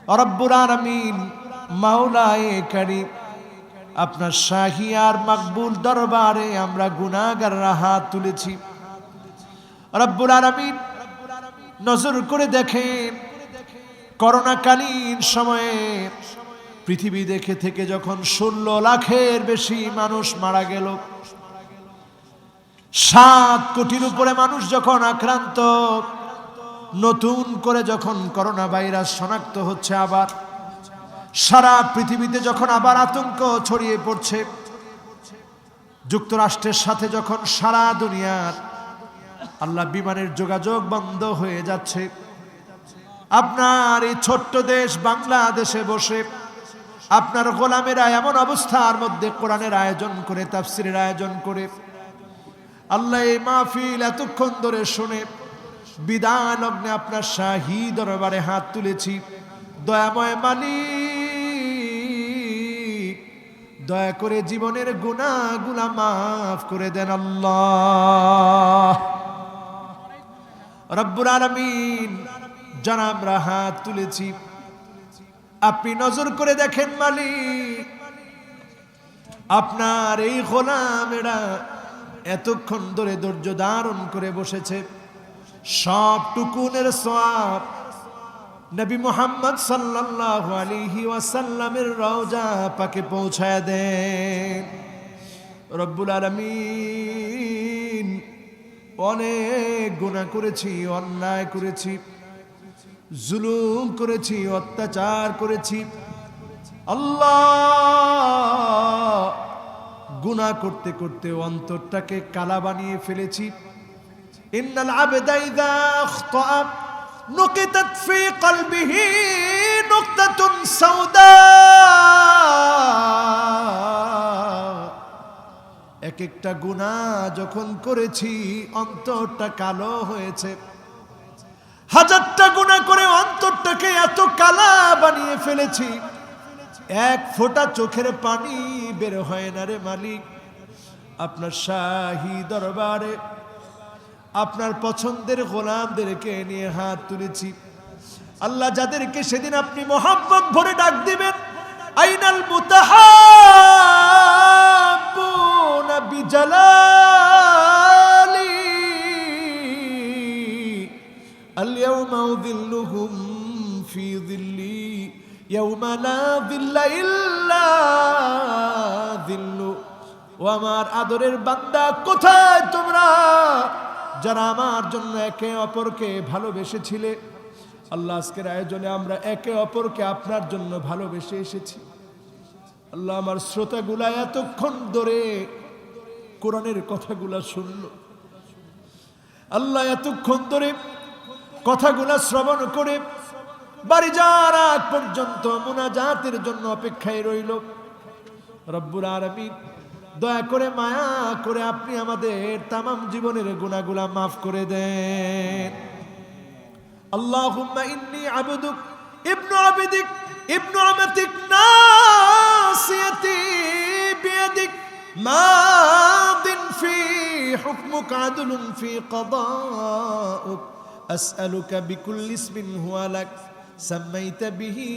রব্বুল আলামিন মাওলায়ে কারীম আপনার শাহী আর মাকবুল দরবারে আমরা গুনাহগাররা হাত তুলেছি। রব্বুল আলামিন নজর করে দেখেন, করোনাকালীন সময়ে পৃথিবী দেখে থেকে যখন 16 লাখের বেশি মানুষ মারা গেল, 7 কোটির উপরে মানুষ যখন আক্রান্ত, নতুন করে যখন করোনা ভাইরাস শনাক্ত হচ্ছে, আবার সারা পৃথিবীতে যখন আবার আতঙ্ক ছড়িয়ে পড়ছে, যুক্তরাষ্ট্রের সাথে যখন সারা দুনিয়ার আল্লাহ বিমানের যোগাযোগ বন্ধ হয়ে যাচ্ছে, আপনার এই ছোট্ট দেশ বাংলাদেশে বসে আপনার গোলামেরা এমন অবস্থার মধ্যে কোরআনের আয়োজন করে, তাফসিরের আয়োজন করে, আল্লাহ এই মাহফিল এতক্ষণ ধরে শুনে বিদায় লগ্নে আপনার শাহী দরবারে হাত তুলেছি। দয়াময় মালিক, দয়া করে জীবনের গুনাহগুলো মাফ করে দেন আল্লাহ। রব্বুল আলামিন, যারা আমরা হাত তুলেছি, আপনি নজর করে দেখেন মালিক, আপনার এই গোলামেরা এতক্ষণ ধরে ধৈর্য ধারণ করে বসেছে, সব টুকুনের সওয়াব নবী মুহাম্মদ সাল্লাল্লাহু আলাইহি ওয়াসাল্লামের রওজা পাকে পৌঁছায় দেন। রব্বুল আলামিন, অনেক গুনাহ করেছি, অন্যায় করেছি, জুলুম করেছি, অত্যাচার করেছি আল্লাহ। গুনাহ করতে করতে অন্তরটাকে কালা বানিয়ে ফেলেছি। ইন্নাল আবদা ইযা আখতা নুকিতাত ফি কলবিহি নুকতাতুন সাউদা। এক একটা গুনাহ যখন করেছি অন্তরটা কালো হয়েছে। হাজারটা গুনাহ করে অন্তরটাকে এত কালা বানিয়ে ফেলেছি, এক ফোঁটা চোখের পানি বের হয় না রে মালিক। আপনার শাহী দরবারে আপনার পছন্দের গোলামদেরকে নিয়ে হাত তুলেছি আল্লাহ, যাদেরকে সেদিন আপনি মোহাব্বত ভরে ডাক দিবেন, আইনাল মুতাহাব্বুনা বিজালালি আল-ইয়াওমা উযিল্লুহুম ফি যিল্লি ইয়াওমা লা যিল্লা ইল্লা যিল্লু। ও আমার আদরের বান্দা, কোথায় তোমরা যারা আমার জন্য একে অপরকে ভালোবেসেছিলে? আল্লাহ, আজকের আয়োজনে আমরা একে অপরকে আপনার জন্য ভালোবেসে এসেছি। আল্লাহ, আমার শ্রোতাগুলা এতক্ষণ ধরে কোরআনের কথাগুলা শুনলো, আল্লাহ এতক্ষণ ধরে কথাগুলা শ্রবণ করে বাড়ি যাওয়ার আগ পর্যন্ত মুনাজাতের জন্য অপেক্ষায় রইল। রব্বুল আলামিন, দয়া করে মায়া করে আপনি আমাদের তামাম জীবনের গুনাহগুলা মাফ করে দেন। আল্লাহুম্মা ইন্নী আবদুক ইবনু আবিদিক ইবনু আমাতিক নাসিয়াতি বিয়াদিক মাদিন ফি হুকমুক আদলুন ফি কদাউক আসআলুকা বিকুল্লি ইসমিন হুয়া লাক সাম্মাইতা বিহি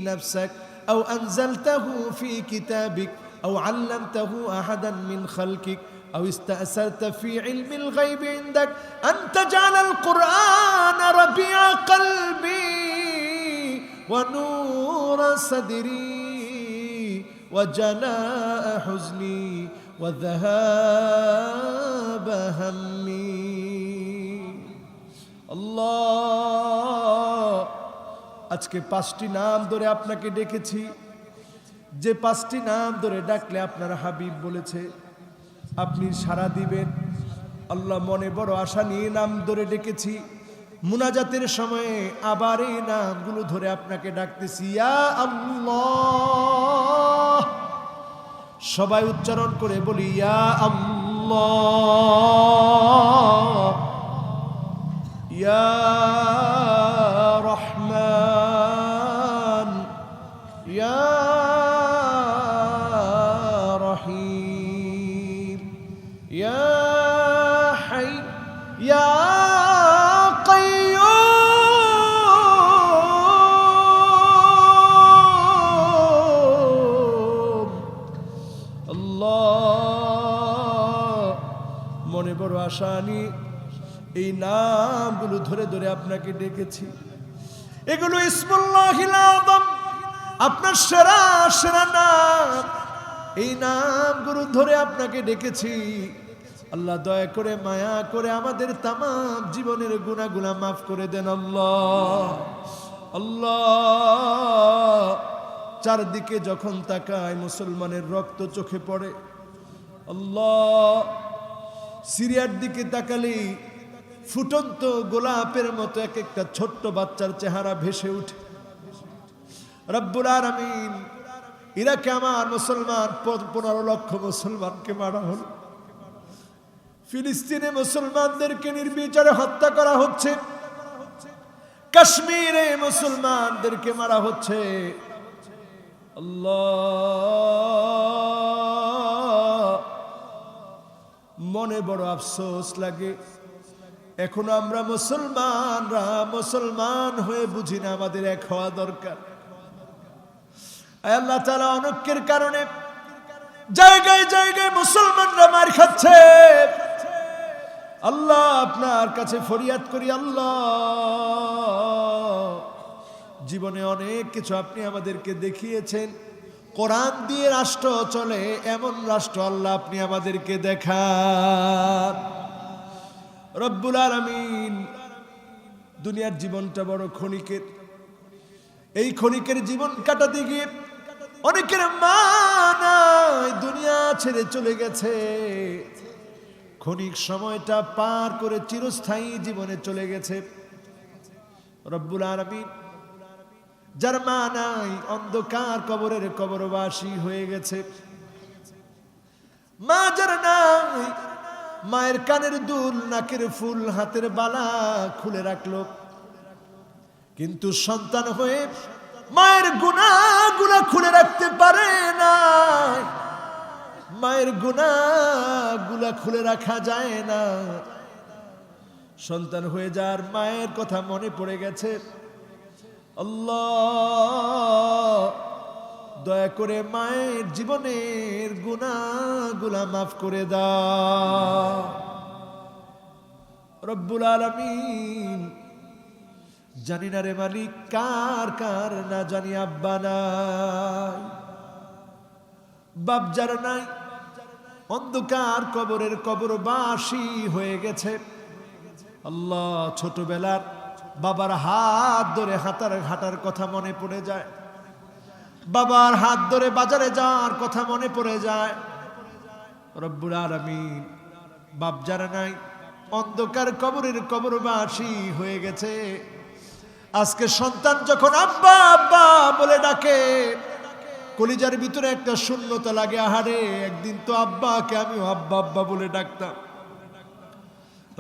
নাফসাক আও আনজালতাহু ফি কিতাবিক أو علمته أحدا من خلقك أو استأثرت في علم الغيب عندك أن تجعل القرآن ربيع قلبي ونور صدري وجلاء حزني وذهاب همي الله। আজকে 5টি নাম ধরে আপনাকে ডেকেছি, যে 5টি নাম ধরে ডাকলে আপনার হাবিব বলেছে আপনি সাড়া দিবেন। আল্লাহ, মনে বড় আশা নিয়ে নাম ধরে ডেকেছি, মুনাজাতের সময়ে আবার এই নামগুলো ধরে আপনাকে ডাকতেছি। ইয়া আল্লাহ, সবাই উচ্চারণ করে বলি ইয়া আল্লাহ, ইয়া রহমান, ইয়া ভালোবাসা নিয়ে এই নামগুলো ধরে ধরে আপনাকে ডেকেছি। এগুলো ইসমুল্লাহিল আযম, আপনার সেরা সেরা নাম। এই নামগুলো ধরে আপনাকে ডেকেছি। আল্লাহ দয়া করে মায়া করে আমাদের তামাম জীবনের গুনাহগুলো মাফ করে দেন আল্লাহ। আল্লাহ, চারদিকে যখন তাকায় মুসলমানের রক্ত চোখে পড়ে। আল্লাহ, সিরিয়ার দিকে তাকালেই ফুটন্ত গোলাপের মতো এক একটা ছোট্ট বাচ্চার চেহারা ভেসে উঠে। রব্বুল আলামিন, ইরাকে আমার মুসলমান 15 লক্ষ মুসলমানকে মারা হলো। ফিলিস্তিনে মুসলমানদেরকে নির্বিচারে হত্যা করা হচ্ছে। কাশ্মীরে মুসলমানদেরকে মারা হচ্ছে। আল্লাহ, মনে বড় আফসোস লাগে। এখনো আমরা মুসলমানরা মুসলমান হয়ে বুঝি না আমাদের এক হওয়া দরকার। আল্লাহ তাআলা অনৈক্যের কারণে জায়গায় জায়গায় মুসলমানরা মার খাচ্ছে। আল্লাহ, আপনার কাছে ফরিয়াদ করি, আল্লাহ, জীবনে অনেক কিছু আপনি আমাদেরকে দেখিয়েছেন। কোরআন দিয়ে রাষ্ট্র চলে এমন রাষ্ট্র আল্লাহ আপনি আমাদেরকে দেখান। রব্বুল আলামিন, দুনিয়ার জীবনটা বড় ক্ষণিকের। এই ক্ষণিকের জীবন কাটাতে গিয়ে অনেকের মা নাই, দুনিয়া ছেড়ে চলে গেছে। ক্ষণিক সময়টা পার করে চিরস্থায়ী জীবনে চলে গেছে। রব্বুল আলামিন, যার মা নাই অন্ধকার কবরের কবরবাসী হয়ে গেছে। মা যার নাই, মায়ের কানের দুল, নাকের ফুল, হাতের বালা খুলে রাখলো, কিন্তু সন্তান হয়ে মায়ের গুনাহগুলো খুলে রাখতে পারে না। মায়ের গুনাহগুলো খুলে রাখা যায় না। সন্তান হয়ে যার মায়ের কথা মনে পড়ে গেছে, আল্লাহ দয়া করে মায়ের জীবনের গুনাহগুলো মাফ করে দাও। রব্বুল আলামিন, জানি না রে মালিক, কার কার না জানি আব্বা নাই, বাপ যার নাই, অন্ধকার কবরের কবরবাসী হয়ে গেছে। আল্লাহ, ছোটবেলার বাবার হাত ধরে হাঁটার কথা মনে পড়ে যায়। বাবার হাত ধরে বাজারে যাওয়ার কথা মনে পড়ে যায়। রব্বুল আলামিন, বাপ যারা নাই, অন্ধকার কবরের কবরবাসী হয়ে গেছে। আজকে সন্তান যখন আব্বা আব্বা বলে ডাকে, কলিজার ভিতরে একটা শূন্যতা লাগে। আহারে, একদিন তো আব্বাকে আমিও আব্বা আব্বা বলে ডাকতাম।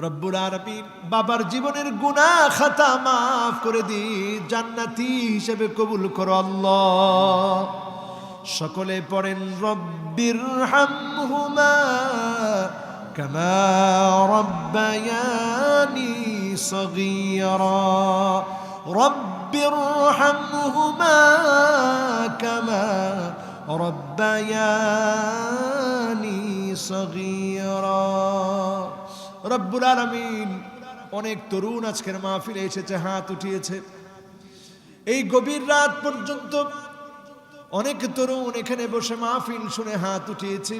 রব্বুল আলামিন, বাবার জীবনের গুনাহ খাতা মাফ করে দি, জান্নাতি হিসেবে কবুল করো আল্লাহ। সকলে পড়েন, রব্বিরহামহুমা কামা রব্বায়ানি সগীরা। রব্বিরহামহুমা কামা রব্বায়ানি সগীরা। রব্বুল আলামিন, অনেক তরুণ আজকের মাহফিলে এসেছে, হাত উঠিয়েছে। এই গভীর রাত পর্যন্ত অনেক তরুণ এখানে বসে মাহফিল শুনে হাত উঠিয়েছে।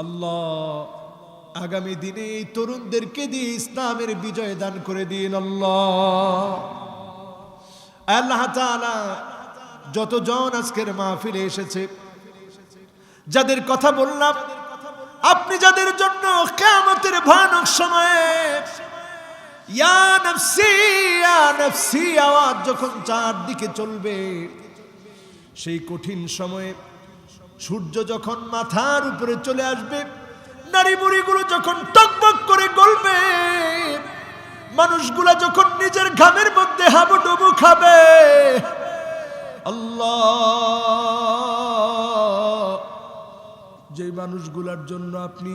আল্লাহ, আগামী দিনে এই তরুণদেরকে দিয়ে ইসলামের বিজয় দান করে দিন আল্লাহ। আল্লাহ তাআলা, যতজন আজকের মাহফিলে এসেছে, যাদের কথা বললাম, আপনি যাদের জন্য কিয়ামতের ভয়ানক সময়ে ইয়া নাফসি আওয়াজ যখন চারদিকে চলবে, সেই কঠিন সময়ে সূর্য যখন মাথার উপরে চলে আসবে, নারী বুড়িগুলো যখন টকবক করে গলবে, মানুষগুলা যখন নিজের ঘামের মধ্যে হাবুডুবু খাবে, আল্লাহ, যে মানুষগুলার জন্য আপনি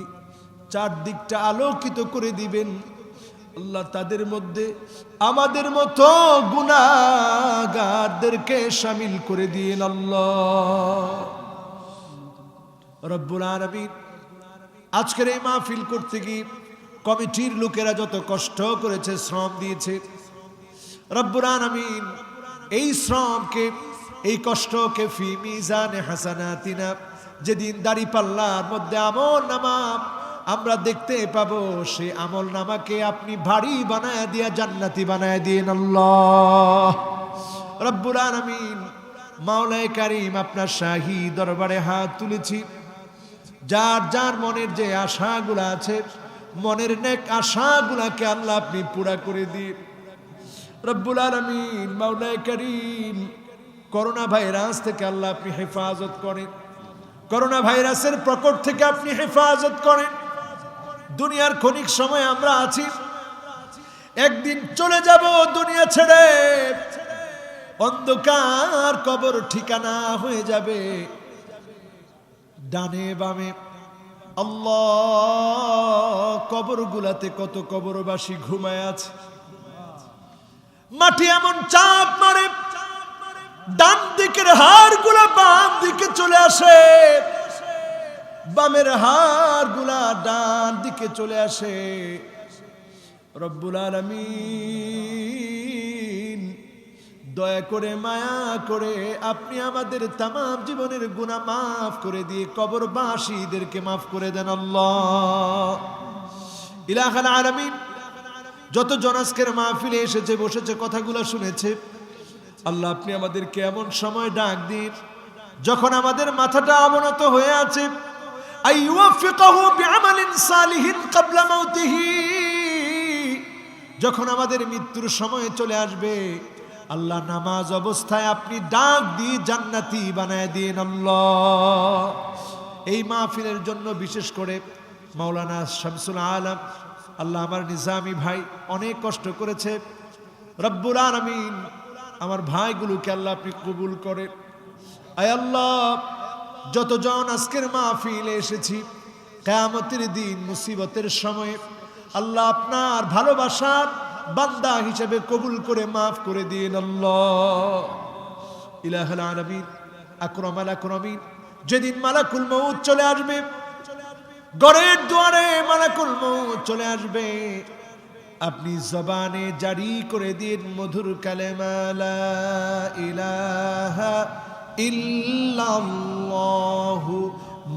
চারদিকটা আলোকিত করে দিবেন, আল্লাহ তাদের মধ্যে আমাদের মতো গুনাহগারদেরকে শামিল করে দিন আল্লাহ। রব্বুল আলামিন, আজকের এই মাহফিল করতে গিয়ে কমিটির লোকেরা যত কষ্ট করেছে, শ্রম দিয়েছে, রব্বুল আলামিন এই শ্রমকে, এই কষ্টকে ফি মিজানে হাসানাতিনা, যেদিন দাঁড়িপাল্লার মধ্যে আমল নামা আমরা দেখতে পাবো, সেই আমল নামাকে আপনি ভারী বানায় দিয়া জান্নাতি বানায় দিন আল্লাহ রব্বুল আলামিন। মাওলায়ে কারীম, আপনার শাহী দরবারে হাত তুলেছি, যার যার মনের যে আশাগুলো আছে, মনের নেক আশাগুলাকে আল্লাহ আপনি পুরা করে দিন রব্বুল আলামিন। মাওলায়ে কারীম, করোনা ভাইরাস থেকে আল্লাহ আপনি হেফাজত করেন, করোনা ভাইরাসের প্রকোপ থেকে আপনি হেফাজত করেন। দুনিয়ার ক্ষণিক সময় আমরা আছি, একদিন চলে যাব দুনিয়া ছেড়ে, অন্ধকার কবর ঠিকানা হয়ে যাবে। ডানে বামে আল্লাহ কবরগুলাতে কত কবরবাসী ঘুমায় আছে, মাটি এমন চাপ মারে, ডান দিকের হাড়গুলা বাম দিকে চলে আসে, বামের হাড়গুলা ডান দিকে চলে আসে। রব্বুল আলামিন, দয়া করে মায়া করে আপনি আমাদের তামাম জীবনের গুনাহ মাফ করে দিয়ে কবরবাসীদেরকে মাফ করে দেন আল্লাহ। ইলাহুল আলামিন, যত জন আজকের মাহফিলে এসেছে, বসেছে, কথাগুলো শুনেছে, আল্লাহ আপনি আমাদেরকে এমন সময় ডাক দিন যখন আমাদের মাথাটা অবনত হয়ে আছে, আইওয়াফিকাহু বিআমালিন সালিহিন ক্বাবলা মাউতিহি, যখন আমাদের মৃত্যুর সময় চলে আসবে, আল্লাহ নামাজ অবস্থায় আপনি ডাক দিয়ে জান্নাতি বানায় দিন আল্লাহ। এই মাহফিলের জন্য বিশেষ করে মাওলানা শামসুল আলম, আল্লাহ আমার নিজামী ভাই অনেক কষ্ট করেছে, রব্বুল আলামিন আমার ভাইগুলোকে আল্লাহ আপনি কবুল করে। আয় আল্লাহ, যতজন আজকের মাহফিলে এসেছি, কিয়ামতের দিন মুসিবতের সময় আল্লাহ আপনার ভালোবাসার বান্দা হিসেবে কবুল করে মাফ করে দিন আল্লাহ। ইলাহুল আলামিন, আকরামাল আকরামিন, যেদিন মালাকুল মউত চলে আসবে, ঘরের দুয়ারে মালাকুল মউত চলে আসবে, আপনি জবানে জারি করে দিন মধুর কালেমা লা ইলাহা ইল্লাল্লাহু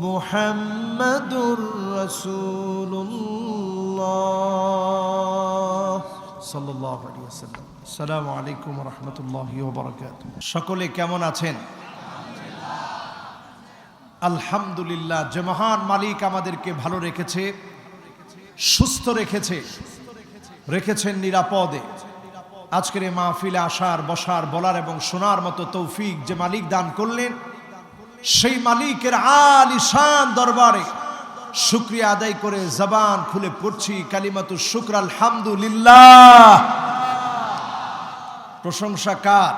মুহাম্মাদুর রাসূলুল্লাহ সাল্লাল্লাহু আলাইহি ওয়াসাল্লাম। আসসালামু আলাইকুম ওয়া রাহমাতুল্লাহি ওয়া বারাকাতুহু। সকলে কেমন আছেন? আলহামদুলিল্লাহ। যে মহান মালিক আমাদেরকে ভালো রেখেছে, সুস্থ রেখেছে, রেখেছেন নিরাপদে, আজকের এই মাহফিলে আসার, বসার, বলার এবং শোনার মতো তৌফিক যে মালিক দান করলেন, সেই মালিকের আলিশান দরবারে শুকরিয়া আদায় করে জবান খুলে পড়ছি কালিমাতু শুকর আলহামদুলিল্লাহ। প্রশংসা কার?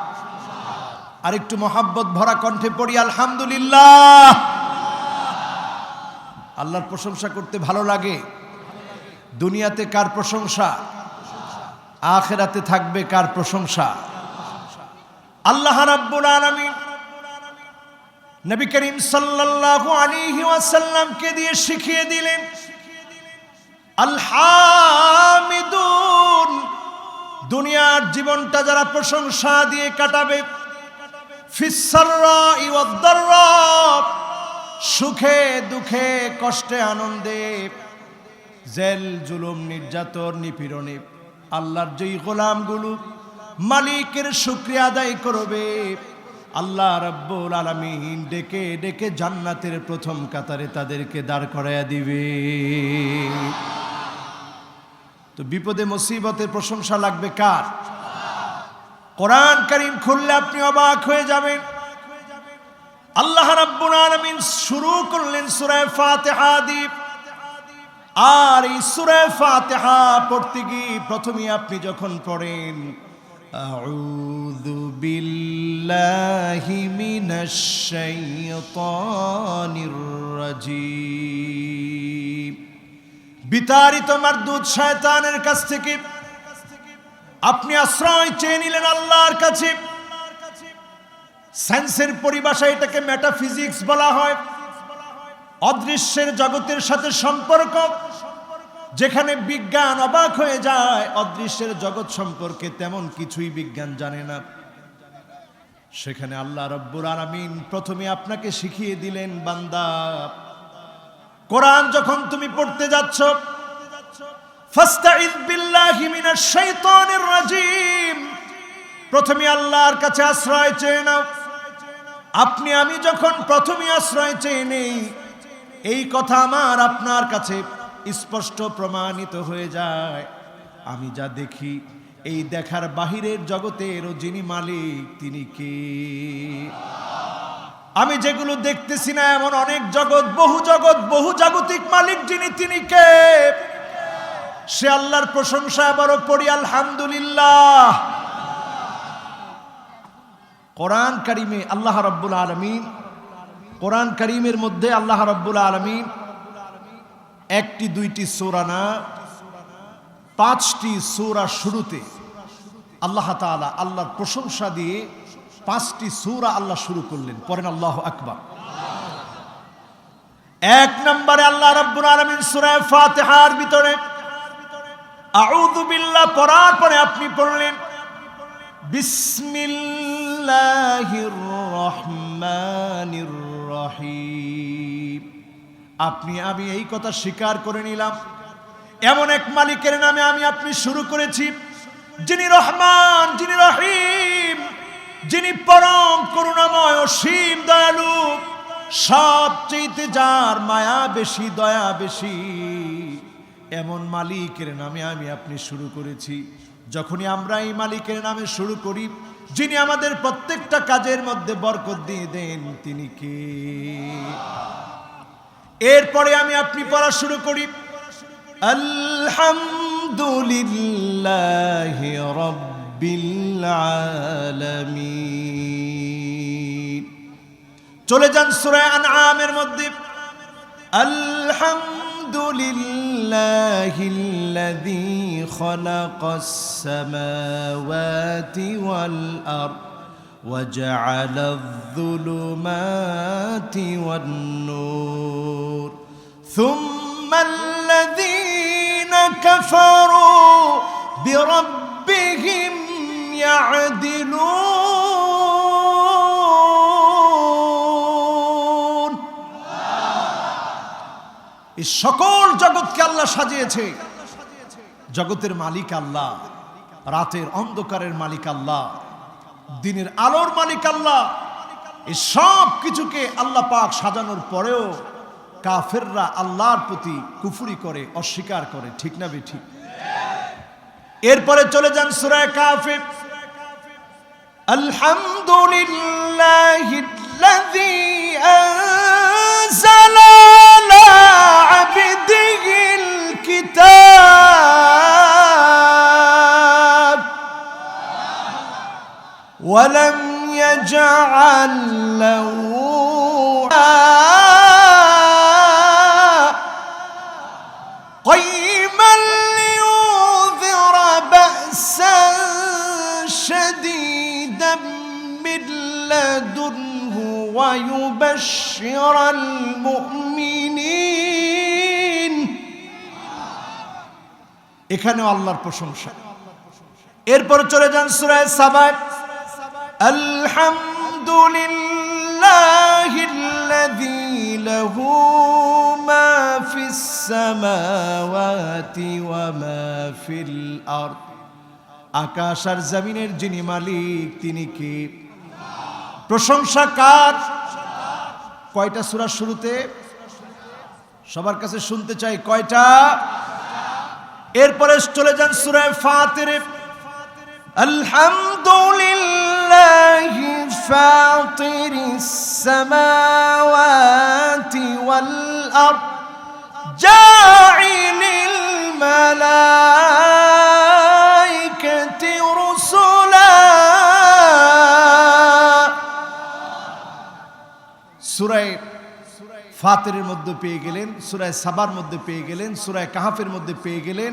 আর একটু মহাব্বত ভরা কণ্ঠে পড়ি আলহামদুলিল্লাহ। আল্লাহর প্রশংসা করতে ভালো লাগে। দুনিয়াতে কার প্রশংসা? আখিরাতে থাকবে কার প্রশংসা? আল্লাহ রাব্বুল আলামিন নবী করিম সাল্লাল্লাহু আলাইহি ওয়াসাল্লামকে দিয়ে শিখিয়ে দিলেন, আলহামিদুন, দুনিয়ার জীবনটা যারা প্রশংসা দিয়ে কাটাবে, ফিস সাররাই ওয়াদ দাররা, সুখে দুঃখে কষ্টে আনন্দে, জেল জুলুম নির্যাতন নিপীড়নে আল্লাহর যেই গোলামগুলো মালিকের শুকরিয়া আদায় করবে, আল্লাহ রাব্বুল আলামিন ডেকে ডেকে জান্নাতের প্রথম কাতারে তাদেরকে দাঁড় করায়া দিবে। তো বিপদে মুসিবতে প্রশংসা লাগবে কার? কোরআন কারীম খুললে আপনি অবাক হয়ে যাবেন। আল্লাহ রাব্বুল আলামিন শুরু করলেন সূরা ফাতিহা দিয়ে। আর এই সূরা ফাতিহা পড়তে গিয়ে প্রথমে আপনি যখন পড়েন আউযু বিল্লাহি মিনাশ শাইতানির রাজীম, বিতাড়িত মারদুদ শয়তানের কাছ থেকে আপনি আশ্রয় চেয়ে নিলেন আল্লাহর কাছে। সায়েন্সের পরিভাষায় এটাকে মেটাফিজিক্স বলা হয়। অদৃশ্যের জগতের সাথে সম্পর্ক, যেখানে বিজ্ঞান অবাক হয়ে যায়, অদৃশ্যের জগৎ সম্পর্কে তেমন কিছুই বিজ্ঞান জানে না, সেখানে আল্লাহ রাব্বুল আলামিন প্রথমে আপনাকে শিখিয়ে দিলেন, বান্দা কোরআন যখন তুমি পড়তে যাচ্ছ, ফাস্তাইয বিল্লাহি মিনাশ শাইতানির রাজিম, প্রথমে আল্লাহর কাছে আশ্রয় চেয়ে নাও। আপনি আমি যখন প্রথমে আশ্রয় চেয়ে নেই, এই কথা আমার আপনার কাছে স্পষ্ট প্রমাণিত হয়ে যায়, আমি যা দেখি এই দেখার বাহিরের জগতেরও যিনি মালিক তিনি কে। আমি যেগুলো দেখতেছি না এমন অনেক জগৎ, বহু জাগতিক মালিক যিনি তিনি কে। সে আল্লাহর প্রশংসা আবারও পড়ি আলহামদুলিল্লাহ। কোরআন কারিমে আল্লাহ রাব্বুল আলামিন, কোরআন কারিমের মধ্যে আল্লাহ রাব্বুল আলামিন একটি দুইটি সূরা না, 5টি সূরা শুরুতে আল্লাহ তাআলা আল্লাহর প্রশংসা দিয়ে 5টি সূরা আল্লাহ শুরু করলেন। পড়েন আল্লাহু আকবার। 1 নম্বরে আল্লাহ রাব্বুল আলামিন সূরা ফাতিহার ভিতরে আউযু বিল্লাহ পড়ার পরে আপনি পড়লেন বিসমিল্লাহির রহমানির রহিম। আমি এই কথা স্বীকার করে নিলাম, এমন এক মালিকের নামে আপনি শুরু করেছি, যিনি রহমান, যিনি রহিম, যিনি পরম করুণাময়, অসীম দয়ালু, সবচেয়ে যার মায়া বেশি, দয়া বেশি, এমন মালিকের নামে আপনি শুরু করেছি। যখনই আমরা এই মালিকের নামে শুরু করি, যিনি আমাদের প্রত্যেকটা কাজের মধ্যে বরকত দিয়ে দেন, তিনি কে। এরপরে আপনি পড়া শুরু করি আলহামদুলিল্লাহি রাব্বিল আলামিন। চলে যান সূরা আনআমের মধ্যে আলহামদুলিল্লাহিল্লাযী খালাকাস সামাওয়াতি ওয়াল আরদ وجعل الظلمات والنور ثم الذين كفروا بربهم يعدلون। এই সকল জগৎকে আল্লাহ সাজিয়েছে। জগতের মালিক আল্লাহ, রাতের অন্ধকারের মালিক আল্লাহ, দিনের আলোর মালিক আল্লাহ। এই সব কিছুকে আল্লাহ পাক সাজানোর পরেও কাফেররা আল্লাহর প্রতি কুফরি করে, অস্বীকার করে, ঠিক না বেঠিক? এরপরে চলে যান সূরা কাফে আলহামদুলিল্লাহিল্লাযী আনজালা আলা আবদিহিল কিতাব ওয়ালাম ইয়াজআল লাহু قيما لينذر بأسا شديدا من لدنه ويبشر المؤمنين। এখানেও আল্লাহর প্রশংসা। এরপর চলে যান সূরা সাবা আলহামদুলিল্লাহিল্লাযী লাহু মা ফিস সামাওয়াতি ওয়া মা ফিল আরদ। আকাশ আর জমিনের যিনি মালিক তিনি কে। প্রশংসা কার? কয়টা সূরা শুরুতে? সবার কাছে শুনতে চাই কয়টা? এরপরে চলে যান সূরা ফাতির আলহামদুলিল্লাহি ফাতিরিস সামাওয়াতি ওয়াল আরদ জাইলিল মালাইকাতি রুসুলা। সূরা ফাতিরের মধ্যে পেয়ে গেলেন, সূরা সাবার মধ্যে পেয়ে গেলেন, সূরা কাহফের মধ্যে পেয়ে গেলেন,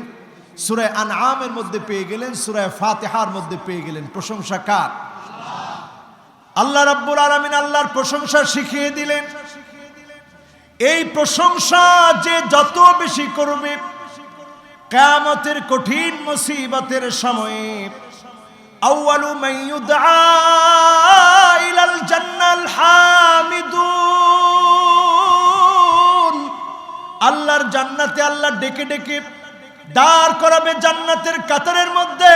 সূরা আনআমের মধ্যে পেয়ে গেলেন, সূরা ফাতিহার মধ্যে পেয়ে গেলেন। প্রশংসা কার? আল্লাহ রাব্বুল আলামিন আল্লাহর প্রশংসা শিখিয়ে দিলেন। এই প্রশংসা যে যত বেশি করবে কিয়ামতের কঠিন মুসিবতের সময়ে আউয়ালু মান ইউদআ ইলাল জান্নাল হামিদুন, আল্লাহর জান্নাতে আল্লাহ ডেকে ডেকে দাঁড় করাবে জান্নাতের কাতারের মধ্যে।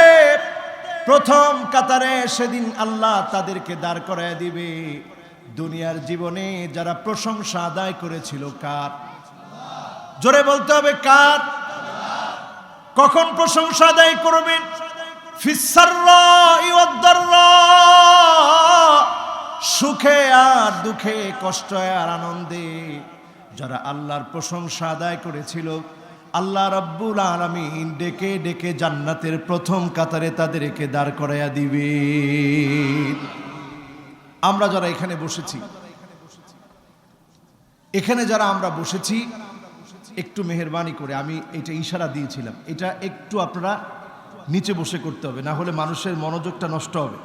প্রথম কাতারে সেদিন আল্লাহ তাদেরকে দাঁড় করায় দিবে। দুনিয়ার জীবনে যারা প্রশংসা আদায় করেছিল কার? জোরে বলতে হবে কার? কখন প্রশংসা আদায় করবেন? ফিসসাররাই ওয়াদ-দাররা, সুখে আর দুঃখে, কষ্টে আর আনন্দে যারা আল্লাহর প্রশংসা আদায় করেছিল, আল্লাহ রাব্বুল আলামিন ডেকে ডেকে জান্নাতের প্রথম কাতারে তাদেরকে দাঁড় করাইয়া দিবে। আমরা যারা এখানে বসেছি, এখানে যারা আমরা বসেছি, একটু মেহেরবানি করে, আমি এটা ইশারা দিয়েছিলাম, এটা একটু আপনারা নিচে বসে করতে হবে, না হলে মানুষের মনোযোগটা নষ্ট হবে।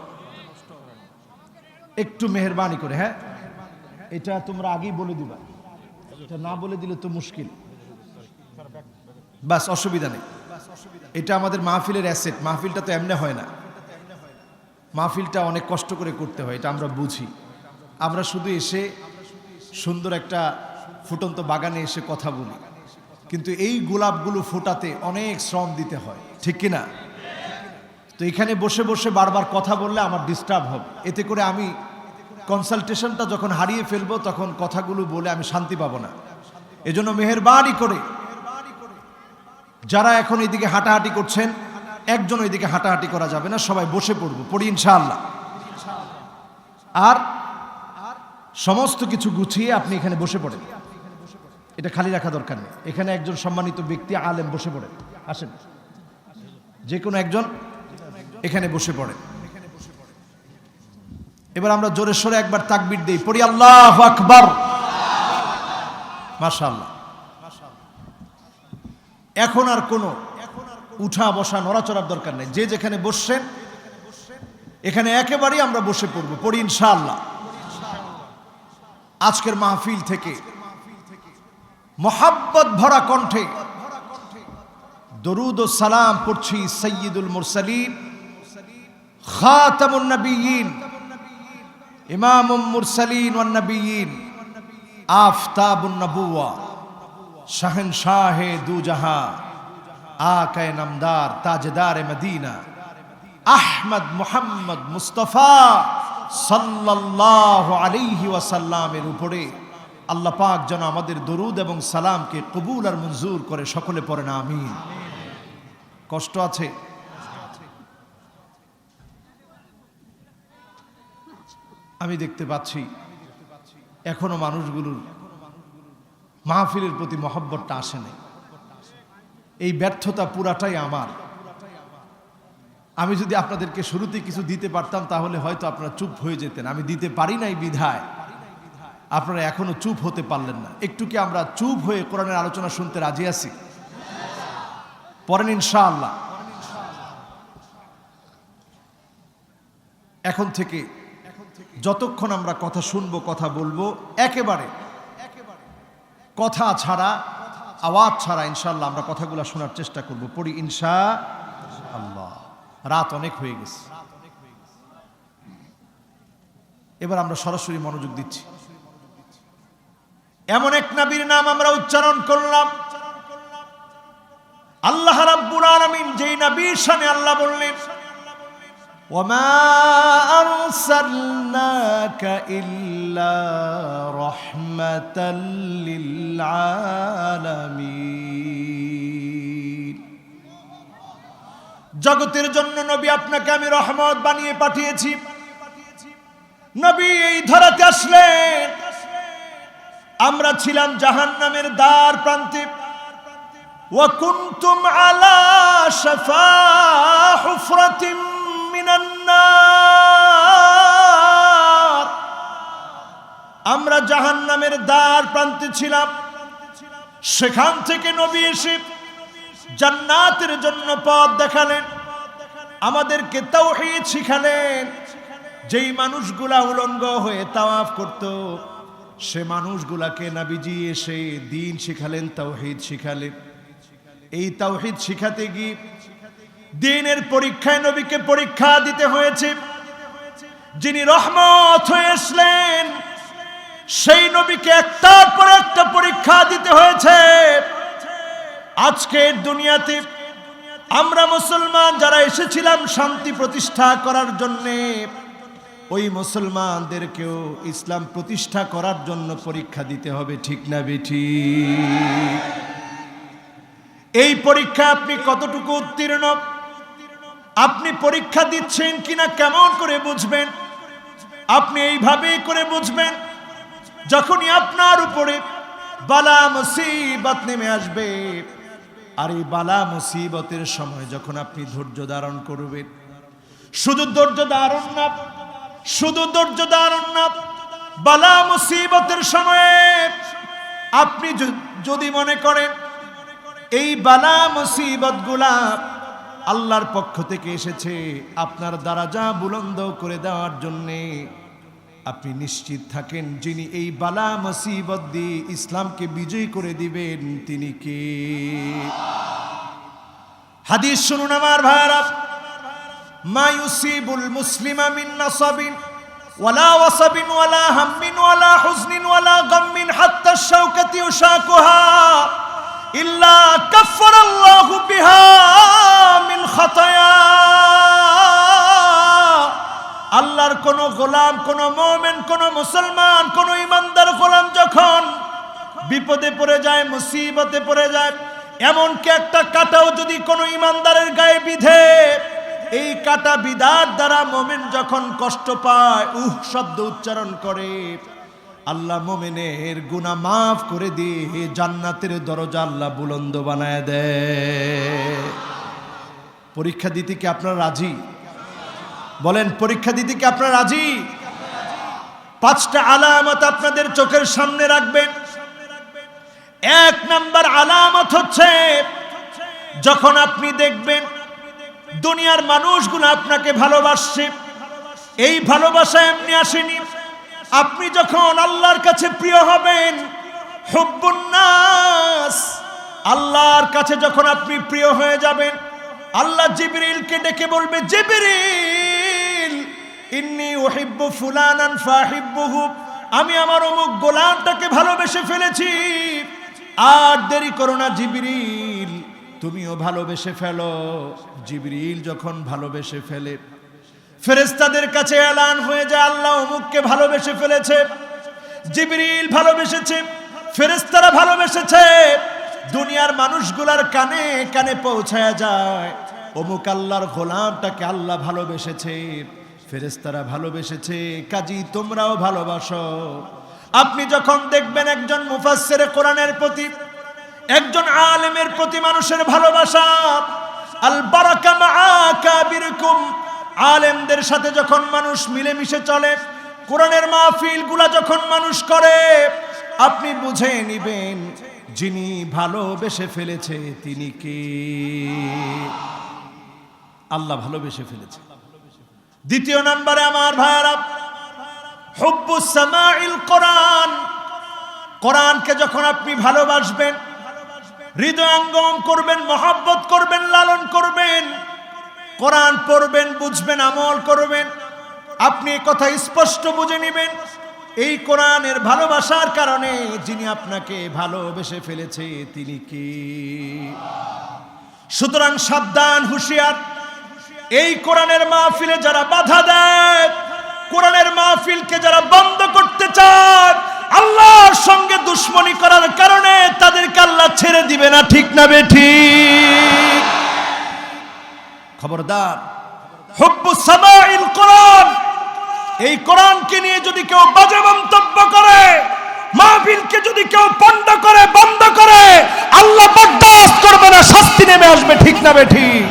একটু মেহেরবানি করে, হ্যাঁ, এটা তোমরা আগেই বলে দিবা, এটা না বলে দিলে তো মুশকিল। বাস, অসুবিধা নেই, এটা আমাদের মাহফিলের অ্যাসেট। মাহফিলটা তো এমনি হয় না, মাহফিলটা অনেক কষ্ট করে করতে হয়, এটা আমরা বুঝি। আমরা শুধু এসে সুন্দর একটা ফুটন্ত বাগানে এসে কথা বলি, কিন্তু এই গোলাপগুলো ফোটাতে অনেক শ্রম দিতে হয়, ঠিক কিনা? তো এখানে বসে বসে বারবার কথা বললে আমার ডিস্টার্ব হবে, এতে করে আমি কনসালটেশনটা যখন হারিয়ে ফেলবো তখন কথাগুলো বলে আমি শান্তি পাবো না। এজন্য মেহেরবানি করে যারা এখন এইদিকে হাঁটাহাঁটি করছেন, একজন ওইদিকে হাঁটাহাঁটি করা যাবে না, সবাই বসে পড়বো, পড়ি ইনশাআল্লাহ। আর সমস্ত কিছু গুছিয়ে আপনি এখানে বসে পড়েন, এটা খালি রাখা দরকার নেই। এখানে একজন সম্মানিত ব্যক্তি আলেম বসে পড়েন, আসেন, যে কোনো একজন এখানে বসে পড়েন। এবার আমরা জোরে সোরে একবার তাকবীর দেই, পড়ি আল্লাহু আকবার। মাশাআল্লাহ। এখন আর কোনো উঠা বসা নড়াচড়ার দরকার নেই, যে যেখানে বসছেন এখানে একেবারেই আমরা বসে পড়বো, পড়ি ইনশাআল্লাহ। আজকের মাহফিল থেকে মোহাব্বত ভরা কণ্ঠে দরুদ ও সালাম পড়ছি সাইয়্যিদুল মুরসালিন, খাতামুন নবিয়্যিন, ইমামুল মুরসালিন ওয়ান নবিয়্যিন, আফতাবুন নবুওয়া, শাহেনশাহে দু জাহাঁ, আকায়ে নামদার, তাজদারে মদিনা, আহমদ মুহাম্মদ মুস্তাফা সাল্লাল্লাহু আলাইহি ওয়াসাল্লামের উপরে আল্লাহ পাক যেন আমাদের দরুদ এবং সালামকে কবুল আর মঞ্জুর করে। সকলে পড়েন আমিন। কষ্ট আছে? আমি দেখতে পাচ্ছি এখনো মানুষগুলোর মাহফিলের প্রতি মহব্বতটা আসে নাই। এই ব্যর্থতা পুরাটাই আমার। আমি যদি আপনাদেরকে শুরুতে কিছু দিতে পারতাম তাহলে হয়তো আপনারা চুপ হয়ে যেতেন। আমি দিতে পারি নাই বিধায় আপনারা এখনো চুপ হতে পারলেন না। একটু কি আমরা চুপ হয়ে কোরআনের আলোচনা শুনতে রাজি আছি? পড়েন ইনশাআল্লাহ। এখন থেকে যতক্ষণ আমরা কথা শুনবো, কথা বলবো, একেবারে কথা ছাড়া, আওয়াজ ছাড়া ইনশাআল্লাহ আমরা কথাগুলো শোনার চেষ্টা করব। পড়ি ইনশাআল্লাহ। রাত অনেক হয়ে গেছে, এবার আমরা সরাসরি মনোযোগ দিচ্ছি। এমন এক নবীর নাম আমরা উচ্চারণ করলাম, আল্লাহ রাব্বুল আলামিন যেই নবীর শানে আল্লাহ বললেন, ওয়ামা আরসালনাকা ইল্লা রাহমাতাল লিল আলামিন। জগতের জন্য নবী আপনাকে আমি রহমত বানিয়ে পাঠিয়েছি। নবী এই ধরাতে আসলেন, আমরা ছিলাম জাহান্নামের দ্বার প্রান্তে। ওয়া কুনতুম আলা শাফা হুফরাতিম মিনান নার, আমরা জাহান্নামের দ্বার প্রান্তে ছিলাম। সেখান থেকে নবী এসে জান্নাতের জন্য পথ দেখালেন, আমাদেরকে তাওহীদ শিখালেন। যেই মানুষগুলা উলঙ্গ হয়ে তাওয়াফ করত, সে মানুষগুলাকে নবীজি এসে দ্বীন শিখালেন, তাওহীদ শিখালেন। এই তাওহীদ শিখাতে গিয়ে দ্বীনের পরীক্ষায় নবীকে পরীক্ষা দিতে হয়েছে। যিনি রহমত হয়ে আসলেন সেই নবীকে একটার পর একটা পরীক্ষা দিতে হয়েছে। আজকের দুনিয়াতে আমরা মুসলমান যারা এসেছিলাম শান্তি প্রতিষ্ঠা করার জন্য, ওই মুসলমানদেরকেও ইসলাম প্রতিষ্ঠা করার জন্য পরীক্ষা দিতে হবে, ঠিক না বেঠিক? এই পরীক্ষা আপনি কতটুকু উত্তীর্ণ, আপনি পরীক্ষা দিচ্ছেন কিনা কেমন করে বুঝবেন? আপনি এইভাবেই করে বুঝবেন, যখনই আপনার উপরে বালা মুসিবত নেমে আসবে, আর এই বালা মুসিবতের সময় যখন আপনি ধৈর্য ধারণ করবেন, শুধু ধৈর্য ধারণ না, শুধু ধৈর্য ধারণ না, বালা মুসিবতের সময়ে আপনি যদি মনে করেন এই বালা মুসিবতগুলা আল্লাহর পক্ষ থেকে এসেছে আপনার দরজা বুলন্দ করে দেওয়ার জন্যে, আপনি নিশ্চিত থাকেন যিনি এই বালা মুসিবত দিয়ে ইসলামকে বিজয়ী করে দিবেন তিনি কে? হাদিস শুনুন আমার ভাইরা, মা ইউসিবুল মুসলিমা মিন নাসাবিন ওয়ালা ওয়াসাবিন ওয়ালা হাম্মিন ওয়ালা হুজনিন ওয়ালা গাম্মিন হাত্তা শাওকাতি ইউশাকুহা ইল্লা কাফফারাল্লাহু বিহা মিন খাতায়া। আল্লাহর কোন গোলাম, কোন মুমিন, কোন মুসলমান, কোন ইমানদার গোলাম যখন বিপদে পড়ে যায়, মুসিবতে পড়ে যায়, এমনকি একটা কাঁটাও যদি কোন ইমানদারের গায়ে বিধে, এই কাঁটা বিধার দ্বারা মুমিন যখন কষ্ট পায়, শব্দ উচ্চারণ করে, আল্লাহ মুমিনের গুনাহ মাফ করে দিয়ে জান্নাতের দরজা আল্লাহ বুলন্দ বানায় দেয়। পরীক্ষা দিতে কি আপনারা রাজি? বলেন, পরীক্ষা দিতে কি আপনারা রাজি? 5টা আলামত আপনাদের চোখের সামনে রাখবেন। 1 নাম্বার আলামত হচ্ছে, যখন আপনি দেখবেন দুনিয়ার মানুষগুলো আপনাকে ভালোবাসছে, এই ভালোবাসা এমনি আসেনি, আপনি যখন আল্লাহর কাছে প্রিয় হবেন, হুব্বুন নাস, আল্লাহর কাছে যখন আপনি প্রিয় হয়ে যাবেন, আল্লাহ জিবরিলকে ডেকে বলবে, জিবরিল ইন্নী উহিব্বু ফুলানান ফাহিব্বুহু, আমি আমার অমুক গোলামটাকে ভালোবেসে ফেলেছি, আর দেরি করো না জিবরিল, তুমিও ভালোবেসে ফেলো। জিবরিল যখন ভালোবেসে ফেলে, ফেরেশতাদের কাছে এলান হয়ে যায় আল্লাহ অমুককে ভালোবেসে ফেলেছে, জিবরিল ভালোবেসেছে, ফেরেশতারা ভালোবেসেছে, দুনিয়ার মানুষগুলার কানে কানে পৌঁছায়া যায় অমুক আল্লাহর গোলামটাকে আল্লাহ ভালোবেসেছে, ফেরেশতারা ভালোবেসেছে, কাজী তোমরাও ভালোবাসো। আপনি যখন দেখবেন একজন মুফাসসিরে কোরআনের প্রতি, একজন আলেমের প্রতি মানুষের ভালোবাসা, আল বারাকা মা আকাবিরকুম, আলেমদের সাথে যখন মানুষ মিলেমিশে চলে, কোরআনের মাহফিলগুলা যখন মানুষ করে, আপনি বুঝে নিবেন যিনি ভালোবেসে ফেলেছে তিনি কে? আল্লাহ ভালোবেসে ফেলেছে। 2 নম্বরে আমার ভাইরা, হুব্বুস সামাইল কোরআন, কোরআনকে যখন আপনি ভালোবাসবেন, হৃদয়ঙ্গম করবেন, মহব্বত করবেন, লালন করবেন, কোরআন পড়বেন, বুঝবেন, আমল করবেন, আপনি কথা স্পষ্ট বুঝে নেবেন এই কোরআনের ভালোবাসার কারণে যিনি আপনাকে ভালোবেসে ফেলেছে তিনি কে? সুতরাং সাবধান, হুঁশিয়ার, এই কোরআনের মাহফিলে যারা বাধা দেয়, কোরআনের মাহফিলকে যারা বন্ধ করতে চায়, আল্লাহর সঙ্গে দুশ্মনী করার কারণে তাদেরকে আল্লাহ ছেড়ে দিবে না, ঠিক না বেঠিক? খবরদার, হুব্বুস সামাইল কোরআন, এই কোরআনকে নিয়ে যদি কেউ বাজে মন্তব্য করে, মাহফিলকে যদি কেউ পণ্ড করে, বন্ধ করে, আল্লাহ বরদাস্ত করবে না, শাস্তি নেমে আসবে, ঠিক না বেঠিক?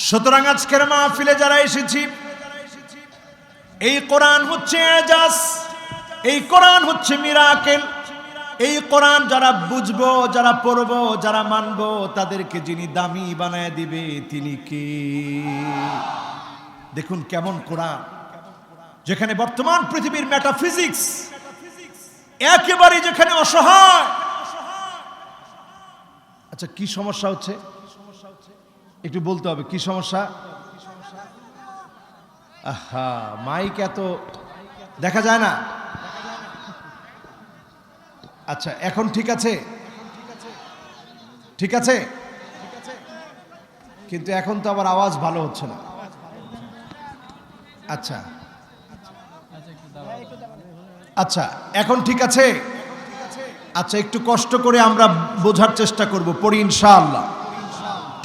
সুতরাং আজকের মাহফিলে যারা এসেছি, এই কোরআন হচ্ছে এজাজ। এই কোরআন হচ্ছে মিরাকেল। এই কোরআন যারা বুঝবো, যারা পড়বো, যারা মানবো, তাদেরকে যিনি দামি বানায় দিবে তিনি কে? দেখুন কেমন কোরআন, যেখানে বর্তমান পৃথিবীর মেটাফিজিক্স একেবারে যেখানে অসহায়। আচ্ছা কি সমস্যা হচ্ছে একটু বলতে হবে, কি সমস্যা? আহা, মাইক এত দেখা যায় না। আচ্ছা এখন ঠিক আছে, ঠিক আছে, কিন্তু এখন তো আবার আওয়াজ ভালো হচ্ছে না। আচ্ছা আচ্ছা এখন ঠিক আছে। আচ্ছা একটু কষ্ট করে আমরা বোঝার চেষ্টা করব, পড়ি ইনশাআল্লাহ।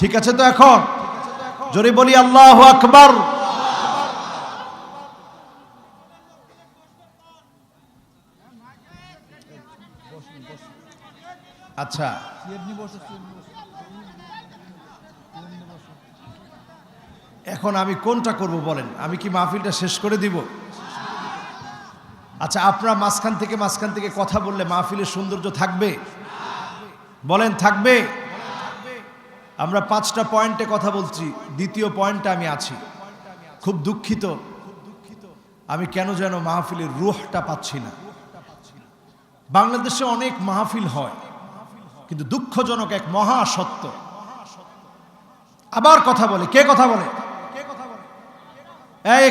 ঠিক আছে তো? এখন জোরে বলি আল্লাহু আকবার। আচ্ছা এখন আমি কোনটা করব বলেন? আমি কি মাহফিলটা শেষ করে দিব? আচ্ছা আপনারা মাঝখান থেকে কথা বললে মাহফিলের সৌন্দর্য থাকবে? বলেন থাকবে? আমরা 5টা পয়েন্টে কথা বলছি, দ্বিতীয় পয়েন্টে আমি আছি। খুব দুঃখিত, আমি কেন যেন মাহফিলের রূহটা পাচ্ছি না। বাংলাদেশে অনেক মাহফিল হয়, কিন্তু দুঃখজনক এক মহা সত্য। আবার কথা বলে, কে কথা বলে?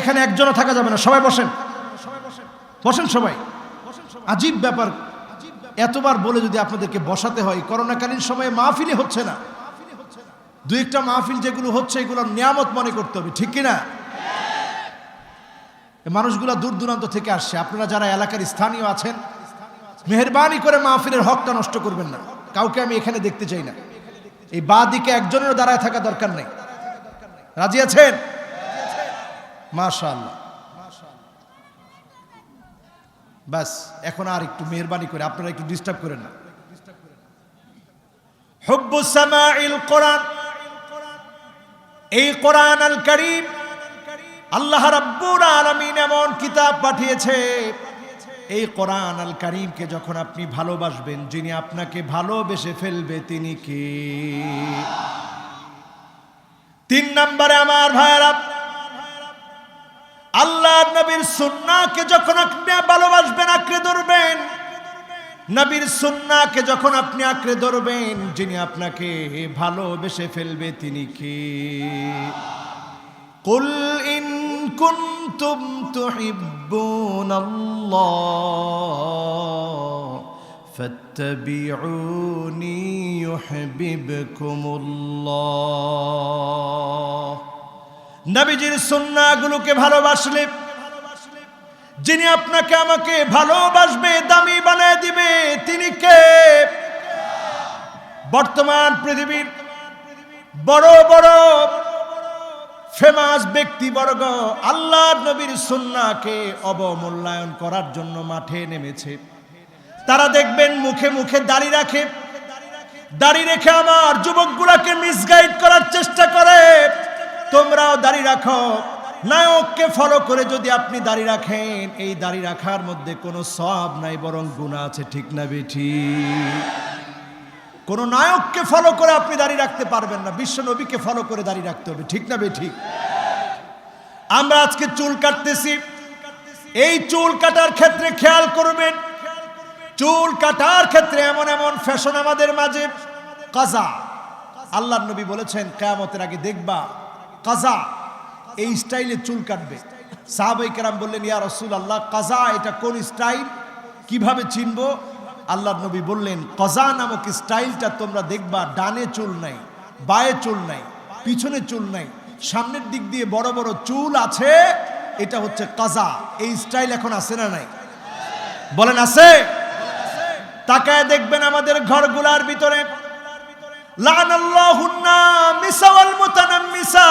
এখানে একজনও থাকা যাবে না, সবাই বসেন, বসেন সবাই। আজীব ব্যাপার, এতবার বলে যদি আপনাদেরকে বসাতে হয়। করোনাকালীন সময়ে মাহফিলই হচ্ছে না। দুই একটা মাহফিল যেগুলো হচ্ছে এগুলোর নিয়ামত মনে করতে হবে, ঠিক কিনা? মানুষগুলা দূর দূরান্ত থেকে আসছে। আপনারা যারা এলাকার স্থানীয় আছেন, মেহেরবানি করে মাহফিলের হকটা নষ্ট করবেন না। কাউকে আমি এখানে দেখতে চাই না। এই বাঁ দিকে একজনেরও দাঁড়ায় থাকা দরকার নেই। রাজি আছেন? মাশাআল্লাহ। বাস এখন আর একটু মেহেরবানি করে আপনারা একটু ডিস্টার্ব করেন না। হুব্বু সামাইল কোরআন, এই কোরআন আল কারীম, আল্লাহ রাব্বুল আলামিন এমন কিতাব পাঠিয়েছে। এই কোরআন আল কারীমকে যখন আপনি ভালোবাসবেন, যিনি আপনাকে ভালোবেসে ফেলবে তিনি কে? 3 নম্বরে আমার ভাইরা, আল্লাহর নবীর সুন্নাহকে যখন আপনি ভালোবাসবেন, আঁকড়ে ধরবেন, নবীর সুন্নাহকে যখন আপনি আঁকড়ে ধরবেন, যিনি আপনাকে ভালোবেসে ফেলবে তিনি কে? কুল ইন কুনতুম তুহিব্বুনাল্লাহ ফাত্তাবিউনি ইউহিব্বুকুমুল্লাহ। নবীজির সুন্নাহগুলোকে ভালোবাসলে, যিনি আপনাকে আমাকে ভালোবাসবে, দামি বানায় দিবে তিনি কে? বর্তমান পৃথিবীর বড় বড় ফেমাস ব্যক্তিবর্গ আল্লাহর নবীর সুন্নাহকে অবমূল্যায়ন করার জন্য মাঠে নেমেছে। তারা দেখবেন মুখে মুখে দাড়ি রাখে, দাড়ি রেখে আমার যুবকগুলোকে মিসগাইড করার চেষ্টা করে। তোমরাও দাড়ি রাখো, নায়ককে ফলো করে যদি আপনি দাড়ি রাখেন, এই দাড়ি রাখার মধ্যে কোনো সওয়াব নাই, বরং গুনাহ আছে, ঠিক না বেঠিক? কোন নায়ককে ফলো করে আপনি দাড়ি রাখতে পারবেন না, বিশ্ব নবীকে ফলো করে দাড়ি রাখতে হবে, ঠিক না বেঠিক? আমরা আজকে চুল কাটতেছি, এই চুল কাটার ক্ষেত্রে খেয়াল করবেন, চুল কাটার ক্ষেত্রে এমন এমন ফ্যাশন আমাদের মাঝে। কাজা, আল্লাহর নবী বলেছেন কিয়ামতের আগে দেখবা কাজা এই স্টাইলে চুল কাটবে। সাহাবায়ে কেরাম বললেন, ইয়া রাসূলুল্লাহ, কাজা এটা কোন স্টাইল, কিভাবে চিনবো? আল্লাহর নবী বললেন, কাজা নামক স্টাইলটা তোমরা দেখবা, ডানে চুল নাই, বায়ে চুল নাই, পিছনে চুল নাই, সামনের দিক দিয়ে বড় বড় চুল আছে, এটা হচ্ছে কাজা। এই স্টাইল এখন আছে না নাই? বলেন আছে? তাকায় দেখবেন আমাদের ঘরগুলার ভিতরে, লানাল্লাহুন্না মিসা ওয়াল মুতানাম্মিসা,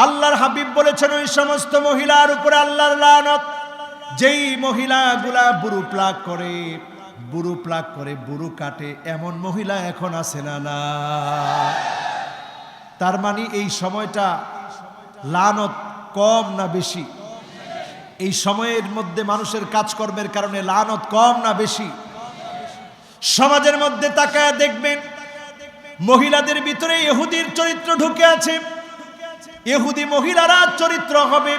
আল্লাহর হাবিব বলেছেন ওই সমস্ত মহিলার উপরে আল্লাহর লানত, যেই মহিলাগুলা বুরু প্লাগ করে, বুরু কাটে, এমন মহিলা এখন আছে না? না। তার মানে এই সময়টা লানত কম না বেশি? এই সময়ের মধ্যে মানুষের কাজকর্মের কারণে লানত কম না বেশি? সমাজের মধ্যে তাকায় দেখবেন মহিলাদের ভিতরে ইহুদির চরিত্র ঢুকে আছে। ইহুদি মহিলারা চরিত্র হবে,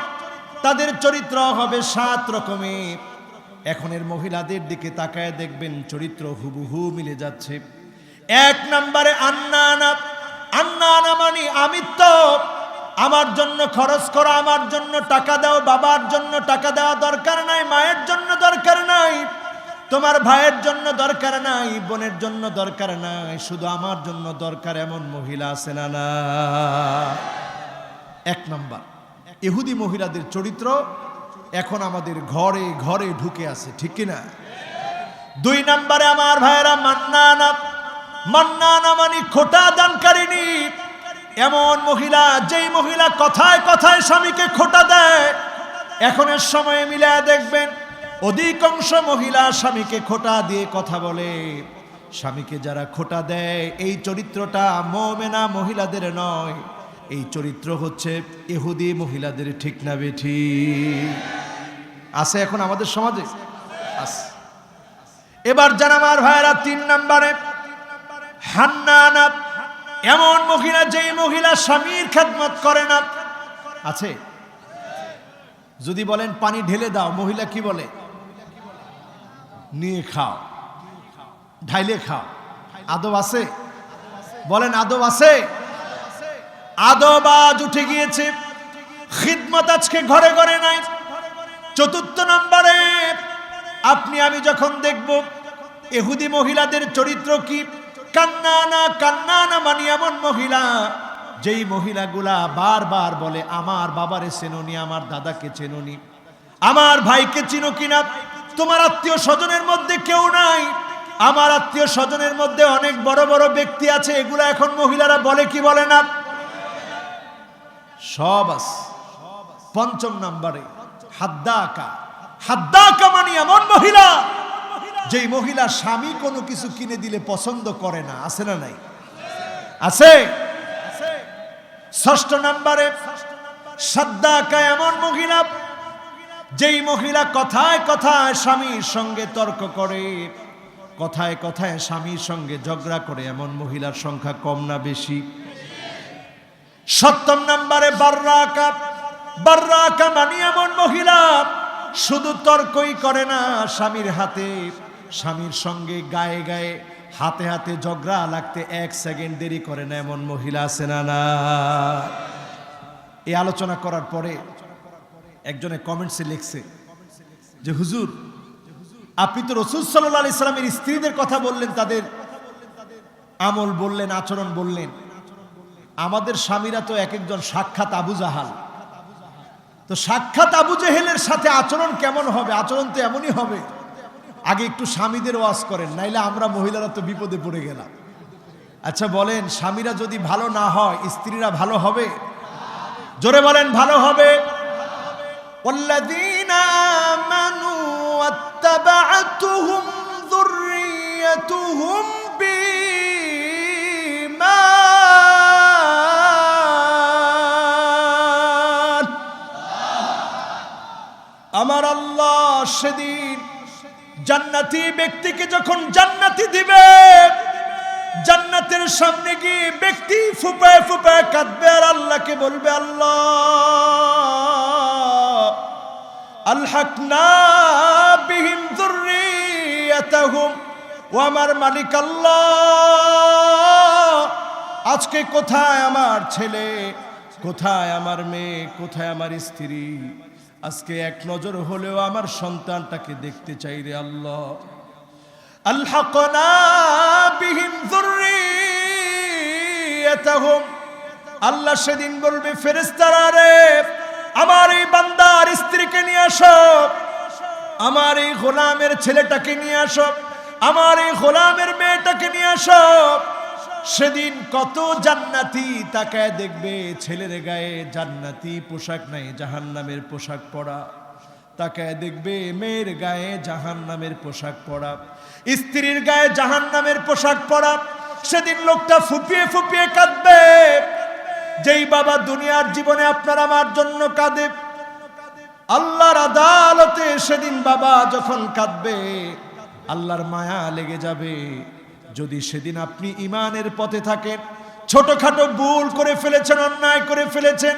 তাদের চরিত্র হবে 7 রকমের। এখনের মহিলাদের দিকে তাকায় দেখবেন চরিত্র হুবহু মিলে যাচ্ছে। 1 নম্বরে আন্নানা। আন্নানা মানে আমিত্ব, আমার জন্য খরচ করো, আমার জন্য টাকা দাও। বাবার জন্য টাকা দেওয়া দরকার নাই, মায়ের জন্য দরকার নাই, তোমার ভাইয়ের জন্য দরকার নাই, বোনের জন্য দরকার নাই, শুধু আমার জন্য দরকার, এমন মহিলা আছে না? না। 1 নাম্বার ইহুদি মহিলাদের চরিত্র এখন আমাদের ঘরে ঘরে ঢুকে আছে, ঠিক কিনা? 2 নম্বরে আমার ভাইয়েরা মান্নানা। মান্নানা মানে খোটা দানকারিনী। এমন মহিলা, যেই মহিলা কথায় কথায় স্বামীকে খোটা দেয়। এখনের সময়ে মিলায় দেখবেন অধিকাংশ মহিলা স্বামীকে খোটা দিয়ে কথা বলে। স্বামীকে যারা খোটা দেয় এই চরিত্রটা মুমিনা মহিলাদের নয়, এই চরিত্র হচ্ছে ইহুদি মহিলাদের, ঠিক না বেঠি? আছে এখন আমাদের সমাজে আছে। এবার যারা আমার ভাইরা 3 নম্বরে হান্নানা। এমন মহিলা, যেই মহিলা স্বামীর খেদমত করে না। আছে? যদি বলেন পানি ঢেলে দাও, মহিলা কি বলে? নিয়ে খাও, ঢাইলে খাও। আদব আছে? বলেন আদব আছে? আদব আজ উঠে গিয়েছে, খিদমত আজকে ঘরে ঘরে নাই। 4 নম্বরে আপনি আমি যখন দেখব ইহুদি মহিলাদের চরিত্র কি, কান্নানা। কান্নানা মানে এমন মহিলা, যেই মহিলাগুলা বারবার বলে আমার বাবারে চেনোনি, আমার দাদাকে চেনোনি, আমার ভাইকে চিনো কিনা, তোমার আত্মীয় স্বজনের মধ্যে কেউ নাই, আমার আত্মীয় স্বজনের মধ্যে অনেক বড় বড় ব্যক্তি আছে। এগুলা এখন মহিলারা বলে কি বলে না? সব আছে। 5 নম্বরে হাদ্দাকা। হাদ্দাকা মানে এমন মহিলা, যেই মহিলা স্বামী কোনো কিছু কিনে দিলে পছন্দ করে না। আছে না নাই? আছে। 6 নম্বরে সাদ্দাকা। এমন মহিলা, যেই মহিলা কথায় কথায় স্বামীর সঙ্গে তর্ক করে, কথায় কথায় স্বামীর সঙ্গে ঝগড়া করে। এমন মহিলার সংখ্যা কম না বেশি? 7 নম্বরে বাররাকা। বাররাকা মানে এমন মহিলা, শুধু তর্কই করে না, স্বামীর হাতে, স্বামীর সঙ্গে গায়ে গায়ে হাতে হাতে ঝগড়া লাগতে 1 সেকেন্ড দেরি করে না। এমন মহিলা আছে না? না। এই আলোচনা করার পরে একজনে কমেন্টসে লিখছে যে হুজুর, আপনি তো রাসূল সাল্লাল্লাহু আলাইহি সাল্লামের স্ত্রীদের কথা বললেন, তাদের আমল বললেন, আচরণ বললেন। আমাদের স্বামীরা তো এক একজন সাক্ষাৎ আবু জাহাল। তো সাক্ষাৎ আবু জেহেলের সাথে আচরণ কেমন হবে? আচরণ তো এমনই হবে। আগে একটু স্বামীদের ওয়াজ করেন, নাইলে আমরা মহিলারা তো বিপদে পড়ে গেলাম। আচ্ছা বলেন, স্বামীরা যদি ভালো না হয় স্ত্রীরা ভালো হবে? জোরে বলেন ভালো হবে। والذين آمنوا واتبعتهم ذريتهم بإيمان। আমার আল্লাহ সেদিন জান্নাতি ব্যক্তিকে যখন জান্নাতি দিবে, জান্নাতের সামনে গিয়ে ব্যক্তি ফুপায় ফুপায় কাঁদবে আর আল্লাহকে বলবে, আল্লাহ আলহাকনা বিহিম যুররিয়াতাহুম। ও আমার মালিক আল্লাহ, আজকে কোথায় আমার ছেলে, কোথায় আমার মেয়ে, কোথায় আমার স্ত্রী? আজকে এক নজর হলেও আমার সন্তানটাকে দেখতে চাই রে আল্লাহ। আলহাকনা বিহিম যুররিয়াতাহুম। আল্লাহ সেদিন বলবে, ফেরেশতারা রে, আমার এই বান্দার স্ত্রীকে নিয়ে আসো, আমার এই গোলামের ছেলেটাকে নিয়ে আসো, আমার এই গোলামের মেয়েটাকে নিয়ে আসো। সেদিন কত জান্নাতি তাকায় দেখবে, ছেলের গায়ে জান্নাতি পোশাক নাই, জাহান্নামের পোশাক পরা। তাকায় দেখবে মেয়ের গায়ে জাহান্নামের পোশাক পরা, স্ত্রীর গায়ে জাহান্নামের পোশাক পরা। সেদিন লোকটা ফুপিয়ে ফুপিয়ে কাঁদবে। যেই বাবা দুনিয়ার জীবনে আপনার আমার জন্য কাঁদে, আল্লাহর আদালতে সেদিন বাবা যখন কাঁদবে, আল্লাহর মায়া লেগে যাবে। যদি সেদিন আপনি ঈমানের পথে থাকেন, ছোটখাটো ভুল করে ফেলেছেন, অন্যায় করে ফেলেছেন,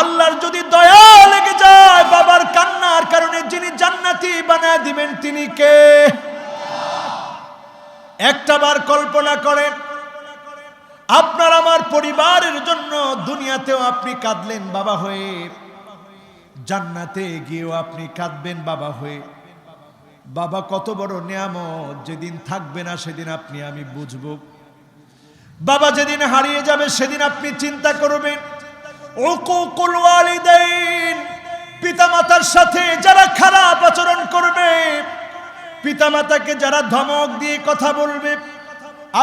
আল্লাহর যদি দয়া লেগে যায়, বাবার কান্নার কারণে যিনি জান্নাতি বানায় দিবেন তিনি কে? একটাবার কল্পনা করেন, আপনার আমার পরিবারের জন্য দুনিয়াতেও আপনি কাঁদলেন বাবা হয়ে, জান্নাতে গিয়েও আপনি কাঁদবেন বাবা হয়ে। বাবা কত বড় নিয়ামত, যেদিন থাকবে না সেদিন আপনি আমি বুঝব। বাবা যেদিন হারিয়ে যাবে সেদিন আপনি চিন্তা করবেন। উকুকুল ওয়ালিদাইন, পিতামাতার সাথে যারা খারাপ আচরণ করবে, পিতামাতাকে যারা ধমক দিয়ে কথা বলবে,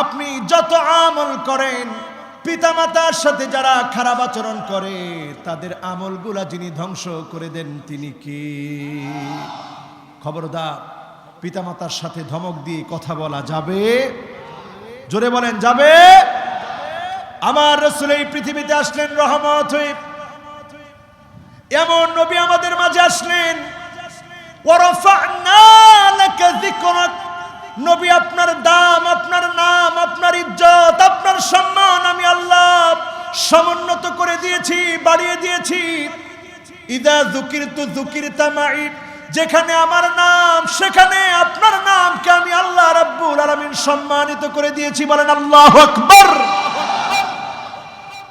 আপনি যত আমল করেন, পিতামাতার সাথে যারা খারাপ আচরণ করে তাদের আমলগুলা যিনি ধ্বংস করে দেন তিনি কি? খবরদার, পিতামাতার সাথে ধমক দিয়ে কথা বলা যাবে? জোরে বলেন, যাবে? আমার রাসূল এই পৃথিবীতে আসলেন রহমত হয়ে। এমন নবী আমাদের মাঝে আসলেন, ওয়ারাফা'না লাকা যিকরাক। নবী আপনার দাম, আপনার নাম, আপনার ইজ্জত, আপনার সম্মান আমি আল্লাহ সমুন্নত করে দিয়েছি, বাড়িয়ে দিয়েছি। ইদা যুকিরতু যুকিরতা মাই, যেখানে আমার নাম সেখানে আপনার নামকে আমি আল্লাহ রাব্বুল আলামিন সম্মানিত করে দিয়েছি। বলেন আল্লাহু আকবার।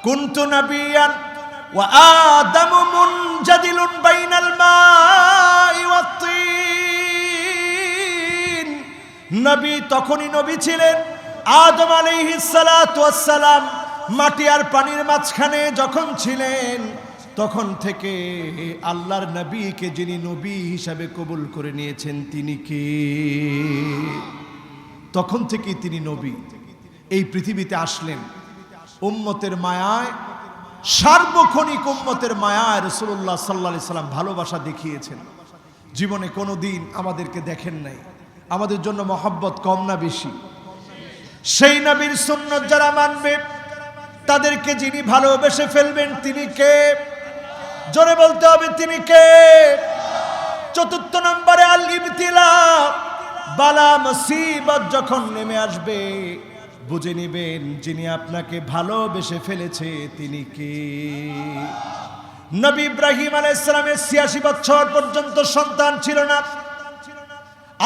কুনতু নাবিয়ান ওয়া আদামু মুনজাদিলুন বাইনাল মাই ওয়াত তিন। নবী তখনই নবী ছিলেন, আদম আলাইহিস সালাতু ওয়াস সালাম মাটি আর পানির মাঝখানে যখন ছিলেন, তখন থেকে আল্লাহর নবীকে যিনি নবী হিসাবে কবুল করে নিয়েছেন তিনি কে? তখন থেকেই তিনি নবী। এই পৃথিবীতে আসলেন উম্মতের মায়ায়, সার্বক্ষণিক উম্মতের মায়ায় রাসূলুল্লাহ সাল্লাল্লাহু আলাইহি সাল্লাম ভালোবাসা দেখিয়েছেন। জীবনে কোনো দিন আমাদেরকে দেখেন নাই। আমাদের জন্য মহব্বত কম না বেশি? সেই নবীর সুন্নাত যারা মানবে তাদেরকে যিনি ভালোবেসে ফেলবেন তিনি কে? জোরে বলতে হবে, তিনি কে? চতুর্থ নম্বরে আল ইবতিলা, বালা মুসিবত যখন নেমে আসবে বুঝে নিবেন যিনি আপনাকে ভালোবেসে ফেলেছে তিনি কে? নবী ইব্রাহিম আলাইহিস সালামের ৮৬ বছর পর্যন্ত সন্তান ছিল না।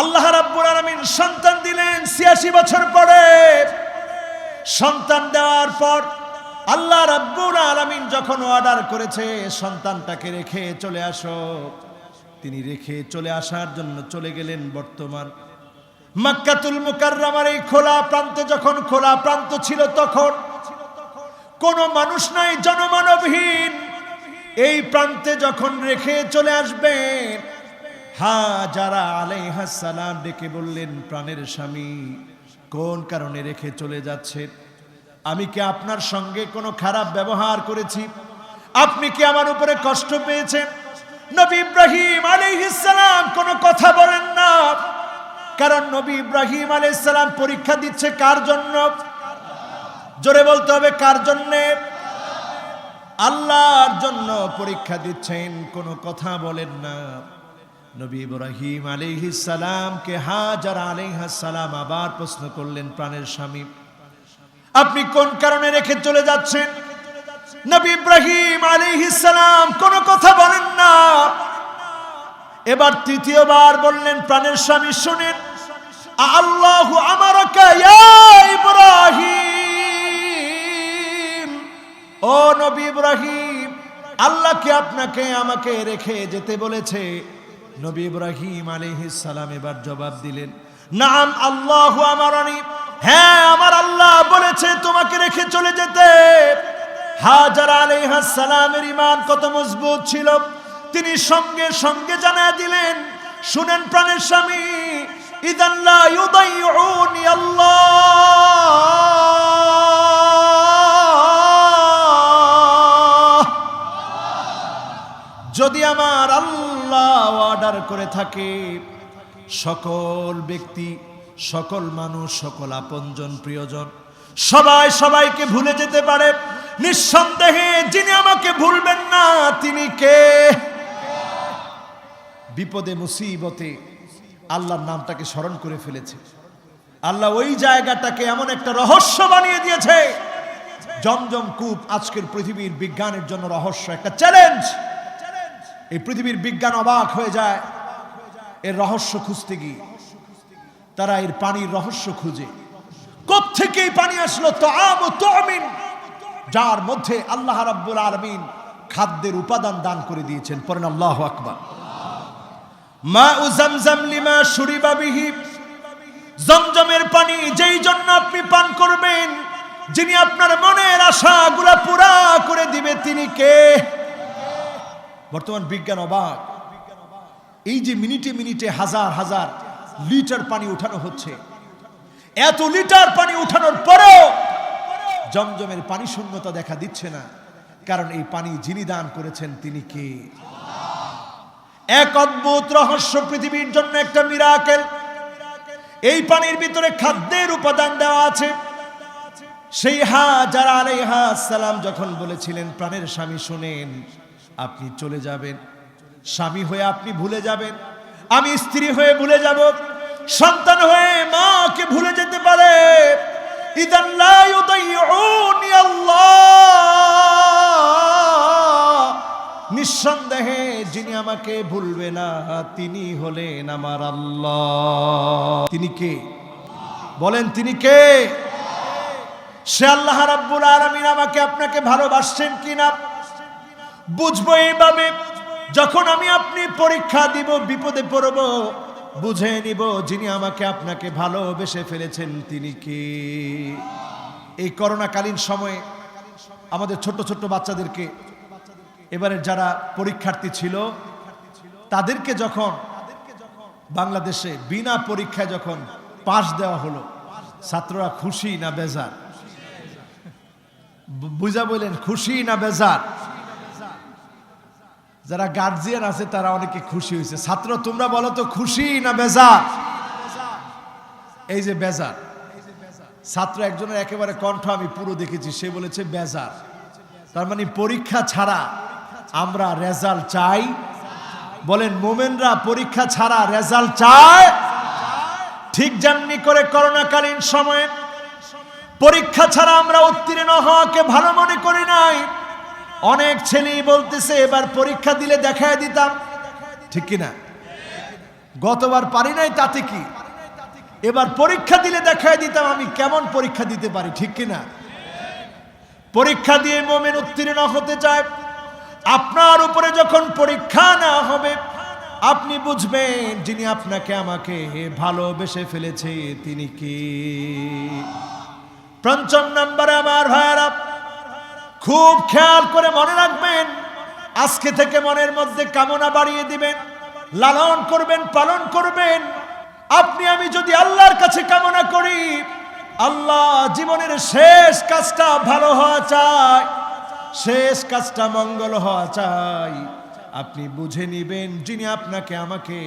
আল্লাহ রাব্বুল আলামিন সন্তান দিলেন ৮৬ বছর পরে। সন্তান দেওয়ার পর আল্লাহ রাব্বুল আলামিন যখন অর্ডার করেছে সন্তানটাকে রেখে চলে আসো, তিনি রেখে চলে আসার জন্য চলে গেলেন বর্তমান মক্কাতুল মুকাররমার এই খোলা প্রান্তে। যখন খোলা প্রান্ত ছিল তখন কোনো মানুষ নাই, জনমানবহীন। এই প্রান্তে যখন রেখে চলে আসবেন, হাজারা আলাইহাস সালাম ডেকে বললেন, প্রাণের স্বামী কোন কারণে রেখে চলে যাচ্ছেন? আমি কি আপনার সঙ্গে কোনো খারাপ ব্যবহার করেছি? আপনি কি আমার উপরে কষ্ট পেয়েছেন? নবী ইব্রাহিম আলাইহিস সালাম কোনো কথা বলেন না, কারণ নবী ইব্রাহিম আলাইহিস সালাম পরীক্ষা দিচ্ছে কার জন্য? জোরে বলতে হবে, কার জন্য? আল্লাহর জন্য পরীক্ষা দিচ্ছেন, কোনো কথা বলেন না। নবী ইব্রাহিম আলাইহিস সালামকে হাজারা আলাইহাস সালাম আবার প্রশ্ন করলেন, প্রাণের স্বামী আপনি কোন কারণে রেখে চলে যাচ্ছেন? নবী ইব্রাহিম আলাইহিস সালাম কোনো কথা বলেন না। এবার তৃতীয়বার বললেন, প্রাণের স্বামী শুনেন, আল্লাহু আমারাকা ইয়া ইব্রাহিম, ও নবী ইব্রাহিম আল্লাহ কি আপনাকে আমাকে রেখে যেতে বলেছে? নবী ইব্রাহিম আলাইহিস সালাম এবার জবাব দিলেন, নাম আল্লাহু আমারানি, হ্যাঁ আমার আল্লাহ বলেছে তোমাকে রেখে চলে যেতে। হাজারা আলাইহাস সালামের ঈমান কত মজবুত ছিল, তিনি সঙ্গে সঙ্গে জানায় দিলেন, শুনেন প্রাণের স্বামী, ইযান লা ইউদাইউনি আল্লাহ, যদি আমার আল্লাহ অর্ডার করে থাকে সকল ব্যক্তি, সকল মানুষ, সকল আপনজন প্রিয়জন সবাই সবাইকে ভুলে যেতে পারে, নিঃসন্দেহে যিনি আমাকে ভুলবেন না তিনি কে? বিপদে মুসিবতে আল্লাহর নামটাকে স্মরণ করে ফেলেছে। আল্লাহ ওই জায়গাটাকে এমন একটা রহস্য বানিয়ে দিয়েছে। জমজম কূপ আজকের পৃথিবীর বিজ্ঞানের জন্য রহস্য, একটা চ্যালেঞ্জ। এই পৃথিবীর বিজ্ঞান অবাক হয়ে যায় এর রহস্য খুঁজতে গিয়ে। তারা এর পানির রহস্য খুঁজে, কোত্থেকে এই পানি আসলো? তাআম ও তুমিন, যার মধ্যে আল্লাহ রাব্বুল আলামিন খাদ্যের উপাদান দান করে দিয়েছেন। পড়েন আল্লাহু আকবার। মাউ জামজাম লিমা শুরিবা বিহি, জমজমের পানি যেই জন্য আপনি পান করবেন, যিনি আপনার মনের আশাগুলা পুরা করে দিবে, তিনি কে? বর্তমান বিজ্ঞান অবাক। এই যে মিনিটে মিনিটে হাজার হাজার লিটার পানি উঠানো হচ্ছে, এত লিটার পানি উঠানোর পরেও জমজমের পানি শূন্যতা দেখা দিচ্ছে না। কারণ এই পানি যিনি দান করেছেন তিনি কে? এক অদ্ভুত রহস্য, পৃথিবীর জন্য একটা মিরাকেল। এই পানির ভিতরে খাদ্যের উপাদান দেওয়া আছে। সেই হাজারা আলাইহা সালাম যখন বলেছিলেন, প্রাণের স্বামী শুনেন, আপনি চলে যাবেন, স্বামী হয়ে আপনি ভুলে যাবেন, আমি স্ত্রী হয়ে ভুলে যাব, সন্তান হয়ে মাকে ভুলে যেতে পারে। ইদান লা ইউদাইউনি আল্লাহ, নিঃসন্দেহে যিনি আমাকে ভুলবে না তিনি হলেন আমার আল্লাহ। তিনি কে? বলেন তিনি কে? সে আল্লাহ রাব্বুল আলামিন আমাকে আপনাকে ভালোবাসছেন কিনা বুঝবো এইভাবে, যখন আমি আপনি পরীক্ষা দিব, বিপদে পড়ব, বুঝে নিব যিনি আমাকে আপনাকে ভালোবেসে ফেলেছেন তিনি কে। এই করোনাকালীন সময়ে আমাদের ছোট ছোট বাচ্চাদেরকে, এবারে যারা পরীক্ষার্থী ছিল তাদেরকে যখন বাংলাদেশে বিনা পরীক্ষায় যখন পাস দেওয়া হলো, ছাত্ররা খুশি না বেজার? বুঝা বলেন, খুশি না বেজার? যারা গার্জিয়ান আছে তারা অনেকে খুশি হয়েছে। ছাত্র তোমরা বলো তো, খুশি না বেজার? এই যে বেজার, ছাত্র একজনের একেবারে কণ্ঠ আমি পুরো দেখেছি, সে বলেছে বেজার। তার মানে পরীক্ষা ছাড়া আমরা রেজাল্ট চাই। বলেন, মোমেনরা পরীক্ষা ছাড়া রেজাল্ট চায়। ঠিক যেমনি করে করোনাকালীন সময়ে পরীক্ষা ছাড়া আমরা উত্তীর্ণ হওয়াকে ভালো মনে করি নাই। অনেক ছেলেই বলতেছে এবার পরীক্ষা দিলে দেখায় দিতাম, ঠিক কিনা? গতবার পারি নাই তাতে কি, এবার পরীক্ষা দিলে দেখায় দিতাম আমি কেমন পরীক্ষা দিতে পারি, ঠিক কিনা? পরীক্ষা দিয়ে মুমিন উত্তীর্ণ হতে চায়। আপনার উপরে যখন পরীক্ষা না হবে, আপনি বুঝবেন যিনি আপনাকে আমাকে ভালোবেসে ফেলেছে তিনি কি। পঞ্চম নম্বরে আমার ভাইয়েরা, খুব খেয়াল করে মনে রাখবেন, আজকে থেকে মনের মধ্যে কামনা বাড়িয়ে দিবেন, লালন করবেন, পালন করবেন। আপনি আমি যদি আল্লাহর কাছে কামনা করি, আল্লাহ জীবনের শেষ কাজটা ভালো হওয়া চায়, শেষ কাজটা মঙ্গল হওয়া চাই, আপনি বুঝে নিবেন যিনি আপনাকে আমাকে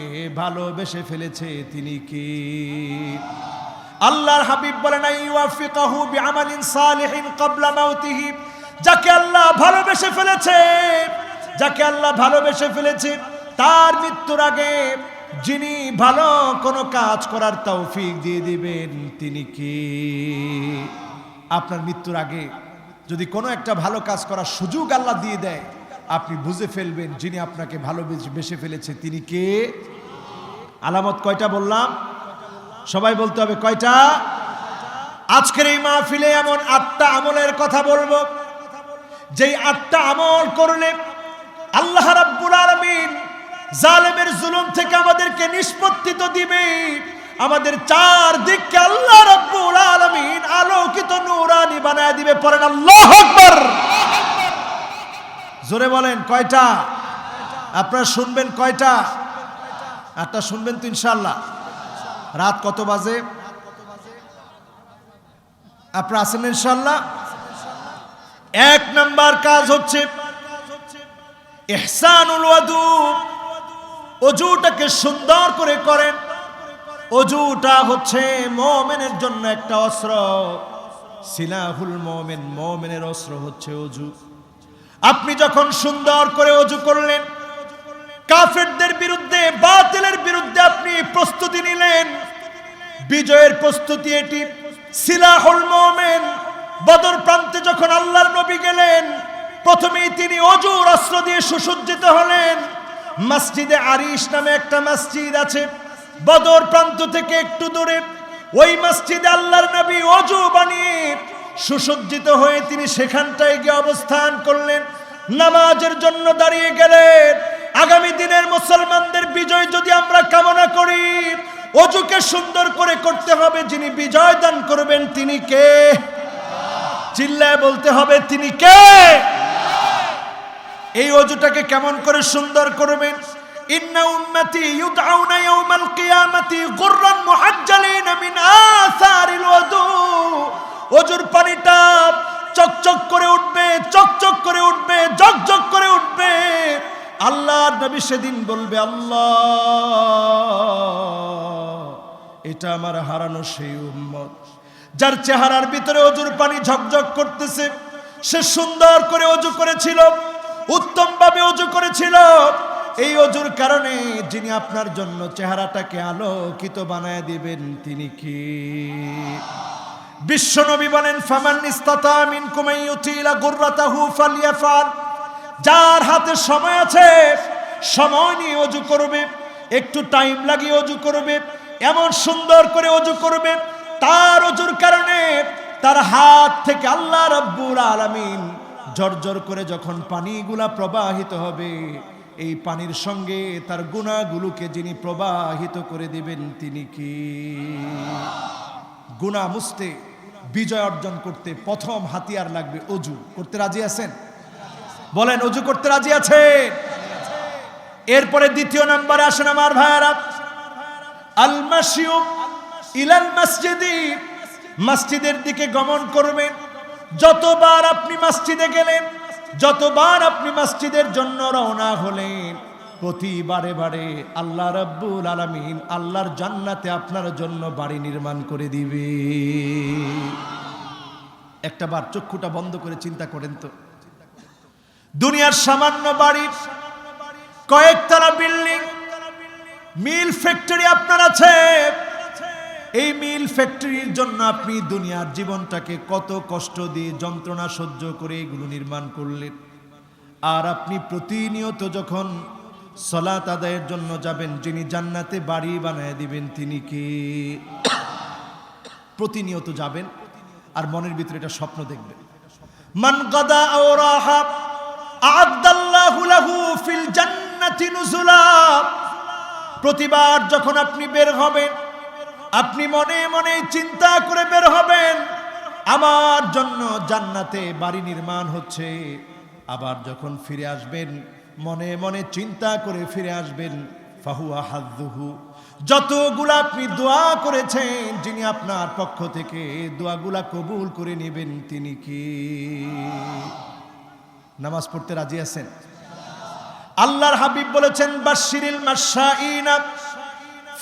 ভালোবেসে ফেলেছে তিনি কি। আল্লাহর হাবিব বলেন, আইওয়াফিকাহু বিআমালিন সালিহিন ক্বাবলা মাউতিহি, যাকে আল্লাহ ভালোবেসে ফেলেছে, যাকে আল্লাহ ভালোবেসে ফেলেছে, তার মৃত্যুর আগে যিনি ভালো কোনো কাজ করার তৌফিক দিয়ে দিবেন তিনি কি। আপনার মৃত্যুর আগে যদি কোনো একটা ভালো কাজ করার সুযোগ আল্লাহ দিয়ে দেয়, আপনি বুঝে ফেলবেন যিনি আপনাকে ভালোবেসে ফেলেছে তিনি কে। আলামত কয়টা বললাম? সবাই বলতে হবে কয়টা? আজকের এই মাহফিলে এমন 8টা আমলের কথা বলবো, যেই 8টা আমল করলে আল্লাহ রাব্বুল আলামিন জালেমের জুলুম থেকে আমাদেরকে নিষ্পত্তি তো দিবে, আমাদের চারদিককে আল্লাহ রাব্বুল আলামিন আলোকিত নূরানি বানায় দিবে। পড়েন আল্লাহু আকবার। জোরে বলেন কয়টা? আপনারা শুনবেন কয়টা? 8টা শুনবেন তো ইনশাআল্লাহ। রাত কত বাজে? আপনারা আছেন ইনশাআল্লাহ? 1 নাম্বার কাজ হচ্ছে ইহসানুল ওয়াদু, ওযুটাকে সুন্দর করে করেন। ওযুটা হচ্ছে মুমিনের জন্য একটা অস্ত্র, সিলাহুল মুমিন, মুমিনের অস্ত্র হচ্ছে ওযু। আপনি যখন সুন্দর করে ওযু করলেন, কাফেরদের বিরুদ্ধে, বাতিলের বিরুদ্ধে আপনি প্রস্তুতি নিলেন। বিজয়ের প্রস্তুতি এটি সিলাহুল মুমিন। বদর প্রান্তে যখন আল্লাহর নবী গেলেন, প্রথমেই তিনি অজুর অস্ত্র দিয়ে সুসজ্জিত হলেন। মসজিদে আরিশ নামে একটা মসজিদ আছে বদর প্রান্ত থেকে একটু দূরে। ওই মসজিদে আল্লাহর নবী অজু বানিয়ে সুসজ্জিত হয়ে তিনি সেখানটায় গিয়ে অবস্থান করলেন, নামাজের জন্য দাঁড়িয়ে গেলেন। আগামী দিনের মুসলমানদের বিজয় যদি আমরা কামনা করি, অজুকে সুন্দর করে করতে হবে। যিনি বিজয় দান করবেন তিনি কে? চিল্লায় বলতে হবে তিনি কে? এই অজুটাকে কেমন করে সুন্দর করবেন? ইন্না উম্মতি ইউদআউনা ইয়াউমাল কিয়ামাতি গুররান মুহাজ্জালিন মিন আসারিল ওযু। অজুর পানিটা চকচক করে উঠবে, চকচক করে উঠবে, ঝকঝক করে উঠবে। আল্লাহর নবী সেদিন বলবে, আল্লাহ, এটা আমার হারানো সেই উম্মত যার চেহারার ভিতরে অজুর পানি ঝকঝক করতেছে। সে সুন্দর করে অজু করেছিল, উত্তম ভাবে অজু করেছিল। এই অজুর কারণে যিনি আপনার জন্য চেহারাটাকে আলোকিত বানায় দিবেন তিনি কি? বিশ্বনবী বলেন, ফামান ইস্তাতা মিনকুম আইয়ুতিলা গুররাতাহু ফালইয়াফাল। যার হাতে সময় আছে, সময় নিয়ে অজু করবে, একটু টাইম লাগিয়ে অজু করবে, এমন সুন্দর করে অজু করবে। তার অজুর কারণে তার হাত থেকে আল্লাহ রাব্বুল আলামিন ঝরঝর করে যখন পানিগুলা প্রবাহিত হবে, এই পানির সঙ্গে তার গুনাহগুলোকে যিনি প্রবাহিত করে দিবেন তিনি কি? গুনাহ মুছতে, বিজয় অর্জন করতে প্রথম হাতিয়ার লাগবে অজু। করতে রাজি আছেন? বলেন, অজু করতে রাজি আছেন? এরপরে দ্বিতীয় নম্বরে আসেন আমার ভাইয়ারা, আল মাশিউ ইলাল মসজিদি। মসজিদের দিকে গমন করবেন। যতবার আপনি মসজিদে গেলেন, যতবার আপনি মসজিদের জন্য রওনা হলেন, প্রতিবারে বারে আল্লাহ রাব্বুল আলামিন আল্লাহর জান্নাতে আপনার জন্য বাড়ি নির্মাণ করে দিবে। একটা বার চক্ষুটা বন্ধ করে চিন্তা করেন তো, দুনিয়ার সামান্য বাড়ি, কয়েকতলা বিল্ডিং, মিল ফ্যাক্টরি আপনার আছে। এই মিল ফ্যাক্টরির জন্য আপনি দুনিয়ার জীবনটাকে কত কষ্ট দিয়ে, যন্ত্রণা সহ্য করে এগুলো নির্মাণ করলেন। আর আপনি প্রতিনিয়ত যখন সালাত আদায়ের জন্য যাবেন, যিনি জান্নাতে বাড়ি বানায় দিবেন তিনি কি? প্রতিনিয়ত যাবেন আর মনের ভিতরে এটা স্বপ্ন দেখবেন, মান গাদা আও রাহা আ'আদাল্লাহু লাহু ফিল জান্নাতি নুজুলা। প্রতিবার যখন আপনি বের হবেন, আপনি মনে মনে চিন্তা করে বের হবেন, আমার জন্য জান্নাতে বাড়ি নির্মাণ হচ্ছে। আবার যখন ফিরে আসবেন, মনে মনে চিন্তা করে ফিরে আসবেন, ফাহুয়া হাযুহু। যতগুলা আপনি দোয়া করেছেন, যিনি আপনার পক্ষ থেকে দোয়াগুলা কবুল করে নেবেন তিনি কি? নামাজ পড়তে রাজি আছেন? আল্লাহর হাবিব বলেছেন, বাশশিরিল মাশাঈনা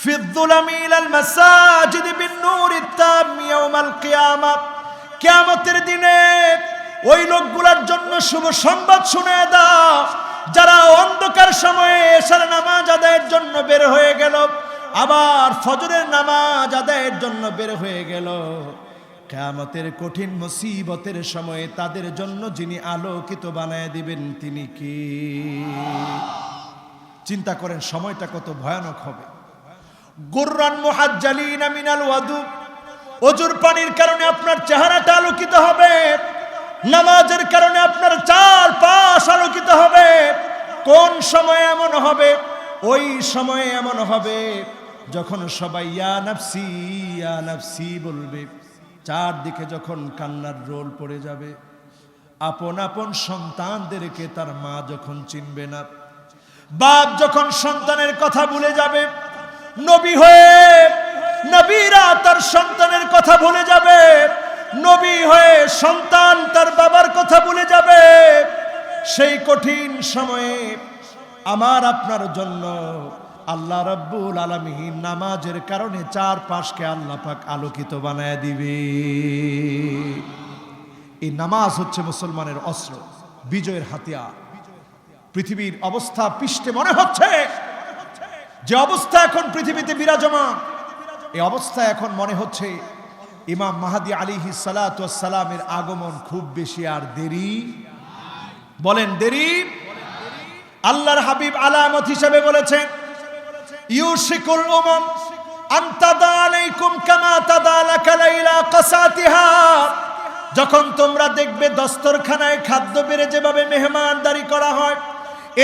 ফিয-যুলামি ইলাল মাসাজিদি বিন-নূরিত তাম ইয়াউমাল কিয়ামাহ। কিয়ামতের দিনে ওই লোকগুলোর জন্য শুভ সংবাদ শুনিয়ে দাও যারা অন্ধকার সময়ে এশার নামাজ আদায়ের জন্য বের হয়ে গেল, আবার ফজরের নামাজ আদায়ের জন্য বের হয়ে গেল। কিয়ামতের কঠিন মুসিবতের সময়ে তাদের জন্য যিনি আলোকিত বানায় দিবেন তিনি কি? চিন্তা করেন সময়টা কত ভয়ানক হবে। গুররান মুহাজ্জালিনা মিনাল ওয়াদু। অজুর পানির কারণে আপনার চেহারাটা আলোকিত হবে, নামাজের কারণে আপনার চারপাশ আলোকিত হবে। কোন সময় এমন হবে? ওই সময়ে এমন হবে যখন সবাই ইয়া নাফসি ইয়া নাফসি বলবে। চারদিকে যখন কান্নার রোল পড়ে যাবে, আপন আপন সন্তানদেরকে তার মা যখন চিনবে না, বাপ যখন সন্তানের কথা ভুলে যাবে, নবী হয়ে নবীরা তার সন্তানের কথা ভুলে যাবে, নবী হয়ে সন্তান তার বাবার কথা ভুলে যাবে। সেই কঠিন সময়ে আমার আপনার জন্য আল্লাহ রাব্বুল আলামিন নামাজের কারণে চারপাশকে আল্লাহ পাক আলোকিত বানায় দিবে। এই নামাজ হচ্ছে মুসলমানের অস্ত্র, বিজয়ের হাতিয়ার। পৃথিবীর অবস্থা পৃষ্ঠে মনে হচ্ছে যে অবস্থা এখন পৃথিবীতে বিরাজমান, এই অবস্থা এখন মনে হচ্ছে ইমাম মাহদী আলাইহিস সালাতু ওয়াস সালামের আগমন খুব বেশি আর দেরি, বলেন দেরি। আল্লাহর হাবিব আলামত হিসেবে বলেছেন, ইউশিকুল উমাম আন তাদা আলাইকুম কামা তাদালাকা লাইলা কাসাতিহা। যখন তোমরা দেখবে দস্তরখানায় খাদ্য বেড়ে যেভাবে মেহমানদারি করা হয়,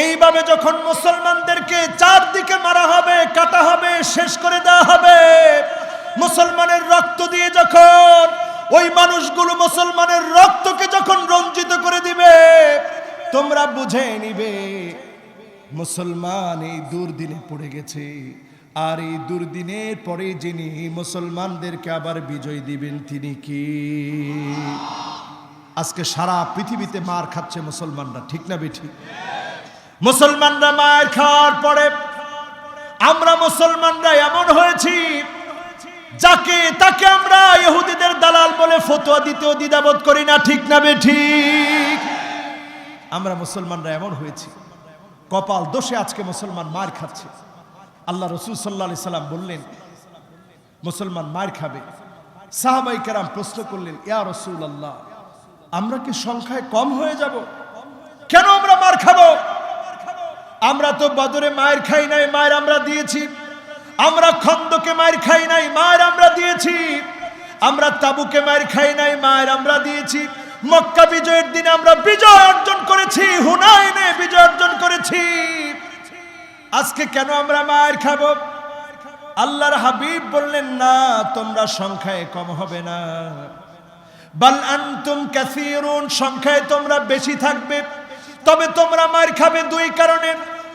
এইভাবে যখন মুসলমানদেরকে চারদিকে মারা হবে, কাটা হবে, শেষ করে দেওয়া হবে, মুসলমানের রক্ত দিয়ে যখন ওই মানুষগুলো মুসলমানের রক্তকে যখন রঞ্জিত করে দিবে, তোমরা বুঝে নিবে মুসলমান এই দুর্দিনে পড়ে গেছে। আর এই দুর্দিনের পরে যিনি মুসলমানদেরকে আবার বিজয় দিবেন তিনি কি? আজকে সারা পৃথিবীতে মার খাচ্ছে মুসলমানরা, ঠিক না বেঠি? মুসলমানরা মার খাওয়ার পরে আমরা মুসলমানরা এমন হয়েছি যাকে তাকে আমরা ইহুদিদের দালাল বলে ফতোয়া দিতেও দ্বিধাবোধ করি না, ঠিক না বেঠিক? আমরা মুসলমানরা এমন হয়েছি, কপাল দোষে আজকে মুসলমান মার খাচ্ছে। আল্লাহ রাসূল সাল্লাল্লাহু আলাইহি সাল্লাম বললেন মুসলমান মার খাবে। সাহাবায়ে কেরাম প্রশ্ন করলেন, ইয়া রাসূলুল্লাহ, আমরা কি সংখ্যায় কম হয়ে যাব? কেন আমরা মার খাবো? আমরা তো বদরে মার খাই নাই, মার আমরা দিয়েছি। আমরা খন্দকে মার খাই নাই, মার আমরা দিয়েছি। আমরা তাবুকে মার খাই নাই, মার আমরা দিয়েছি। মক্কা বিজয়ের দিনে আমরা বিজয় অর্জন করেছি, হুনাইনে বিজয় অর্জন করেছি। আজকে কেন আমরা মার খাবো? আল্লাহর হাবিব বললেন, না, তোমরা সংখ্যায় কম হবে না, বাল আনতুম কাসীরুন, সংখ্যায় তোমরা বেশি থাকবে। তবে তোমরা মার খাবে দুই কারণে।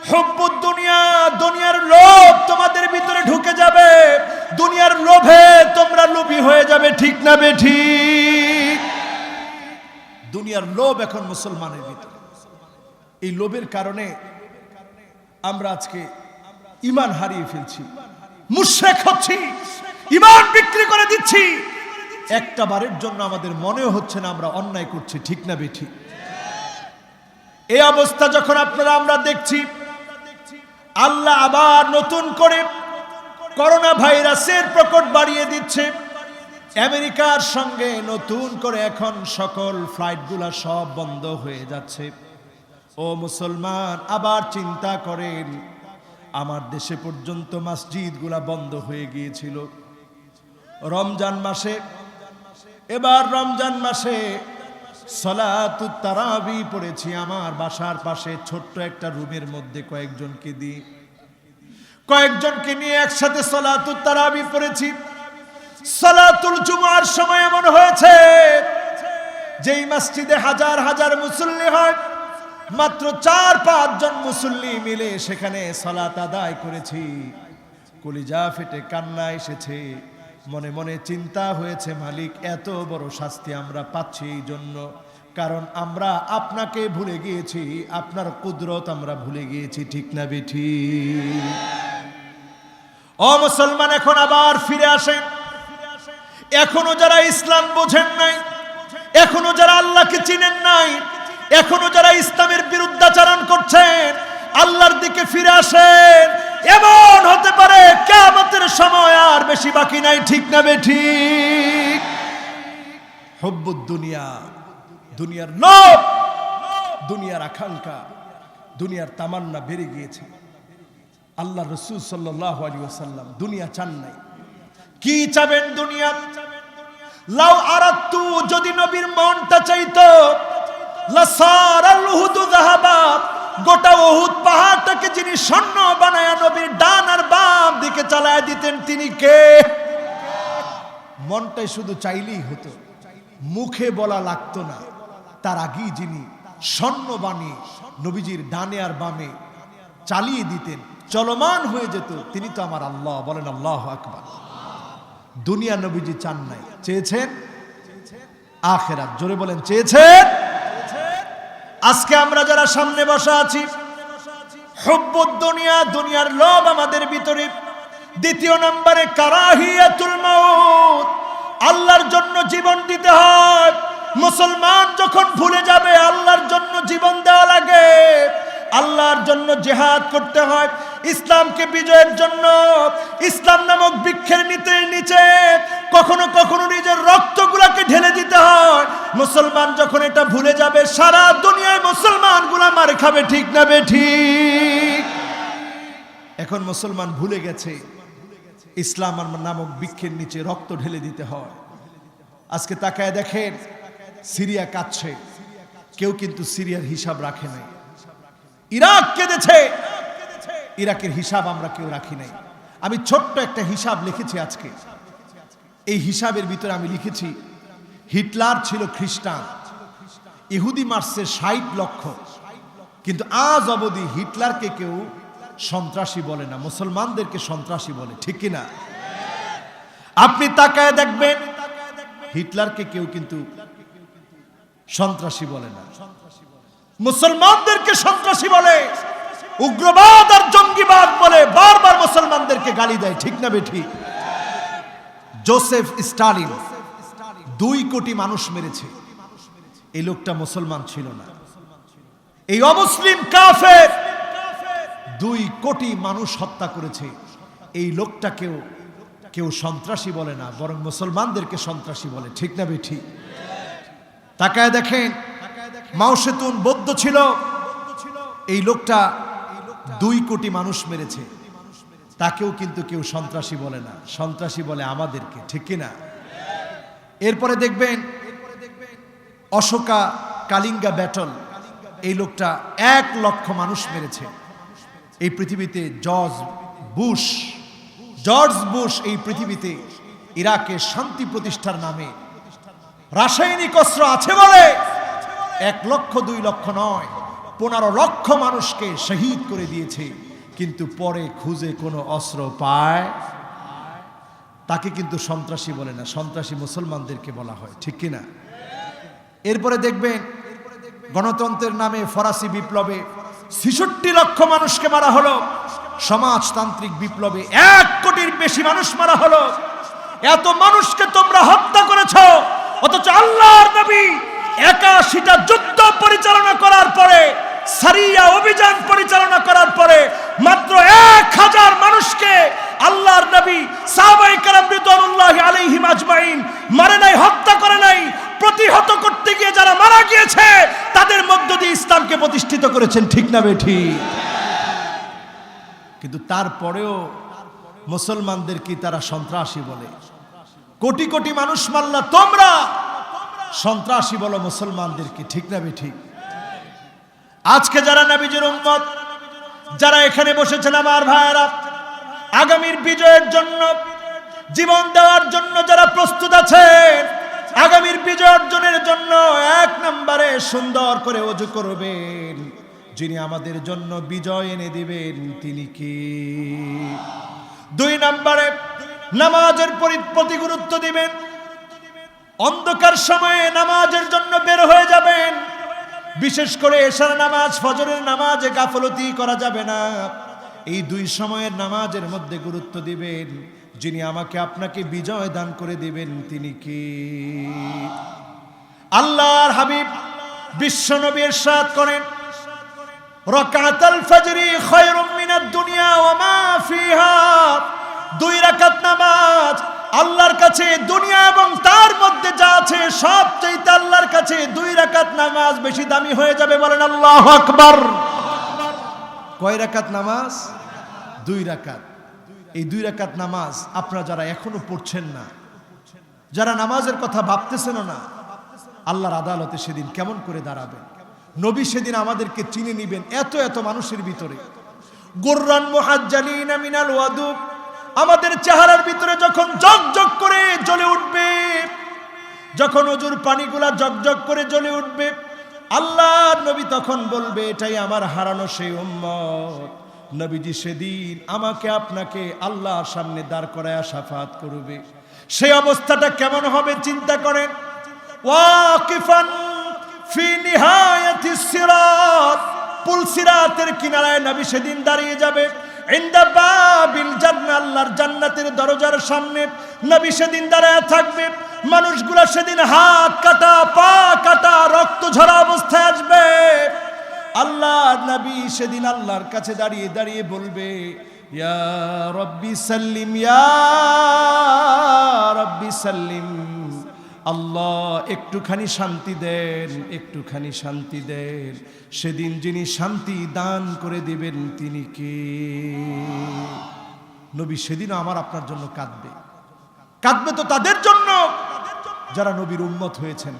হুব্বুদ দুনিয়া, দুনিয়ার লোভ তোমাদের ভিতরে ঢুকে যাবে, দুনিয়ার লোভে তোমরা লোভী হয়ে যাবে, ঠিক না বেঠিক? দুনিয়ার লোভ এখন মুসলমানের ভিতরে। এই লোভের কারণে আমরা আজকে ঈমান হারিয়ে ফেলছি, মুশরিক হচ্ছি, ঈমান বিক্রি করে দিচ্ছি। একটা বারের জন্য আমাদের মনেও হচ্ছে না আমরা অন্যায় করছি, ঠিক না বেঠিক? এই অবস্থা যখন আমরা দেখছি, আল্লাহ আবার নতুন করে করোনা ভাইরাসের প্রকোপ বাড়িয়ে দিচ্ছে। আমেরিকার সঙ্গে নতুন করে এখন সকল ফ্লাইটগুলো সব বন্ধ হয়ে যাচ্ছে। ও মুসলমান, আবার চিন্তা করেন, আমার দেশে পর্যন্ত মসজিদগুলা বন্ধ হয়ে গিয়েছিল রমজান মাসে। এবার রমজান মাসে সালাতুত তারাবি পড়েছি আমার বাসার পাশে ছোট্ট একটা রুমের মধ্যে কয়েকজনকে নিয়ে একসাথে সালাতুত তারাবি পড়েছি। সালাতুল জুমার সময় এমন হয়েছে যেই মসজিদে হাজার হাজার মুসল্লি হয়, মাত্র 4-5 জন মুসল্লি মিলে সেখানে সালাত আদায় করেছি। কলিজা ফেটে কান্না এসেছে, মনে মনে চিন্তা হয়েছে, মালিক, এত বড় শাস্তি আমরা পাচ্ছি এই জন্য, কারণ আমরা আপনাকে ভুলে গিয়েছি, আপনার কুদরত আমরা ভুলে গিয়েছি, ঠিক না বেঠিক? ও মুসলমান, এখন আবার ফিরে আসেন। এখনো যারা ইসলাম বোঝেন নাই, এখনো যারা আল্লাহকে চিনেন নাই, এখনো যারা ইসলামের বিরুদ্ধাচরণ করছেন, আল্লাহর দিকে ফিরে আসেন। এমন হতে পারে কিয়ামতের সময় আর বেশি বাকি নাই, ঠিক না বেঠিক? হুব্বুদ দুনিয়া, দুনিয়ার লোভ, দুনিয়ার আকাঙ্ক্ষা, দুনিয়ার তামান্না বেড়ে গিয়েছে। আল্লাহ রাসূল সাল্লাল্লাহু আলাইহি ওয়াসাল্লাম দুনিয়া চান নাই। কি চাবেন দুনিয়া? লাউ আরাদতু, যদি নবীর মনটা চাইতো, লাসারাল উহুদু যাহাবা, গোটা উহুদ পাহাড়টাকে যিনি স্বর্ণ বানায়া নবীর ডান আর বাম দিকে চালায় দিতেন, তিনি কে? মনটাই শুধু চাইলেই হতো, মুখে বলা লাগতো না। তার আগেই যিনি স্বর্ণ বানিয়ে নবীজির ডানে আর বামে চালিয়ে দিতেন, চলমান হয়ে যেত, তিনি তো আমার আল্লাহ। বলেন আল্লাহু আকবার। দুনিয়া নবীজি চান নাই, চেয়েছেন আখিরাত। জোরে বলেন, চেয়েছেন। আজকে আমরা যারা সামনে বসা আছি, হুব্বুদ দুনিয়া, দুনিয়ার লোভ আমাদের ভিতরে। দ্বিতীয় নম্বরে কারাহিয়াতুল মাউত, আল্লাহর জন্য জীবন দিতে হয়। মুসলমান যখন ভুলে যাবে আল্লাহর জন্য জীবন দেওয়া লাগে, আল্লাহর জন্য জিহাদ করতে হয়, ইসলামকে বিজয়ের জন্য ইসলাম নামক বৃক্ষের নিচে কখনো কখনো নিজের রক্তগুলাকে ঢেলে দিতে হয়। মুসলমান যখন এটা ভুলে যাবে, সারা দুনিয়ায় মুসলমানগুলা মার খাবে, ঠিক না বেঠিক? এখন মুসলমান ভুলে গেছে ইসলাম নামক বৃক্ষের নিচে রক্ত ঢেলে দিতে হয়। আজকে তাকায় দেখেন, সিরিয়া কাঁদছে, কেউ কিন্তু সিরিয়ার হিসাব রাখে নাই। ইরাক কেঁদেছে, ইরাকের হিসাব আমরা কেউ রাখি নাই। আমি ছোট্ট একটা হিসাব লিখেছি আজকে। এই হিসাবের ভিতরে আমি লিখেছি, হিটলার ছিল খ্রিস্টান, ইহুদি মারছে 60 লক্ষ, কিন্তু আজ অবধি হিটলারকে কেউ সন্ত্রাসী বলে না, মুসলমানদেরকে সন্ত্রাসী বলে, ঠিক কিনা? আপনি তাকায় দেখবেন, হিটলারকে কেউ কিন্তু সন্ত্রাসী বলে না, মুসলমানদেরকে সন্ত্রাসী বলে, উগ্রবাদ আর জঙ্গিবাদ বলে বারবার মুসলমানদেরকে গালি দেয়, ঠিক না বেঠিক? জোসেফ স্টালিন 2 কোটি মানুষ মেরেছে, এই লোকটা মুসলমান ছিল না। এই অমুসলিম কাফের 2 কোটি মানুষ হত্যা করেছে, এই লোকটাকেও কেউ সন্ত্রাসী বলে না, বরং মুসলমানদেরকে সন্ত্রাসী বলে, ঠিক না বেঠিক? তাকায় দেখেন, মাও সেতুন বৌদ্ধ ছিল, এই লোকটা 2 কোটি মানুষ মেরেছে, তাকেও কিন্তু কেউ সন্ত্রাসী বলে না, সন্ত্রাসী বলে আমাদেরকে, ঠিক কিনা? এরপরে দেখবেন অশোকা কালিঙ্গা ব্যাটল, এই লোকটা 1 লক্ষ মানুষ মেরেছে। এই পৃথিবীতে জর্জ বুশ এই পৃথিবীতে ইরাকে শান্তি প্রতিষ্ঠার নামে রাসায়নিক অস্ত্র আছে বলে 1 লক্ষ 2 লক্ষ নয়, 15 লক্ষ মানুষকে শহীদ করে দিয়েছে, কিন্তু পরে খুঁজে কোনো অস্ত্র পায়, তাকে কিন্তু সন্ত্রাসী বলে না, সন্ত্রাসী মুসলমানদেরকে বলা হয়, ঠিক কিনা? এরপরে দেখবেন গণতন্ত্রের নামে ফরাসি বিপ্লবে 66 লক্ষ মানুষকে মারা হলো, সমাজতান্ত্রিক বিপ্লবে 1 কোটির বেশি মানুষ মারা হলো। এত মানুষকে তোমরা হত্যা করেছো, অথচ আল্লাহর নবী 81টা যুদ্ধ পরিচালনা করার পরে, সারিয়া অভিযান পরিচালনা করার পরে মাত্র 1000 মানুষকে আল্লাহর নবী সাহাবায়ে কেরাম রিদওয়ানুল্লাহি আলাইহিম আজমাইন মারে নাই, হত্যা করে নাই। প্রতিহত করতে গিয়ে যারা মারা গিয়েছে তাদের মধ্য দিয়ে ইসলামকে প্রতিষ্ঠিত করেছেন, ঠিক না বেঠিক? কিন্তু তারপরেও মুসলমানদেরকে তারা সন্ত্রাসী বলে। কোটি কোটি মানুষ মারলা তোমরা, সন্ত্রাসী বলো মুসলমানদেরকে, ঠিক না বেঠিক? আজকে যারা নবীজির উম্মত, যারা এখানে বসেছেন আমার ভাইয়েরা, আগামীর বিজয়ের জন্য, জীবন দেওয়ার জন্য যারা প্রস্তুত আছেন, আগামীর বিজয় অর্জনের জন্য 1 নম্বরে সুন্দর করে ওযু করবেন। যিনি আমাদের জন্য বিজয় এনে দিবেন তিনি কি? 2 নম্বরে নামাজের প্রতি গুরুত্ব দিবেন। অন্ধকার সময়ে নামাজের জন্য বের হয়ে যাবেন, বিশেষ করে এশার নামাজ, ফজরের নামাজে গাফলতি করা যাবে না। এই 2 সময়ের নামাজের মধ্যে গুরুত্ব দিবেন। যিনি আমাকে আপনাকে বিজয় দান করে দিবেন তিনি কি? আল্লাহর হাবিব বিশ্বনবী ইরশাদ করেন, রাকাতুল ফজরি খায়রুম মিনাদ দুনিয়া ওয়া মা ফিহা। 2 রাকাত নামাজ আল্লাহর কাছে দুনিয়া এবং তার মধ্যে যা আছে সবচেয়ে আল্লাহর কাছে 2 রাকাত নামাজ বেশি দামি হয়ে যাবে। বলেন আল্লাহু আকবার। কয় রাকাত নামাজ? 2 রাকাত। এই 2 রাকাত নামাজ আপনারা যারা এখনো পড়ছেন না, যারা নামাজের কথা ভাবতেছেন না, আল্লাহর আদালতে সেদিন কেমন করে দাঁড়াবেন? নবী সেদিন আমাদেরকে চিনে নিবেন এত এত মানুষের ভিতরে। গুররান মুহাজ্জালিনা মিনাল ওয়াদু, আমাদের চেহারার ভিতরে যখন জগজগ করে জ্বলে উঠবে, যখন ওজুর পানিগুলা জগজগ করে জ্বলে উঠবে, আল্লাহর নবী তখন বলবে, এটাই আমার হারানো সেই উম্মত। নবীজি সেদিন আমাকে আপনাকে আল্লাহর সামনে দাঁড় করায়া শাফাত করবে। সেই অবস্থাটা কেমন হবে চিন্তা করেন। ওয়াকিফান ফি নিহায়াতিস সিরাত, পুল সিরাতের কিনারায় নবী সেদিন দাঁড়িয়ে যাবে। ইনদা বাবিল জান্নাহ, আল্লাহর জান্নাতের দরজার সামনে নবী সেদিন দাঁড়ায় থাকবে। মানুষগুলা সেদিন হাত কাটা, পা কাটা, রক্ত ঝরা অবস্থায় আসবে। আল্লাহর নবী সেদিন আল্লাহর কাছে দাঁড়িয়ে দাঁড়িয়ে বলবে, ইয়া রব্বি সাল্লিম, ইয়া রব্বি সাল্লিম। আল্লাহ একটুখানি শান্তি দেন, একটুখানি শান্তি দেন। সেদিন যিনি শান্তি দান করে দিবেন তিনি কে? নবী সেদিনও আমার আপনার জন্য কাঁদবে। কাঁদবে তো তাদের জন্য যারা নবীর উম্মত হয়েছেন,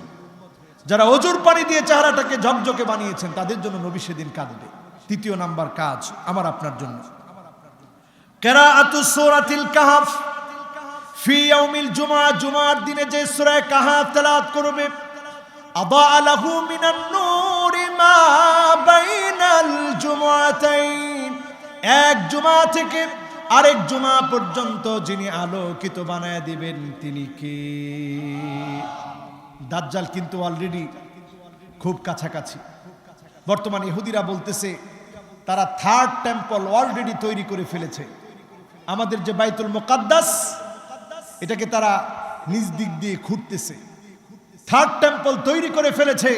যারা অজুর পানি দিয়ে চেহারাটাকে ঝকঝকে বানিয়েছেন, তাদের জন্য নবী সেদিন কাঁদবে। তৃতীয় নাম্বার কাজ আমার আপনার জন্য, কিরাআতুস সূরাতিল কাহফ ফি ইয়াউমিল জুমআ। জুমার দিনে যে সূরা কাহফ তেলাওয়াত করবে, আদা লাহু মিনান নূরি মা বাইনাল জুমআতাইন। এক জুমা থেকে আরেক জুমা পর্যন্ত যিনি আলোকিত বানায় দিবেন তিনি কে? দাজ্জাল কিন্তু অলরেডি খুব কাছাকাছি। বর্তমানে ইহুদিরা বলতেছে তারা থার্ড টেম্পল অলরেডি তৈরি করে ফেলেছে। আমাদের যে বাইতুল মুকাদ্দাস, এটাকে তারা নিজ দিক দিয়ে খুঁড়তেছে। থার্ড টেম্পল তৈরি করে ফেলেছে।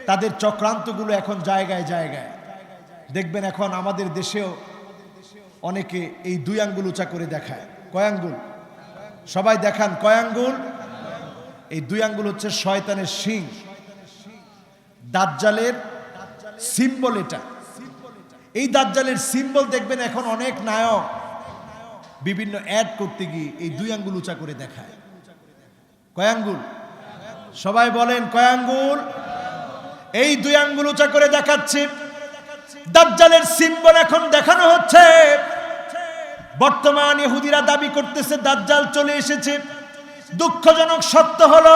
তাদের চক্রান্তগুলো এখন জায়গায় জায়গায়। দেখবেন এখন আমাদের দেশেও অনেকে এই 2 আঙ্গুল উঁচা করে দেখায়। কয় আঙ্গুল? সবাই দেখান কয় আঙ্গুল? এই 2 আঙ্গুল হচ্ছে শয়তানের শিং, দাজ্জালের সিম্বল এটা। এই দাজ্জালের সিম্বল দেখবেন এখন অনেক নায়ক বিভিন্ন অ্যাড করতে গিয়ে এই 2 আঙ্গুল উঁচা করে দেখায়। কয় আঙ্গুল? সবাই বলেন কয় আঙ্গুল? এই 2 আঙ্গুল উঁচা করে দেখাচ্ছে। দাজ্জালের সিম্বল এখন দেখানো হচ্ছে। বর্তমান ইহুদিরা দাবি করতেছে দাজ্জাল চলে এসেছে। দুঃখজনক সত্য হলো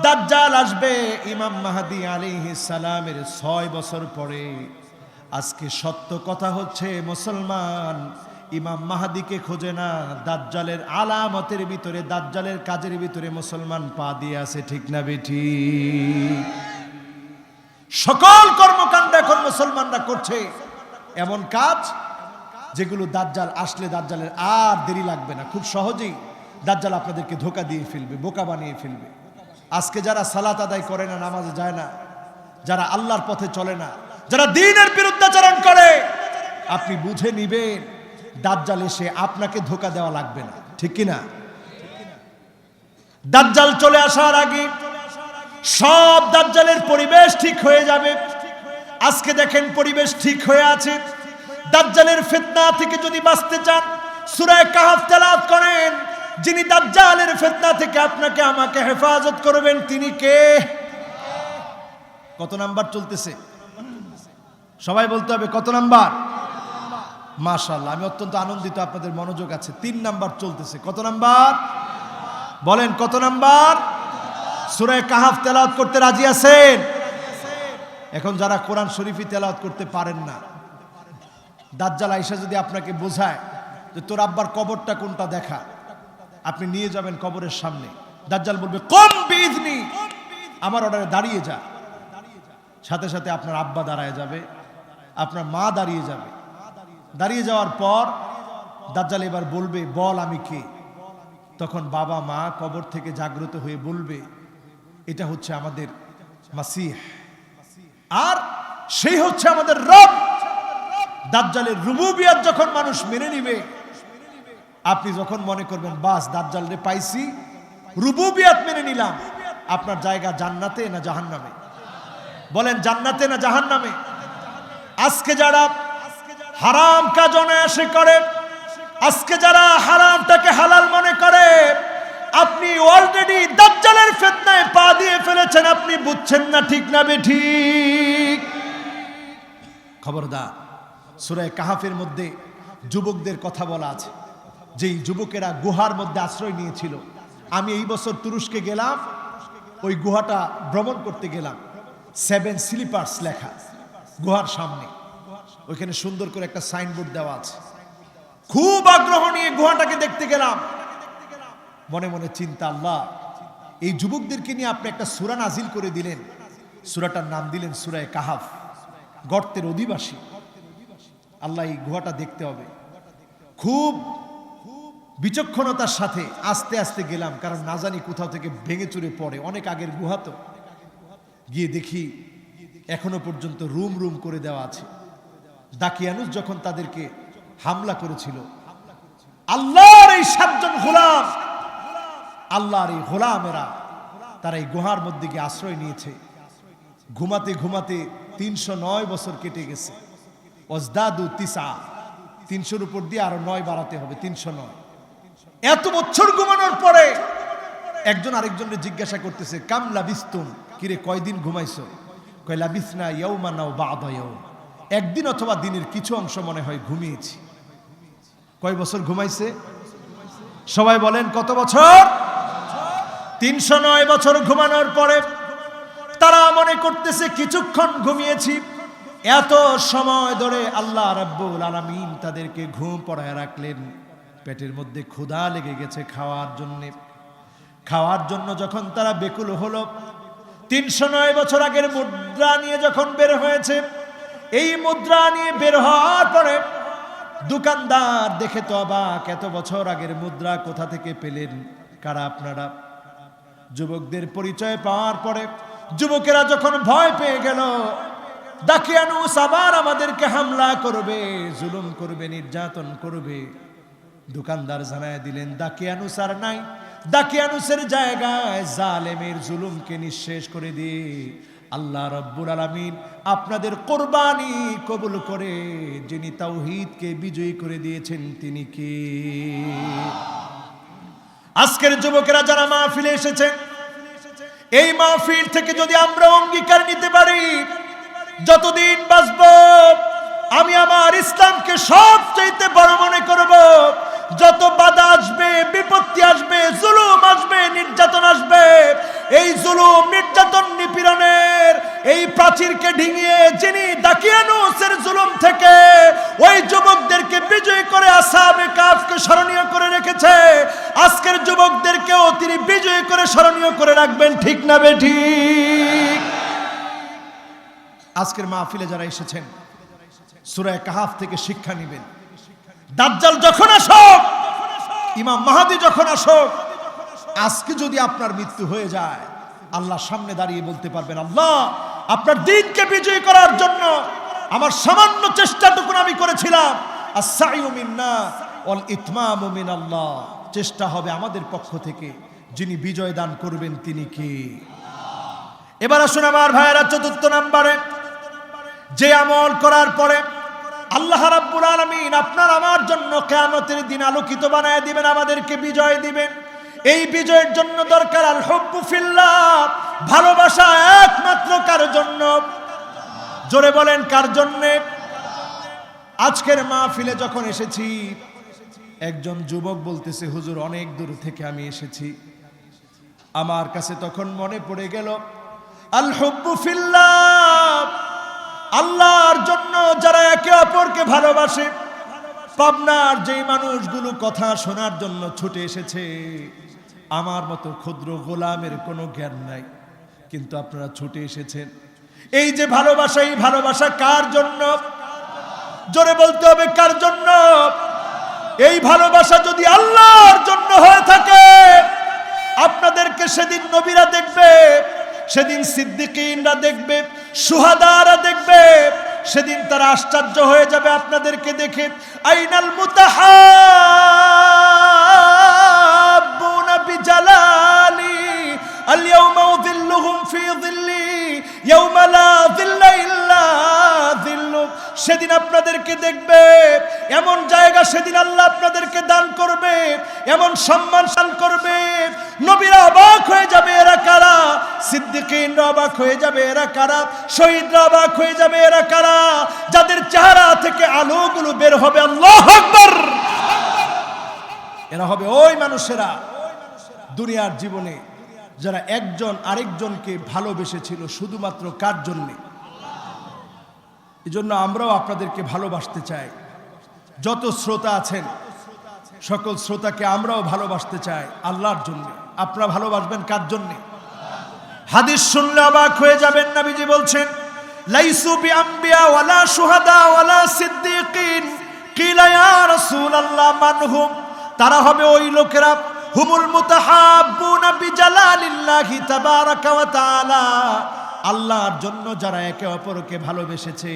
দাজ্জাল আসবে ইমাম মাহদী আলাইহিস সালামের 6 বছর পরে। আজকে সত্য কথা হচ্ছে মুসলমান ইমাম মাহদীকে খোঁজে না, দাজ্জালের আলামতের ভিতরে, দাজ্জালের কাজের ভিতরে মুসলমান পা দিয়ে আছে। ঠিক না বেঠিক? সকল কর্মকাণ্ড এখন মুসলমানরা করছে এমন কাজ যেগুলো দাজ্জাল আসলে দাজ্জালের আর দেরি লাগবে না, খুব সহজেই দাজ্জাল আপনাদেরকে ধোঁকা দিয়ে ফেলবে, বোকা বানিয়ে ফেলবে। আজকে যারা সালাত আদায় করে না, নামাজে যায় না, যারা আল্লাহর পথে চলে না, যারা দ্বীনের বিরুদ্ধাচরণ করে, আপনি বুঝে নিবেন দাজ্জাল এসে আপনাকে ধোঁকা দেওয়া লাগবে না। ঠিক কিনা? দাজ্জাল চলে আসার আগে সব দাজ্জালের পরিবেশ ঠিক হয়ে যাবে। আজকে দেখেন পরিবেশ ঠিক হয়ে আছে। দাজ্জালের ফিতনা থেকে যদি বাঁচতে চান সূরা কাহফ তেলাওয়াত করেন। যিনি দাজ্জালের ফিতনা থেকে আপনাকে আমাকে হেফাজত করবেন তিনি কে? কত নাম্বার চলতেছে? সবাই বলতে হবে কত নাম্বার? মাশাআল্লাহ, আমি অত্যন্ত আনন্দিত, আপনাদের মনোযোগ আছে। 3 নাম্বার চলতেছে। কত নাম্বার? বলেন কত নাম্বার? সূরা কাহফ তেলাওয়াত করতে রাজি আছেন? এখন যারা কোরআন শরীফই তেলাওয়াত করতে পারেন না, দাজ্জাল আয়েশা যদি আপনাকে বোঝায় যে তোর আব্বার কবরটা কোনটা দেখা, আপনি নিয়ে যাবেন কবরের সামনে। দাজ্জাল বলবে কম বিইজনি, আমার অর্ডারে দাঁড়িয়ে যা। সাথে সাথে আপনার আব্বা দাঁড়ায় যাবে, আপনার মা দাঁড়িয়ে যাবে। দাঁড়িয়ে যাওয়ার পর দাজ্জাল এবার বলবে বল আমি কে? তখন বাবা মা কবর থেকে জাগ্রত হয়ে বলবে এটা হচ্ছে আমাদের মাসিহ, আর সেই হচ্ছে আমাদের রব। দাজ্জালের রুবুবিয়ত যখন মানুষ মেনে নিবে, আপনি যখন মনে করবেন বাস দাজ্জালরে পাইছি, রুবুবিয়ত মেনে নিলাম, আপনার জায়গা জান্নাতে না জাহান্নামে? বলেন জান্নাতে না জাহান্নামে? আজকে যারা হারাম কাজ অনায়াসে করে, আজকে যারা হারামটাকে হালাল মনে করে, আপনি অলরেডি দাজ্জালের ফিতনায় পা দিয়ে ফেলেছেন, আপনি বুঝছেন না। ঠিক না বেঠিক? খবরদার, সূরা কাহফের মধ্যে যুবকদের কথা বলা আছে, যেই যুবকেরা গুহার মধ্যে আশ্রয় নিয়েছিল। আমি এই বছর তুরস্কে গেলাম, ওই গুহাটা ভ্রমণ করতে গেলাম। 7 স্লিপার্স লেখা গুহার সামনে, ওইখানে সুন্দর করে একটা সাইনবোর্ড দেওয়া আছে। খুব আগ্রহ নিয়ে গুহাটাকে দেখতে গেলাম। মনে মনে চিন্তা, আল্লাহ এই যুবকদেরকে নিয়ে আপনি একটা সূরা নাজিল করে দিলেন। সূরাটার নাম দিলেন সূরা কাহফ, গর্তের অধিবাসী। আল্লাহ এই গুহাটা দেখতে হবে। খুব বিচক্ষণতার সাথে আস্তে আস্তে গেলাম, কারণ না জানি কোথাও থেকে ভেঙে চুরে পড়ে, অনেক আগের গুহা তো। গিয়ে দেখি এখনো পর্যন্ত রুম রুম করে দেওয়া আছে। দাকিয়ানুস যখন তাদেরকে হামলা করেছিল, আল্লাহর এই 7 জন গোলাম, আল্লাহর এই গোলামেরা তারা এই গুহার মধ্যে গিয়ে আশ্রয় নিয়েছে। ঘুমাতে ঘুমাতে 309 বছর কেটে গেছে। ওয়াজদাদু তিসা, 300-র উপর দিয়ে আরো 9 বাড়াতে হবে, 309। এত বছর ঘুমানোর পরে একজন আরেকজনকে জিজ্ঞাসা করতেছে, কাম লাবিস্তুম, কিরে কয়দিন ঘুমাইছো? কয় লাবিসনা ইয়াউমান আও বা'দা ইয়াউম, একদিন অথবা দিনের কিছু অংশ মনে হয় ঘুমিয়েছি। কয় বছর ঘুমাইছে? সবাই বলেন কত বছর? 309 বছর ঘুমানোর পরে তারা মনে করতেছে কিছুক্ষণ ঘুমিয়েছি। এত সময় ধরে আল্লাহ রাব্বুল আলামিন তাদেরকে ঘুম পড়ায় রাখলেন। পেটের মধ্যে ক্ষুধা লেগে গেছে খাওয়ার জন্য যখন তারা বেকুল হলো, 309 বছর আগের মুদ্রা নিয়ে যখন বের হয়েছে, এই মুদ্রা নিয়ে বের হওয়ার পরে দোকানদার দেখে তো অবাক, এত বছর আগের মুদ্রা কোথা থেকে পেলেন? কারা আপনারা? যুবকদের পরিচয় পাওয়ার পরে যুবকেরা যখন ভয় পেয়ে গেল, দাকিয়ানুস আবার আমাদেরকে হামলা করবে, জুলুম করবে, নির্যাতন করবে, দোকানদার জানায় দিলেন দাকিয়ানুস আর নাই। দাকিয়ানুসের জায়গায় জালেমের জুলুমকে নিঃশেষ করে দিয়ে আল্লাহ রাব্বুল আলামিন আপনাদের কোরবানি কবুল করে যিনি তাওহীদকে বিজয়ী করে দিয়েছেন তিনি কে? আজকের যুবকেরা যারা মাহফিলে এসেছেন, এই মাহফিল থেকে যদি আমরা অঙ্গীকার নিতে পারি, যতদিন বাঁচব আমি আমার ইসলামকে সবচেয়ে বড় মনে করব। যত বাধা আসবে, বিপত্তি আসবে, জুলুম আসবে, নির্যাতন আসবে, এই জুলুম, নির্যাতন, নিপীড়নের এই প্রাচীরকে ডিঙিয়ে যিনি দাকিয়ানুসের জুলুম থেকে ওই যুবকদেরকে বিজয় করে আসহাবে কাফকে স্মরণীয় করে রেখেছে, আজকের যুবকদেরকেও তিনি বিজয় করে স্মরণীয় করে রাখবেন। ঠিক না বেঠিক? আজকের মাহফিলে যারা এসেছেন, সূরা কাহাফ থেকে শিক্ষা নেবেন। দাজ্জাল যখন আসুক, ইমাম মাহদী যখন আসুক, আজকে যদি আপনার মৃত্যু হয়ে যায়, আল্লাহর সামনে দাঁড়িয়ে বলতে পারবেন, আল্লাহ আপনার দ্বীনকে বিজয় করার জন্য আমার সামান্য চেষ্টাটুকু আমি করেছিলাম। আস-সাইয়ু মিন্না ওয়াল ইতমামু মিনাল্লাহ, চেষ্টা হবে আমাদের পক্ষ থেকে, যিনি বিজয় দান করবেন তিনি কে? এবার আসুন আমার ভাইয়েরা, 4 নম্বরে যে আমল করার পরে আল্লাহ রাব্বুল আলামিন আপনার আমার জন্য কিয়ামতের দিন আলোকিত বানায় দিবেন, আমাদেরকে বিজয় দিবেন। এই বিজয়ের জন্য দরকার আল হুব্বু ফিল্লাহ, ভালোবাসা একমাত্র কার জন্য? জোরে বলেন কার জন্য? আজকের মাহফিলে যখন এসেছি, একজন যুবক বলতেছে, হুজুর অনেক দূর থেকে আমি এসেছি। আমার কাছে তখন মনে পড়ে গেল আল হুব্বু ফিল্লাহ, আল্লাহর জন্য যারা একে অপরকে ভালোবাসে। পাবনার যেই মানুষগুলো কথা শোনার জন্য ছুটে এসেছে, আমার মতো ক্ষুদ্র গোলামের কোনো জ্ঞান নাই, কিন্তু আপনারা ছুটে এসেছেন। এই যে ভালোবাসা, এই ভালোবাসা কার জন্য? জোরে বলতে হবে কার জন্য? এই ভালোবাসা যদি আল্লাহর জন্য হয়ে থাকে, আপনাদেরকে সেদিন নবীরা দেখবে, সেদিন সিদ্দিকীনরা দেখবে, শুহাদারা দেখবে, সেদিন তারা আশ্চর্য হয়ে যাবে আপনাদেরকে দেখে। আইনাল মুতাহাব্বুনা বিজালালি আল-ইয়াওমা উযিল্লুহুম ফি যিল্লি ইয়াওমা লা যিল্লা ইল্লা যিল্লু। সেদিন আপনাদেরকে দেখবে, এমন জায়গা সেদিন আল্লাহ আপনাদেরকে দান করবে, এমন সম্মান দান করবে, নবীরা অবাক হয়ে যাবে এরা কারা, সিদ্দিকীনরা অবাক হয়ে যাবে এরা কারা, শহীদরা অবাক হয়ে যাবে এরা কারা, যাদের চেহারা থেকে আলোগুলো বের হবে, আল্লাহু আকবার। এরা হবে ওই মানুষেরা দুনিয়ার জীবনে যারা একজন আরেকজনকে ভালোবেসেছিল শুধুমাত্র কার জন্য? এই জন্য আমরাও আপনাদেরকে ভালোবাসতে চাই। যত শ্রোতা আছেন সকল শ্রোতাকে আমরাও ভালোবাসতে চাই আল্লাহর জন্য। আপনারা ভালোবাসবেন কার জন্য? হাদিস শুনলে অবাক হয়ে যাবেন, নবীজি বলছেন, লাইসু বিআম্বিয়া ওয়ালা শুহাদা ওয়ালা সিদ্দিকিন, কিলা ইয়া রাসূলুল্লাহ মানহুম, তারা হবে ওই লোকেরা, হুমুল মুতাহাব্বুনা বিজালালিল্লাহি তাবারাকা ওয়া তাআলা, আল্লাহর জন্য যারা একে অপরকে ভালোবেসেছে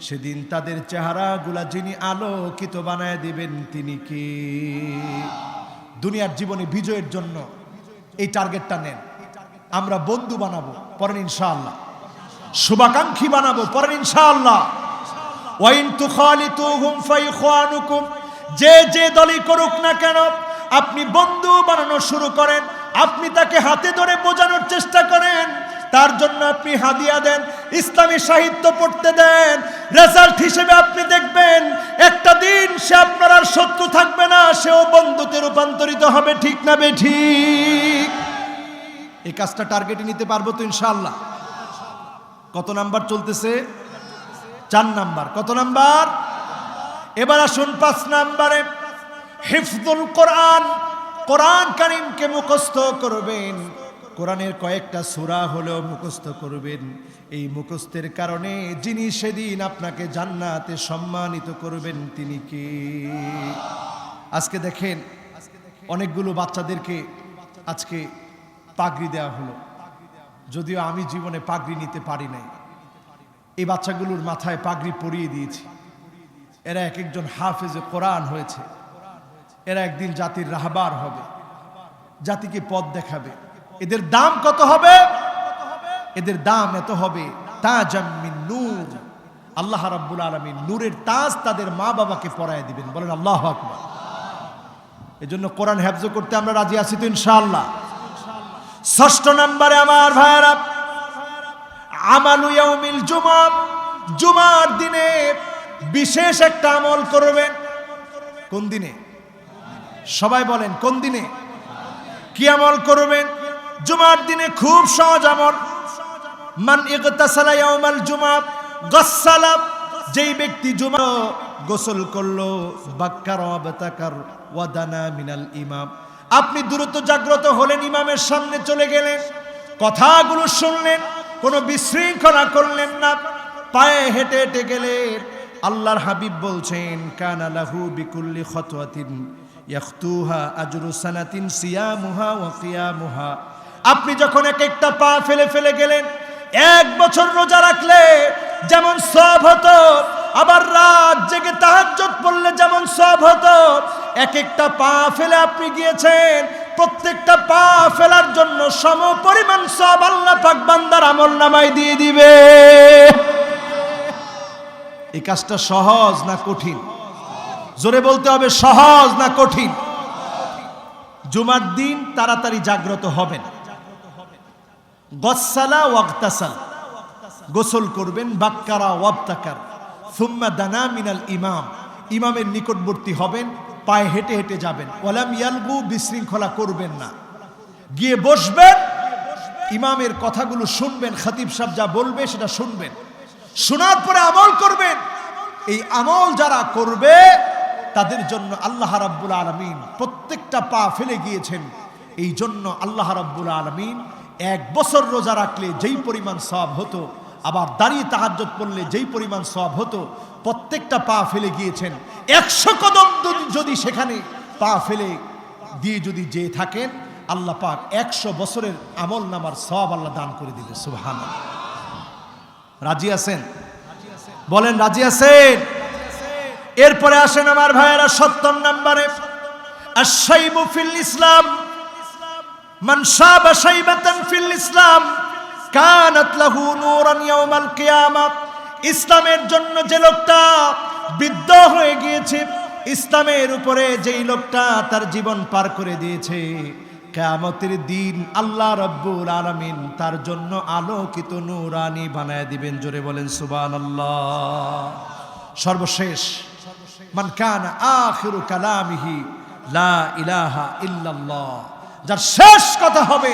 সেদিন তাদের চেহারাগুলা যিনি আলোকিত বানায় দিবেন তিনি কে? দুনিয়ার জীবনে বিজয়ের জন্য এই টার্গেটটা নেন। আমরা বন্ধু বানাবো, পরেন ইনশাআল্লাহ। শুভাকাঙ্ক্ষী বানাবো, পরেন ইনশাআল্লাহ। ওয়াইন তুখালিতুহুম ফাইখওয়ানুকুম, যে যে দলই করুক না কেন আপনি বন্ধু বানানো শুরু করেন। আপনি তাকে হাতে ধরে বোঝানোর চেষ্টা করেন, তার জন্য আপনি হাদিয়া দেন, ইসলামী সাহিত্য পড়তে দেন। রেজাল্ট হিসেবে আপনি দেখবেন একটা দিন সে আপনার আর শত্রু থাকবে না, সেও বন্ধুতে রূপান্তরিত হবে। ঠিক না বেঠিক? এই কাজটা টার্গেটে নিতে পারবো তো ইনশাআল্লাহ? কত নাম্বার চলতেছে? 4 নাম্বার। কত নাম্বার? এবার আসুন 5 নাম্বারে, হিফজুল কোরআন। কোরআন কারীমকে মুখস্থ করবেন। কোরআনের কয়েকটা সূরা হলেও মুখস্থ করবেন। এই মুখস্থের কারণে যিনি সেদিন আপনাকে জান্নাতে সম্মানিত করবেন তিনি কে? আজকে দেখেন অনেকগুলো বাচ্চাদেরকে আজকে পাগড়ি দেওয়া হলো, যদিও আমি জীবনে পাগড়ি নিতে পারি নাই। এই বাচ্চাগুলোর মাথায় পাগড়ি পরিয়ে দিয়েছি। এরা এক একজন হাফেজে কোরআন হয়েছে। এরা একদিন জাতির রাহবার হবে, জাতিকে পথ দেখাবে। এদের দাম কত হবে? এদের দাম এত হবে, তাজাম মিন নূর। আল্লাহ রাব্বুল আলামিন নূরের তাজ তাদের মা বাবাকে পরায় দিবেন। বলেন আল্লাহু আকবার। এজন্য কোরআন হেফজ করতে আমরা রাজি আছি তো ইনশাআল্লাহ? 6 নম্বরে আমার ভাইরা, আমালু ইয়াউমিল জুমআ। জুমার দিনে বিশেষ একটা আমল করবেন। কোন দিনে? সবাই বলেন কোন দিনে? কি আমল করবেন? জুমার দিনে খুব সহজ আমল। মান ইগতাসালা ইয়াউমাল জুমআ গাসসালা, যেই ব্যক্তি জুমা গোসল করলো, বাক্কার ওয়া বাতাকার ওয়া দানা মিনাল ইমাম। আপনি দ্রুত জাগ্রত হলেন, ইমামের সামনে চলে গেলেন, কথাগুলো শুনলেন, কোনো বিশৃঙ্খলা করলেন না, পায়ে হেঁটে হেঁটে গেলেন। আল্লাহর হাবিব বলছেন, কানা লাহু বিকুল্লি খাতওয়াতিন ইয়াখতুহা আজরু সানাতিন সিয়ামুহা ওয়া কিয়ামুহা। আপনি যখন এক একটা পা ফেলে ফেলে গেলেন, 1 বছর রোজা রাখলে যেমন সওয়াব হতো, আবার রাত জেগে তাহাজ্জুদ পড়লে যেমন সওয়াব হতো, এক একটা পা ফেলে আপনি গিয়েছেন, প্রত্যেকটা পা ফেলার জন্য সম পরিমাণ সওয়াব আল্লাহ পাক বান্দার আমলনামায় দিয়ে দিবে। এই কাজটা সহজ না কঠিন? জোরে বলতে হবে, সহজ না কঠিন? জুমার দিন তাড়াতাড়ি জাগ্রত হবেন। গসসালা ওয়াগতাসাল, গোসল করবেন, বাক্কারা ওয়াবতাকার, সুম্মা দানা মিনাল ইমাম, ইমামের নিকটবর্তী হবেন, পায়ে হেঁটে হেঁটে যাবেন। ওয়ালাম ইয়ালগু, বিশৃঙ্খলা করবেন না, গিয়ে বসবেন, ইমামের কথাগুলো শুনবেন, খতিব সাহেব যা বলবে সেটা শুনবেন, শোনার পরে আমল করবেন। এই আমল যারা করবে তাদের জন্য আল্লাহ রাব্বুল আলামিন, প্রত্যেকটা পা ফেলে গিয়েছেন, এই জন্য আল্লাহ রাব্বুল আলামিন 1 বছর রোজা রাখলে যেই পরিমাণ সওয়াব হতো, আবার দাঁড়িয়ে তাহাজ্জুদ পড়লে যেই পরিমাণ সওয়াব হতো, প্রত্যেকটা পা ফেলে গিয়েছেন। 100 কদম যদি সেখানে পা ফেলে দিয়ে যদি যেয়ে থাকেন, আল্লাহ পাক 100 বছরের আমল নামার সওয়াব আল্লাহ দান করে দিবে। সুবহানাল্লাহ। রাজি আছেন? বলেন রাজি আছেন? এরপরে আসেন আমার ভাইয়েরা 70 নম্বরে, আশ-শাইবু ফিল ইসলাম। মান শাবা শাইবাতান ফিল ইসলাম কানাত লাহু নূরান ইয়াউমাল কিয়ামাহ। ইসলামের জন্য যে লোকটা বৃদ্ধ হয়ে গিয়েছে, ইসলামের উপরে যেই লোকটা তার জীবন পার করে দিয়েছে, কিয়ামতের দিন আল্লাহ রাব্বুল আলামিন তার জন্য আলোকিত নূরানি বানায় দিবেন। জোরে বলেন সুবহানাল্লাহ। সর্বশেষ, মান কানা আখিরু কালামিহি লা ইলাহা ইল্লাল্লাহ, যার শেষ কথা হবে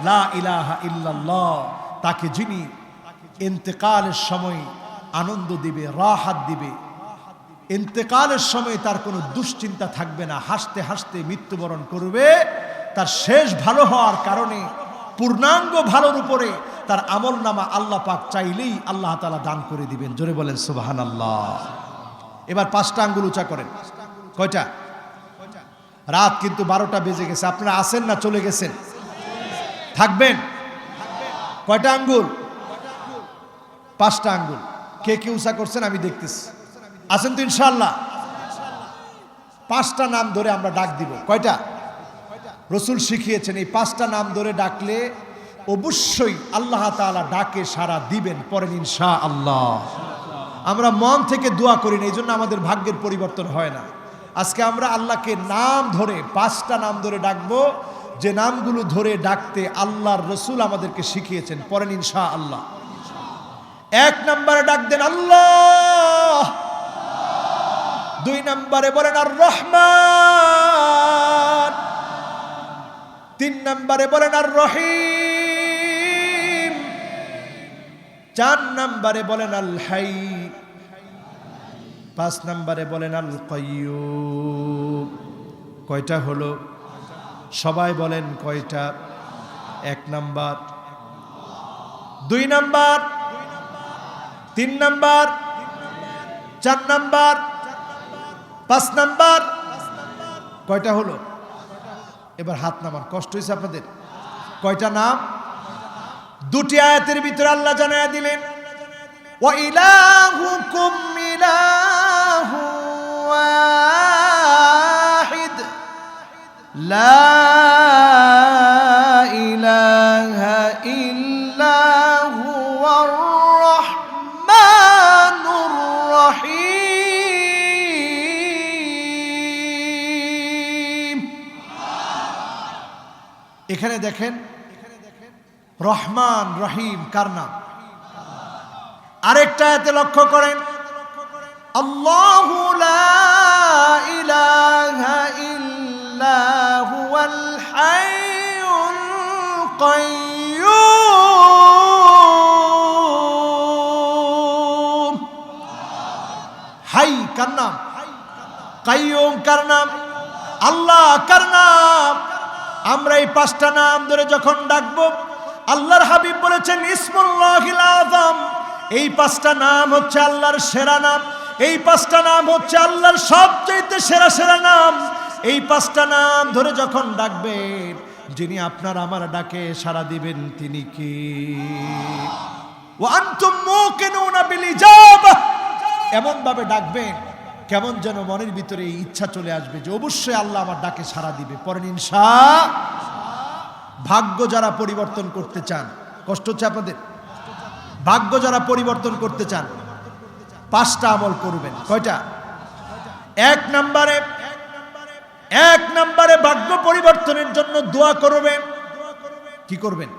লা ইলাহা ইল্লাল্লাহ, তাকে যিনি ইন্তেকালের সময় আনন্দ দিবে, রাহাত দিবে, ইন্তেকালের সময় তার কোনো দুশ্চিন্তা থাকবে না, হাসতে হাসতে মৃত্যুবরণ করবে। তার শেষ ভালো হওয়ার কারণে পূর্ণাঙ্গ ভালোর উপরে তার আমল নামা আল্লাহ পাক চাইলেই আল্লাহ তাআলা দান করে দিবেন। জোরে বলেন সুবহানাল্লাহ। এবার 5টা আঙ্গুল উঁচা করেন। কয়টা? রাত কিন্তু 12টা বেজে গেছে। আপনারা আছেন না চলে গেছেন? থাকবেন? কয়টা আঙ্গুল? 5টা আঙ্গুল। কে কে উঁচা করছেন আমি দেখতেছি, আছেন তো ইনশাআল্লাহ? 5টা নাম ধরে আমরা ডাক দিব। কয়টা? রসুল শিখিয়েছেন এই 5টা নাম ধরে ডাকলে অবশ্যই আল্লাহ তাআলা ডাকে সাড়া দিবেন। পরেন ইনশাআল্লাহ। আমরা মন থেকে দোয়া করি না, এই জন্য আমাদের ভাগ্যের পরিবর্তন হয় না। আজকে আমরা আল্লাহকে নাম ধরে 5টা নাম ধরে ডাকবো, যে নামগুলো ধরে ডাকতে আল্লাহর রসুল আমাদেরকে শিখিয়েছেন। পরেন ইনশাআল্লাহ। 1 নম্বরে ডাক দেন আল্লাহ, 2 নম্বরে বলেন আর রহমান, 3 নম্বরে বলেন আর রহিম, 4 নম্বরে বলেন আল হাই, 5 নম্বরে বলেন আল কাইয়্যুম। কয়টা হলো? সবাই বলেন কয়টা? 1 number, 2 number, 3 number, 4 number, 5 number. কয়টা হলো? এবার হাত নামান। কষ্ট হয়েছে আপনাদের? কয়টা নাম? 2টি আয়াতের ভিতরে আল্লাহ জানায়া দিলেন ওয়া ইলাহুকুম ইলাহু ওয়াহিদ লা ইলাহা ইল্লা হুয়ার রহমানুর রহিম। এখানে দেখেন রহমান রহিম কার নাম? আরেকটা আয়াতে লক্ষ্য করেন আল্লাহু লা ইলাহা ইল্লা হুয়াল হাইয়ুল কাইয়্যুম। হাই কার নাম? কাইয়্যুম কার নাম? আল্লাহ কার নাম? আমরা এই 5টা নাম ধরে যখন ডাকবো, আল্লাহর হাবিব বলেছেন ইসমুল্লাহিল আযম, এই 5টা নাম হচ্ছে আল্লাহর সেরা নাম। এই 5টা নাম হচ্ছে আল্লাহর সবচেয়ে সেরা সেরা নাম। এই 5টা নাম ধরে যখন ডাকবেন, যিনি আপনার আমার ডাকে সাড়া দিবেন তিনি কে? ওয়া আনতুম মুকিনুনা বিল ইজাবা, এমন ভাবে ডাকবেন কেমন যেন মনের ভিতরে ইচ্ছা চলে আসবে যে অবশ্যই আল্লাহ আমার ডাকে সাড়া দিবে। পরেন ইনশাআল্লাহ। ভাগ্য যারা পরিবর্তন করতে চান, কষ্ট হচ্ছে আপনাদের? ভাগ্য যারা পরিবর্তন করতে চান 5টা আমল করবেন। কয়টা? 1 নম্বরে ভাগ্য পরিবর্তনের জন্য দোয়া করবেন। কি করবেন?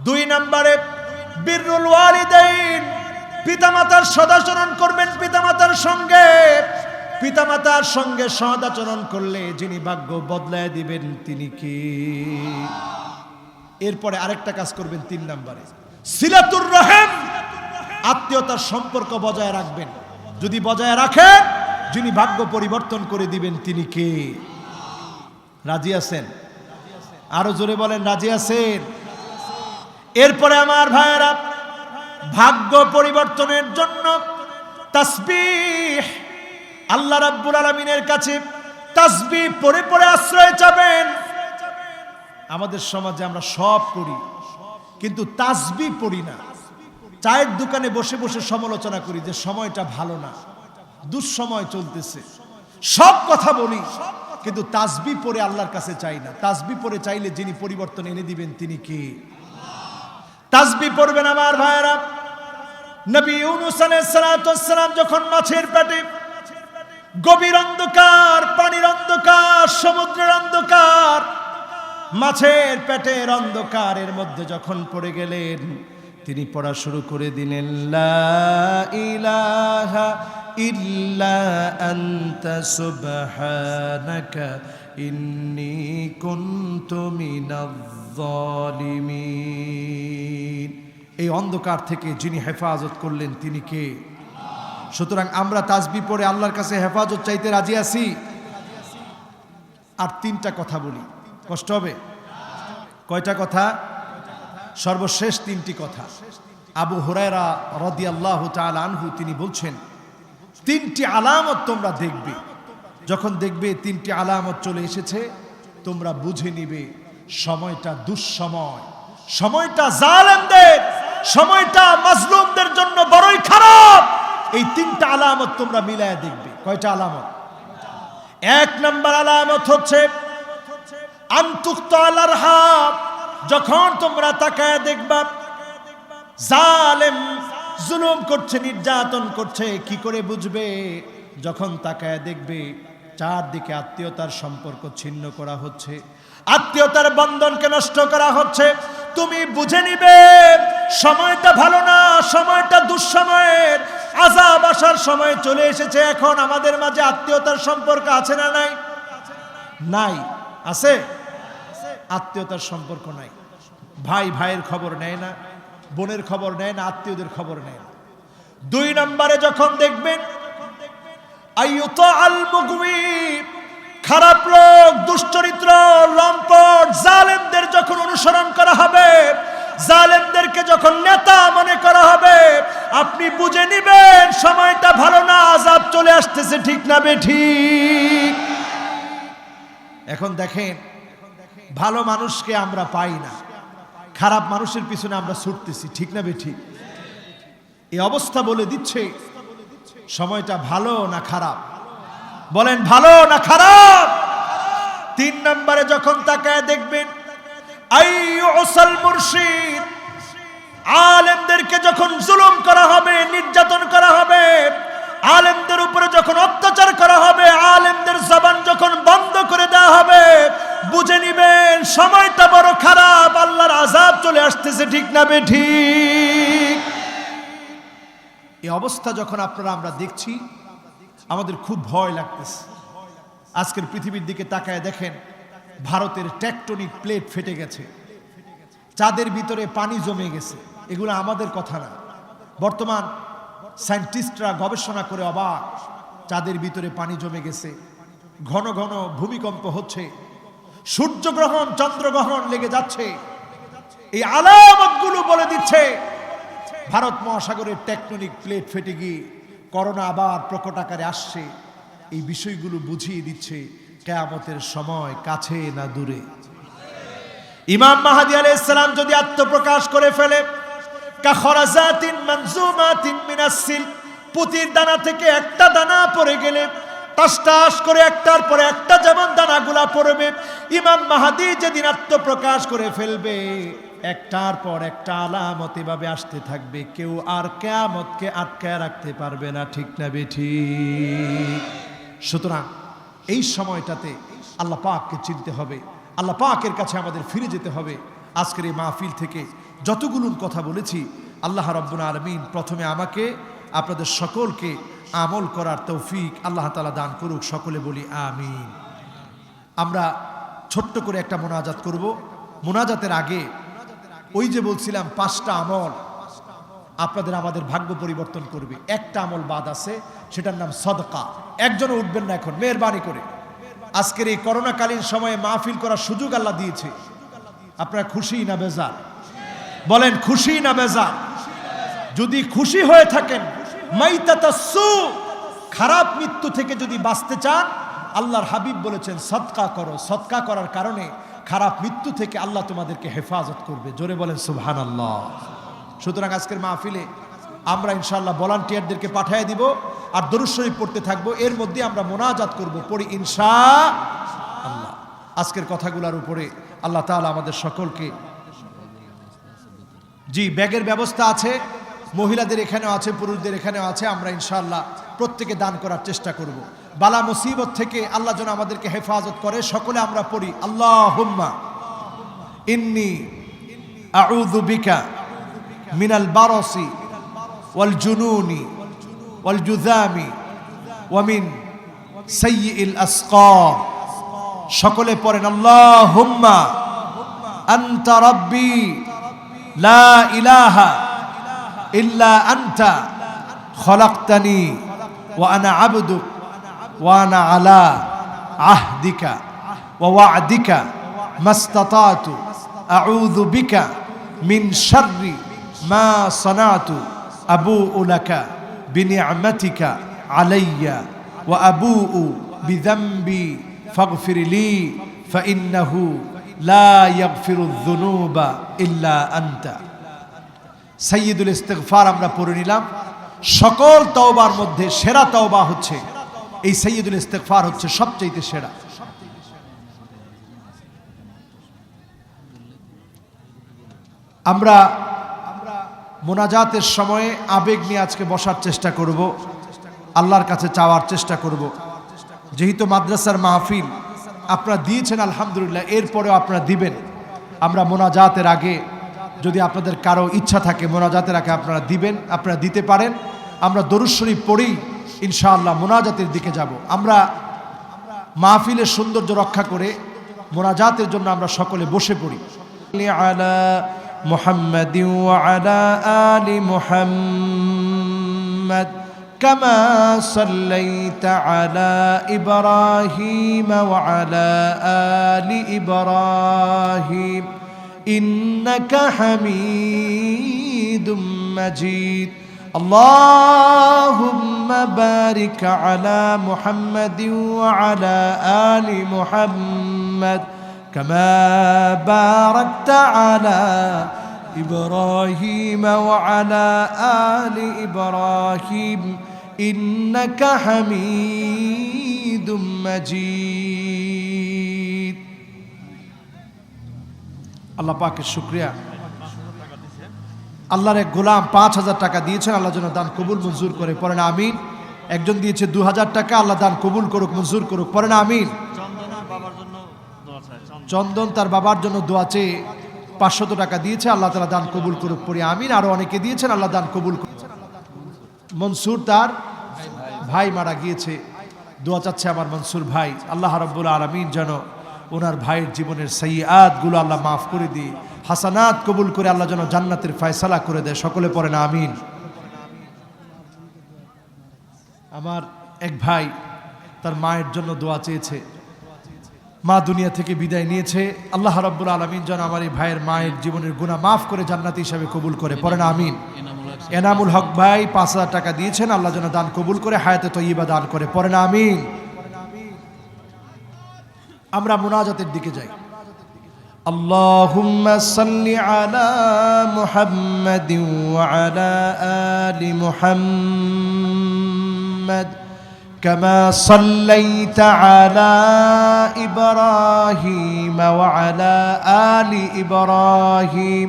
2 নম্বরে বিররুল ওয়ালিদাইন, পিতামাতার সদাচরণ করবেন। পিতামাতার সঙ্গে সদাচরণ করলে যিনি ভাগ্য বদলায় দিবেন তিনি কি? এরপরে আরেকটা কাজ করবেন 3 নম্বরে, সিলাতুর রহিম, আত্মীয়তার সম্পর্ক বজায় রাখবেন। যদি বজায় রাখেন, যিনি ভাগ্য পরিবর্তন করে দিবেন তিনি কে? রাজি আছেন? আরো জোরে বলেন রাজি আছেন? এরপরে আমার ভাইয়েরা, ভাগ্য পরিবর্তনের জন্য তাসবিহ, আল্লাহ রাব্বুল আলামিনের কাছে তাসবিহ পড়ে পড়ে আশ্রয় চাবেন। আমাদের সমাজে আমরা সব করি, কিন্তু তাসবিহ পড়ি না। চায়ের দোকানে বসে বসে সমালোচনা করি যে সময়টা ভালো না, দুঃসময় চলতেছে, সব কথা বলি, কিন্তু তাসবিহ পড়ে আল্লাহর কাছে চাই না। তাসবিহ পড়ে চাইলে যিনি পরিবর্তন এনে দিবেন তিনি কে? তাসবিহ পড়বেন আমার ভাইয়েরা। নবী ইউনূস আলাইহিস সালাম যখন মাছের পেটে, গভীর অন্ধকার, পানির অন্ধকার, সমুদ্রের অন্ধকার, মাছের পেটের অন্ধকারের মধ্যে যখন পড়ে গেলেন, তিনি পড়া শুরু করে দিলেন লা ইলাহা ইল্লা আনতা সুবহানাকা ইন্নী কুনতু মিনাজ জালিমিন। এই অন্ধকার থেকে যিনি হেফাজত করলেন তিনি কে? সুতরাং আমরা তাসবিহ পড়ে আল্লাহর কাছে হেফাজত চাইতে রাজি আছি। আর 3টা কথা বলি, কষ্ট হবে? কয়টা কথা? সর্বশেষ 3টি কথা। আবু হুরায়রা রাদিয়াল্লাহু তাআলা আনহু তিনি বলছেন 3টি আলামত তোমরা দেখবে। যখন দেখবে 3টি আলামত চলে এসেছে, তোমরা বুঝে নিবে সময়টা দুঃসময়, সময়টা জালেমদের, সময়টা মাজলুমদের জন্য বড়ই খারাপ। এই তিনটা আলামত তোমরা মিলায় দেখবে। কয়টা আলামত? এক নাম্বার আলামত হচ্ছে আনতুক্তাল আরহাম। যখন তোমরা তাকায় দেখবা জালেম জুলুম করছে, নির্যাতন করছে, কি করে বুঝবে? যখন তাকায় দেখবে চারদিকে আত্মীয়তার সম্পর্ক ছিন্ন করা হচ্ছে, আত্মীয়তার বন্ধনকে নষ্ট করা হচ্ছে। তুমি বুঝে নিবে সময়টা ভালো না, সময়টা দুঃসময়ের, আযাব আসার সময় চলে এসেছে। এখন আমাদের মাঝে আত্মীয়তার সম্পর্ক আছে না নাই? নাই। আছে? আত্মীয়তার সম্পর্ক নাই। ভাই ভাইয়ের খবর নেয় না, বোনের খবর নেয় না, আত্মীয়দের খবর নেয় না। দুই নম্বরে যখন দেখবেন আইয়ুতাআল মুগওয়ি, খারাপ লোক, দুশ্চরিত্র, লম্পট, জালেমদের যখন অনুসরণ করা হবে, জালেমদেরকে যখন নেতা মনে করা হবে, আপনি বুঝে নিবেন সময়টা ভালো না, আযাব চলে আসতেছে। ঠিক না বেঠিক? এখন দেখেন, ভালো মানুষকে আমরা পাই না, খারাপ মানুষের পিছনে আমরা ছুটতেছি। ঠিক না বেঠিক? এই অবস্থা বলে দিচ্ছে সময়টা ভালো না খারাপ। বলেন ভালো না খারাপ? তিন নম্বরে যখন তাকায় দেখবেন আইয়ুসাল মুরশিদ, আলেমদেরকে যখন জুলুম করা হবে, নির্যাতন করা হবে, আলেমদের উপরে যখন অত্যাচার করা হবে, আলেমদের জবান যখন বন্ধ করে দেওয়া হবে, বুঝে নিবেন সময়টা বড় খারাপ, আল্লাহর আযাব চলে আসতেছে। ঠিক না বেঠিক? এই অবস্থা যখন আমরা দেখছি, আমাদের খুব ভয় লাগতেছে। আজকের পৃথিবীর দিকে তাকায় দেখেন, ভারতের টেকটনিক প্লেট ফেটে গেছে, চাঁদের ভিতরে পানি জমে গেছে। এগুলো আমাদের কথা না, বর্তমান সায়েন্টিস্টরা গবেষণা করে অবাক। চাঁদের ভিতরে পানি জমে গেছে, ঘন ঘন ভূমিকম্প হচ্ছে, সূর্যগ্রহণ চন্দ্রগ্রহণ লেগে যাচ্ছে। এই আলামতগুলো বলে দিচ্ছে ভারত মহাসাগরের টেকটনিক প্লেট ফেটে গিয়ে করোনা আবার প্রকট আকারে আসছে। এই বিষয়গুলো বুঝিয়ে দিচ্ছে কিয়ামতের সময় কাছে না দূরে। ইমাম মাহদী আলাইহিস সালাম যদি আত্মপ্রকাশ করে ফেলে, কাখরাজাতিন মানজুমাতিন মিনাস সিল, পুতির দানা থেকে একটা দানা পড়ে গেলে টাস টাস করে একটার পর একটা যেমন দানাগুলা পড়বে, ইমাম মাহদী যেদিন আত্মপ্রকাশ করে ফেলবে, একটার পর একটা আলামত এভাবে আসতে থাকবে। কেউ আর কিয়ামতকে আটকায় রাখতে পারবে না। ঠিক না বেঠিক? সুতরাং এই সময়টাতে আল্লাহ পাককে চিনতে হবে, আল্লাহ পাকের কাছে আমাদের ফিরে যেতে হবে। আজকের এই মাহফিল থেকে যতগুলো কথা বলেছি, আল্লাহ রাব্বুল আলামিন প্রথমে আমাকে, আপনাদের সকলকে আমল করার তৌফিক আল্লাহ তাআলা দান করুক। সকলে বলি আমিন। আমরা ছোট্ট করে একটা মোনাজাত করব। মোনাজাতের আগে ওই যে বলছিলাম 5টা আমল আপনাদের আমাদের ভাগ্য পরিবর্তন করবে। একটা আমল বাদ আছে, সেটার নাম সদকা। একজনও উঠবেন না এখন, মেহেরবানি করে। আজকের এই করোনাকালীন সময়ে মাহফিল করার সুযোগ আল্লাহ দিয়েছে। আপনারা খুশি না বেজার? বলেন খুশি না বেজার? যদি খুশি হয়ে থাকেন, মাইতাতাসসু, খারাপ মৃত্যু থেকে যদি বাঁচতে চান, আল্লাহর হাবিব বলেছেন সদকা করো। সদকা করার কারণে খারাপ মৃত্যু থেকে আল্লাহ তোমাদেরকে হেফাজত করবে। জোরে বলেন সুবহানাল্লাহ। সুতরাং আজকের মাহফিলে আমরা ইনশাআল্লাহ ভলান্টিয়ারদেরকে পাঠিয়ে দিব, আর দরুদ শরীফ পড়তে থাকবো। এর মধ্যে আমরা মোনাজাত করব, পড়ি ইনশাআল্লাহ। আজকের কথাগুলোর উপরে আল্লাহ তাআলা আমাদের সকলকে, জি ব্যাগের ব্যবস্থা আছে, মহিলাদের এখানেও আছে, পুরুষদের এখানেও আছে। আমরা ইনশাআল্লাহ প্রত্যেকে দান করার চেষ্টা করব। বালা মুসিবত থেকে আল্লাহ যেন আমাদেরকে হেফাজত করে। সকলে আমরা পড়ি আল্লাহুম্মা ইন্নী আউযু বিকা মিনাল বারসি ওয়াল জুনুনি ওয়াল জুযামি ওয়া মিন সাইয়্যিল আসকাম। সকলে পড়েন আল্লাহুম্মা আনতা রাব্বি লা ইলাহা ইল্লা আনতা খলাকতানি ওয়া আনা আবদুক ওয়া আনা আলা আহদিকা ওয়া ওয়া'দিকা মাস্তাতাতু আউযু বিকা মিন শাররি মা সানাতু আবুউ লাকা বিনি'মাতিকা আলাইয়া ওয়া আবুউ বিযামবি ফাগফির লি ফাইন্নাহু লা ইয়াগফিরুয যুনুবা ইল্লা আনতা। সাইয়্যিদুল ইস্তিগফার আমরা পড়ে নিলাম। সকল তওবার মধ্যে সেরা তওবা হচ্ছে এই সাইয়্যিদুল ইস্তিগফার, হচ্ছে সবচেয়ে সেরা। আমরা মোনাজাতের সময়ে আবেগ নিয়ে আজকে বসার চেষ্টা করব, আল্লাহর কাছে চাওয়ার চেষ্টা করব। যেহেতু মাদ্রাসার মাহফিল আপনারা দিয়েছেন আলহামদুলিল্লাহ, এরপরেও আপনারা দিবেন। আমরা মোনাজাতের আগে যদি আপনাদের কারো ইচ্ছা থাকে মোনাজাতের আগে আপনারা দিবেন, আপনারা দিতে পারেন। আমরা দরুদ শরীফ পড়েই ইনশাআল্লাহ মোনাজাতের দিকে যাব। আমরা মাহফিলের সৌন্দর্য রক্ষা করে মোনাজাতের জন্য আমরা সকলে বসে পড়ি। আলা মুহাম্মাদিন ওয়া আলা আলি মুহাম্মাদ কামা সাল্লাইতা আলা ইব্রাহিম ওয়া আলা আলি ইব্রাহিম ইন্নাকা হামিদুম মাজিদ। আল্লাহুম্মা বারিক আলা মুহাম্মাদিন ওয়া আলা আলি মুহাম্মাদ কামা বারাকতা আলা ইব্রাহিম ওয়া আলা আলি ইব্রাহিম ইন্নাকা হামিদুম মাজিদ। আল্লাহ পাকের শুকরিয়া। আল্লাহর এক গোলাম 5,000 টাকা দিয়েছেন, আল্লাহ যেন দান কবুল মঞ্জুর করে, পড়েন আমিন। একজন দিয়েছে 2,000 টাকা, আল্লাহ দান কবুল করুক মঞ্জুর করুক, পড়েন আমিন। চন্দন তার বাবার জন্য দোয়া চেয়ে 500 টাকা দিয়েছে, আল্লাহ তাআলা দান কবুল করুক, পড়ি আমিন। আরো অনেকে দিয়েছেন, আল্লাহ দান কবুল করুক। মনসুর তার ভাই মারা গিয়েছে, দোয়া চাচ্ছে আমার মনসুর ভাই, আল্লাহ রাব্বুল আলামিন যেন ওনার ভাইয়ের জীবনের সাইয়্যাত গুলো আল্লাহ মাফ করে দিয়ে হাসানাত কবুল করে আল্লাহ যেন জান্নাতের ফয়সালা করে দেয়, সকলে পড়েন আমিন। আমার এক ভাই তার মায়ের জন্য দোয়া চেয়েছে, মা দুনিয়া থেকে বিদায় নিয়েছে, আল্লাহ রাব্বুল আলামিন যেন আমার এই ভাইয়ের মায়ের জীবনের গুনাহ মাফ করে জান্নাতি হিসাবে কবুল করে, পড়েন আমিন। এনামুল হক ভাই 5,000 টাকা দিয়েছেন, আল্লাহ যেন দান কবুল করে হায়াতে তয়্যিবা দান করে, পড়েন আমিন। আমরা মুনাজাতের দিকে যাই। আল্লাহুম্মা সাল্লি আলা মুহাম্মাদিন ওয়া আলা আলি মুহাম্মাদ কামা সাল্লাইতা আলা ইব্রাহিম ওয়া আলা আলি ইব্রাহিম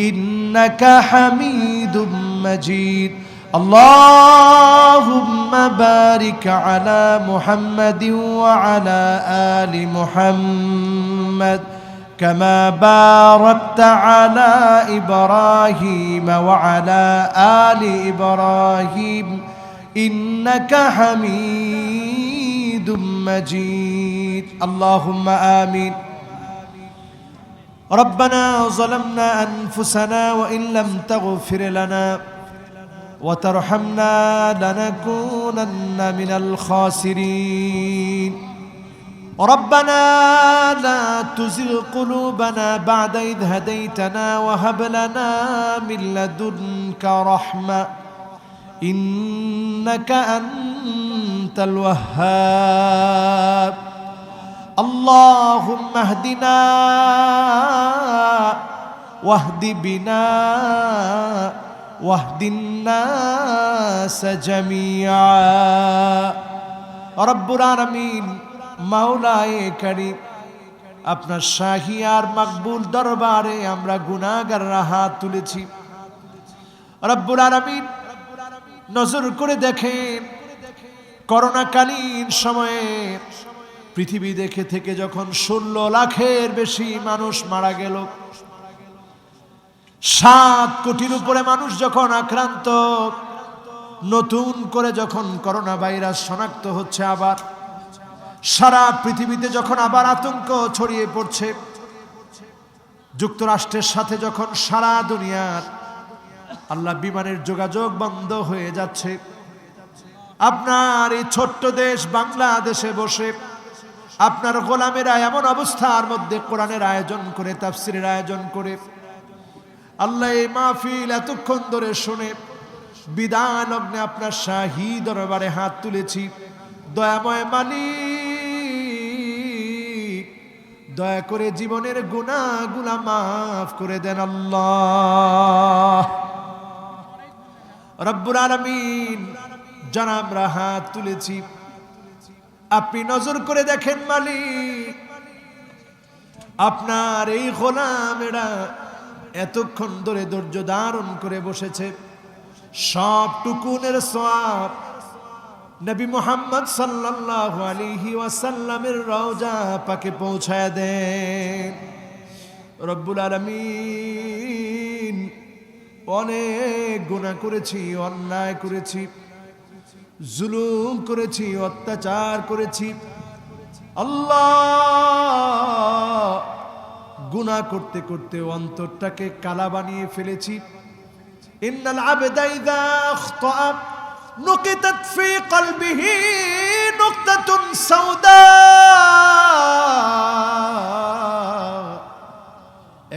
ইন্নাকা হামিদুম মাজিদ। আল্লাহুম্মা বারিক আলা মুহাম্মাদিন ওয়া আলা আলি মুহাম্মাদ কামা বারাকতা আলা ইব্রাহিম ওয়া আলা আলি ইব্রাহিম ইন্নাকা হামিদুম মাজিদ। আল্লাহুম্মা আমিন। ربنا ظلمنا أنفسنا وإن لم تغفر لنا وترحمنا لنكونن من الخاسرين. ربنا لا تزغ قلوبنا بعد إذ هديتنا وهب لنا من لدنك رحمة إنك أنت الوهاب. اللهم اهدنا واهد بنا واهد الناس جميعا. رب العالمين মাওলায়ে কারীম, আপনার শাহী আর মকবুল দরবারে আমরা গুনাহগাররা হাত তুলেছি। রব্বুল আলামিন নজর করে দেখেন, করোনাকালীন সময়ে পৃথিবী দেখে থেকে যখন 16 লাখের বেশি মানুষ মারা গেল, 7 কোটির উপরে মানুষ যখন আক্রান্ত, নতুন করে যখন করোনা ভাইরাস শনাক্ত হচ্ছে, আবার সারা পৃথিবীতে যখন আবার আতঙ্ক ছড়িয়ে পড়ছে, যুক্তরাষ্ট্রের সাথে যখন সারা দুনিয়ার আল্লাহ বিমানের যোগাযোগ বন্ধ হয়ে যাচ্ছে, আপনার এই ছোট্ট দেশ বাংলাদেশে বসে আপনার গোলামেরা এমন অবস্থার মধ্যে কোরআনের আয়োজন করে, তাফসীরের আয়োজন করে, আল্লাহ এই মাহফিল এতক্ষণ ধরে শুনে বিদায় লগ্নে আপনার শাহী দরবারে হাত তুলেছি। দয়াময় মালিক, দয়া করে জীবনের গুনাহগুলো মাফ করে দেন আল্লাহ। রব্বুল আলামিন যারা আমরা হাত তুলেছি, আপনি নজর করে দেখেন মালিক, আপনার এই গোলামেরা এতক্ষণ ধরে ধৈর্য ধারণ করে বসেছে, সবটুকুনের সওয়াব নবী মুহাম্মদ সাল্লাল্লাহু আলাইহি ওয়াসাল্লামের রওজা পাকে পৌঁছায় দেন। রব্বুল আলামিন, অনেক গুনাহ করেছি, অন্যায় করেছি, জুলুম করেছি, অত্যাচার করেছি আল্লাহ। গুনাহ করতে করতে অন্তরটাকে কালা বানিয়ে ফেলেছি। ইন্নাল আবদা ইযা আখতা নুকিতাত ফি কলবিহি নুকতাতুন সাউদা।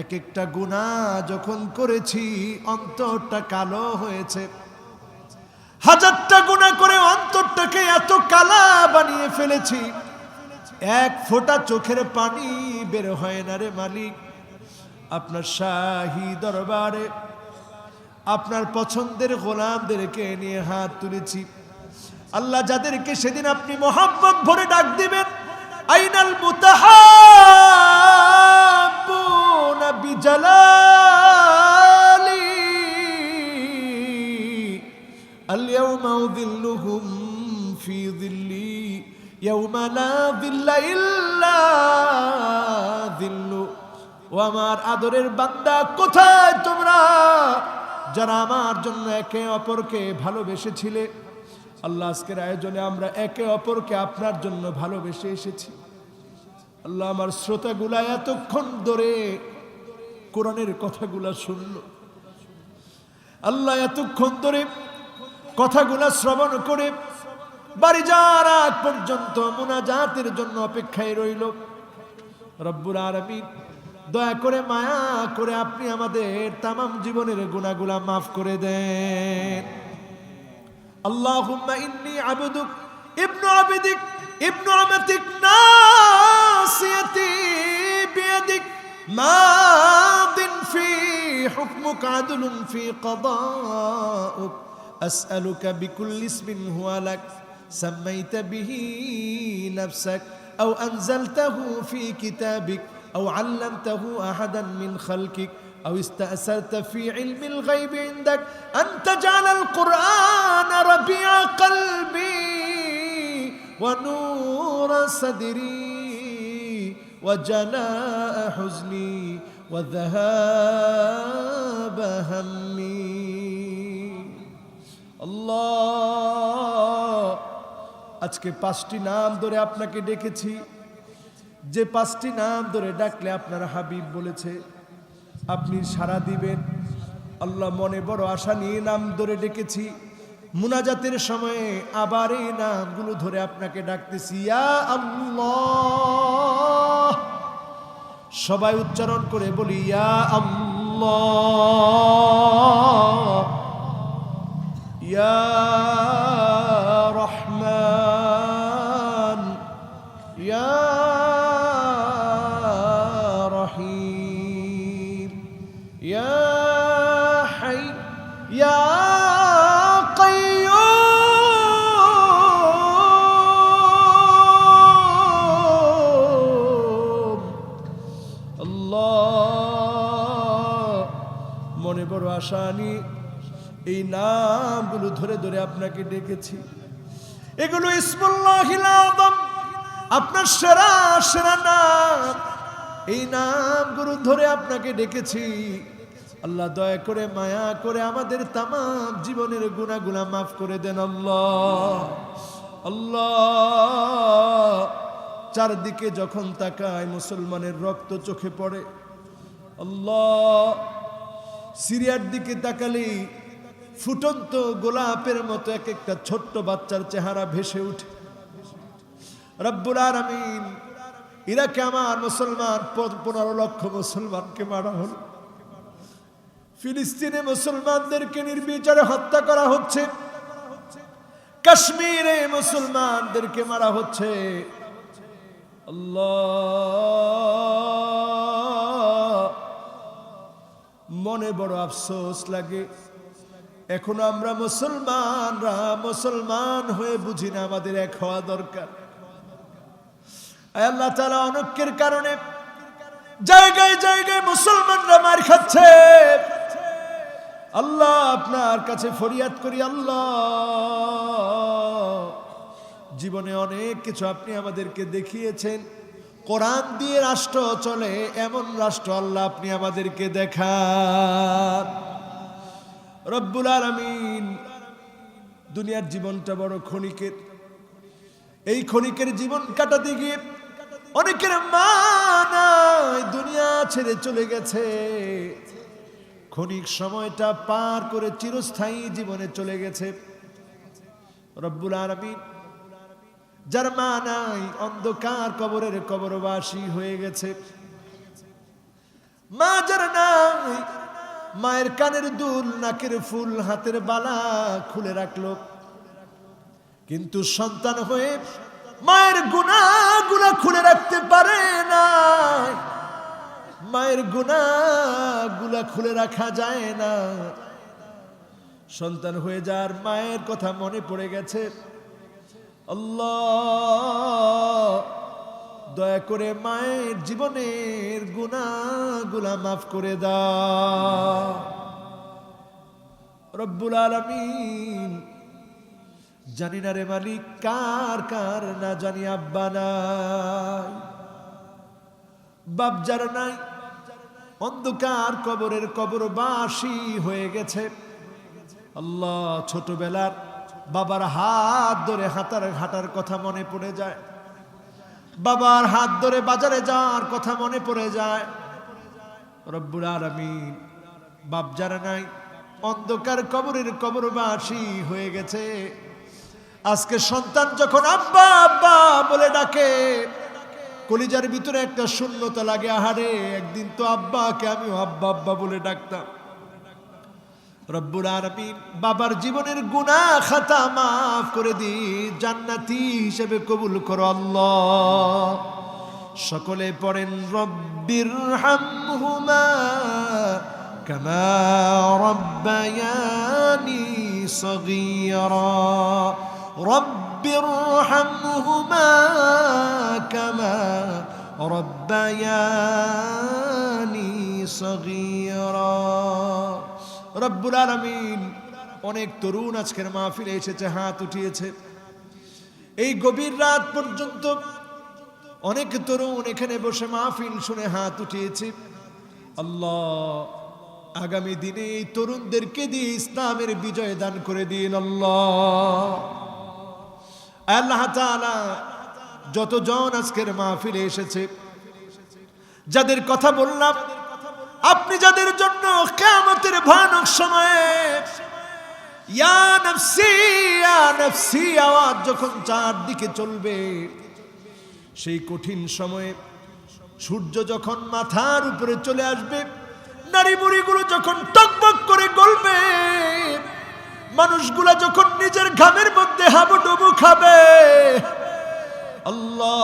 এক একটা গুনাহ যখন করেছি অন্তরটা কালো হয়েছে। হাজারটা গুনাহ করে অন্তরটাকে এত কালা বানিয়ে ফেলেছি, এক ফোঁটা চোখের পানি বের হয় না রে মালিক। আপনার শাহী দরবারে আপনার পছন্দের গোলামদেরকে নিয়ে হাত তুলেছি আল্লাহ, যাদেরকে সেদিন আপনি মোহাব্বত ভরে ডাক দিবেন, আইনাল মুতাহাব্বুনা বিজালালি আল-ইয়াওমা উযিল্লুহুম ফি যিল্লি ইয়াওমা লা যিল্লা ইল্লা যিল্লু। ও আমার আদরের বান্দা, কোথায় তোমরা যারা আমার জন্য একে অপরকে ভালোবেসেছিলে? আল্লাহ, আজকের আয়োজনে আমরা একে অপরকে আপনার জন্য ভালোবেসে এসেছি। আল্লাহ, আমার শ্রোতাগুলা এতক্ষণ ধরে কোরআনের কথাগুলা শুনল, আল্লাহ এতক্ষণ ধরে কথাগুলা শ্রবণ করে বাড়ি যাওয়ার আগ পর্যন্ত মুনাজাতের জন্য অপেক্ষায় রইল। রব্বুল আলামিন, দয়া করে মায়া করে আপনি আমাদের তামাম জীবনের গুনাহগুলা মাফ করে দেন। আল্লাহুম্মা ইন্নী আবদুক ইবনু আবিদিক ইবনু আমাতিক নাসিয়াতি বিয়াদিক মাদিন ফি হুকমুক আদলুন ফি কদাউক আসআলুকা বিকুল্লি ইসমিন হুয়া লাক সাম্মাইতা বিহি নাফসাক আও আনজালতাহু ফি কিতাবিক أو علمته أحدا من خلقك أو استأثرت في علم الغيب عندك أن تجعل القرآن ربيع قلبي ونور صدري وجلاء حزني وذهاب همي الله। আজকে 5টি নাম ধরে আপনাকে ডেকেছি, যে 5টি নাম ধরে ডাকলে আপনার হাবিব বলেছে আপনি সাড়া দিবেন। আল্লাহ, মনে বড় আশা নিয়ে নাম ধরে ডেকেছি, মুনাজাতের সময়ে আবার এই নামগুলো ধরে আপনাকে ডাকতেছি। ইয়া আল্লাহ, সবাই উচ্চারণ করে বলি ইয়া আল্লাহ, ইয়া রহমান, ইয়া মনে বড় আশা নিয়ে এই নামগুলো ধরে ধরে আপনাকে ডেকেছি। এগুলো ইসমুল্লাহিল আযম, আপনার সেরা সেরা নাম। এই নামগুলো ধরে আপনাকে ডেকেছি। আল্লাহ, দয়া করে মায়া করে আমাদের তামাম জীবনের গুনাহগুলা মাফ করে দেন আল্লাহ। আল্লাহ, চারদিকে যখন তাকায় মুসলমানের রক্ত চোখে পড়ে। আল্লাহ, সিরিয়ার দিকে তাকালে ফুটন্ত গোলাপের মতো এক একটা ছোট্ট বাচ্চার চেহারা ভেসে উঠে। রব্বুল আলামিন, ইরাকে আমার মুসলমান 15 লক্ষ মুসলমানকে মারা হলো। ফিলিস্তিনে মুসলমানদেরকে নির্বিচারে হত্যা করা হচ্ছে। কাশ্মীরে মুসলমানদেরকে মারা হচ্ছে। আল্লাহ, মনে বড় আফসোস লাগে। এখনো আমরা মুসলমান হয়ে বুঝি না আমাদের এক হওয়া দরকার। আল্লাহ তাআলা অনৈক্যের কারণে জায়গায় জায়গায় মুসলমানরা মার খাচ্ছে। আল্লাহ আপনার কাছে ফরিয়াদ করি, আল্লাহ জীবনে অনেক কিছু আপনি আমাদেরকে দেখিয়েছেন। কোরআন দিয়ে রাষ্ট্র চলে এমন রাষ্ট্র আল্লাহ আপনি আমাদেরকে দেখান। রব্বুল আলামিন, দুনিয়ার জীবনটা বড় ক্ষণিকের। এই ক্ষণিকের জীবন কাটাতে গিয়ে অনেকের মা নাই, দুনিয়া ছেড়ে চলে গেছে। ক্ষণিক সময়টা পার করে চিরস্থায়ী জীবনে চলে গেছে। রব্বুল আলামিন, যার মা নাই অন্ধকার কবরের কবরবাসী হয়ে গেছে। মা যার নাই, মায়ের কানের দুল, নাকের ফুল, হাতের বালা খুলে রাখলো, কিন্তু সন্তান হয়ে মায়ের গুনাহগুলো খুলে রাখতে পারে না। মায়ের গুনাহগুলো খুলে রাখা যায় না। সন্তান হয়ে যার মায়ের কথা মনে পড়ে গেছে, আল্লাহ দয়া করে মায়ের জীবনের গুনাহগুলা মাফ করে দাও। রব্বুল আলামিন, জানি না রে মালিক, কার কার না জানি আব্বা নাই, বাপ যার নাই, অন্ধকার কবরের কবরবাসী হয়ে গেছে। আল্লাহ, ছোটবেলার বাবার হাত ধরে হাঁটার কথা মনে পড়ে যায়, বাবার হাত ধরে বাজারে যাওয়ার কথা মনে পড়ে যায়। রব্বুল আলামিন, বাপ যারা নাই অন্ধকার কবরের কবরবাসী হয়ে গেছে। আজকে সন্তান যখন আব্বা আব্বা বলে ডাকে, কলিজার ভিতরে একটা শূন্যতা লাগে। আহারে, একদিন তো আব্বাকে আমিও আব্বা আব্বা বলে ডাকতাম। রব্বুল আলামিন, বাবার জীবনের গুনাহ খাতা মাফ করে দি, জান্নাতি হিসেবে কবুল করো আল্লাহ। সকলে পড়েন, রব্বিরহামহুমা কামা রব্বায়ানি সগীরা। রব্বিরহামহুমা কামা রব্বায়ানি সগীরা। রব্বুল আলামিন, অনেক তরুণ আজকের মাহফিলে এসেছে, হাত উঠিয়েছে। এই গভীর রাত পর্যন্ত অনেক তরুণ এখানে বসে মাহফিল শুনে হাত উঠিয়েছে। আল্লাহ, আগামী দিনে এই তরুণদেরকে দিয়ে ইসলামের বিজয় দান করে দিন আল্লাহ। আল্লাহ তাআলা, যতজন আজকের মাহফিলে এসেছে, যাদের কথা বললাম, আপনি যাদের জন্য কিয়ামতের ভয়ানক সময়ে ইয়া নাফসি আওয়াজ যখন চারদিকে চলবে, সেই কঠিন সময়ে সূর্য যখন মাথার উপরে চলে আসবে, নারী বুড়িগুলো যখন টকবক করে গলবে, মানুষগুলা যখন নিজের ঘামের মধ্যে হাবুডুবু খাবে, আল্লাহ,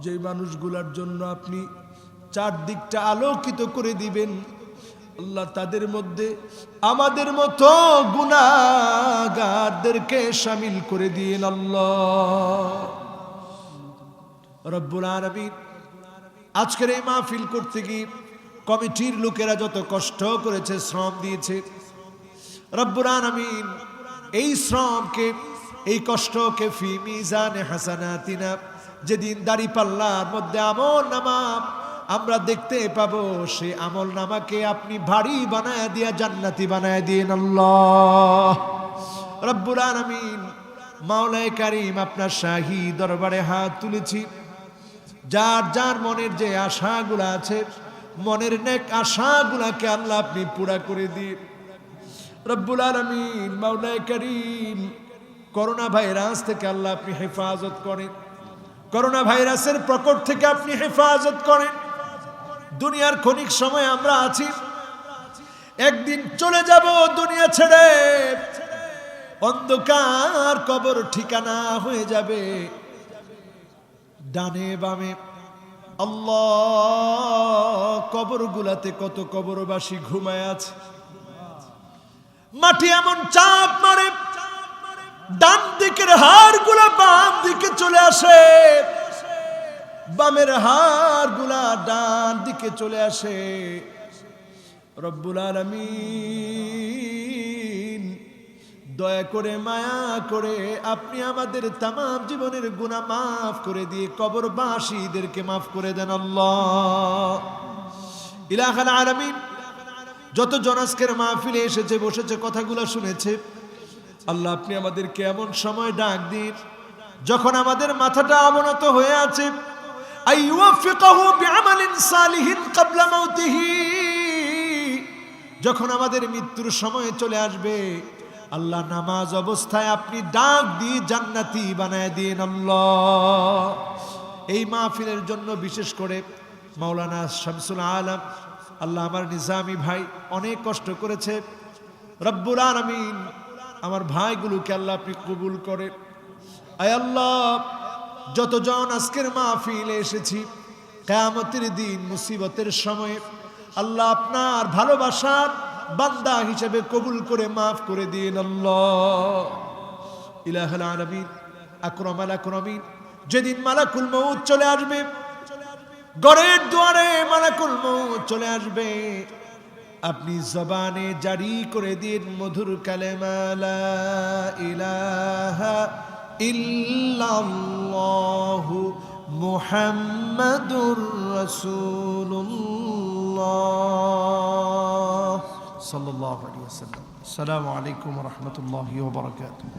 যে মানুষগুলার জন্য আপনি চারদিকটা আলোকিত করে দিবেন, আল্লাহ তাদের মধ্যে আমাদের মতো গুনাহগারদেরকে শামিল করে দিন আল্লাহ। রব্বুল আলামিন, আজকের এই মাহফিল করতে গিয়ে কমিটির লোকেরা যত কষ্ট করেছে, শ্রম দিয়েছে, রব্বুল আলামিন এই শ্রমকে, এই কষ্টকে ফি মিজানে হাসানাতিনা, যেদিন দাঁড়িপাল্লার মধ্যে আমল নামা আমরা দেখতে পাবো, সেই আমল নামাকে আপনি ভারী বানায় দিয়া জান্নাতি বানায় দিন আল্লাহ। রব্বুল আলামিন, মাওলায়ে কারীম, আপনার শাহী দরবারে হাত তুলেছি। যার যার মনের যে আশাগুলো আছে, মনের নেক আশাগুলাকে আল্লাহ আপনি পুরা করে দিন রব্বুল আলামিন। মাওলায়ে কারীম, করোনা ভাইরাস থেকে আল্লাহ আপনি হেফাজত করেন, করোনা ভাইরাসের প্রকোপ থেকে আপনি হেফাজত করেন। দুনিয়ার ক্ষণিক সময় আমরা আছি, একদিন চলে যাব দুনিয়া ছেড়ে, অন্ধকার কবর ঠিকানা হয়ে যাবে। ডানে বামে আল্লাহ, কবরগুলাতে কত কবরবাসী ঘুমায় আছে। মাটি এমন চাপ মারে, ডান দিকের হাড়গুলা বাম দিকে চলে আসে, বামের হাড়গুলা ডান দিকে চলে আসে। রব্বুল আলামিন, দয়া করে মায়া করে আপনি আমাদের তামাম জীবনের গুনাহ মাফ করে দিয়ে কবরবাসীদেরকে মাফ করে দেন আল্লাহ। ইলাহুল আলামিন, যত জনাজকের মাহফিলে এসেছে বসেছে কথাগুলো শুনেছে, আল্লাহ আপনি আমাদেরকে এমন সময় ডাক দিন যখন আমাদের মাথাটা অবনত হয়ে আছে, আইয়ুফিকাহু বিআমালিন সালিহিন ক্বাবলা মাউতিহি, যখন আমাদের মৃত্যুর সময় চলে আসবে, আল্লাহ নামাজ অবস্থায় আপনি ডাক দিয়ে জান্নাতি বানায় দিন আল্লাহ। এই মাহফিলের জন্য বিশেষ করে মাওলানা শামসুল আলম, আল্লাহ আমার নিজামী ভাই অনেক কষ্ট করেছে। রব্বুল আলামিন, আমার ভাইগুলোকে আল্লাহ আপনি কবুল করে। আয় আল্লাহ, যতজন আজকের মাহফিলে এসেছি, কিয়ামতের দিন মুসিবতের সময়ে আল্লাহ আপনার ভালোবাসার বান্দা হিসেবে কবুল করে মাফ করে দিন আল্লাহ। ইলাহুল আলামিন, আকরামাল আকরামিন, যেদিন মালাকুল মউত চলে আসবে, ঘরের দুয়ারে মালাকুল মউত চলে আসবে, আপনি জবানে জারি করে দিন মধুর কালেমা লা ইলাহা ইল্লাল্লাহু মুহাম্মাদুর রাসূলুল্লাহ সাল্লাল্লাহু আলাইহি ওয়াসাল্লাম। আসসালামু আলাইকুম ওয়া রাহমাতুল্লাহি ওয়া বারাকাতুহু।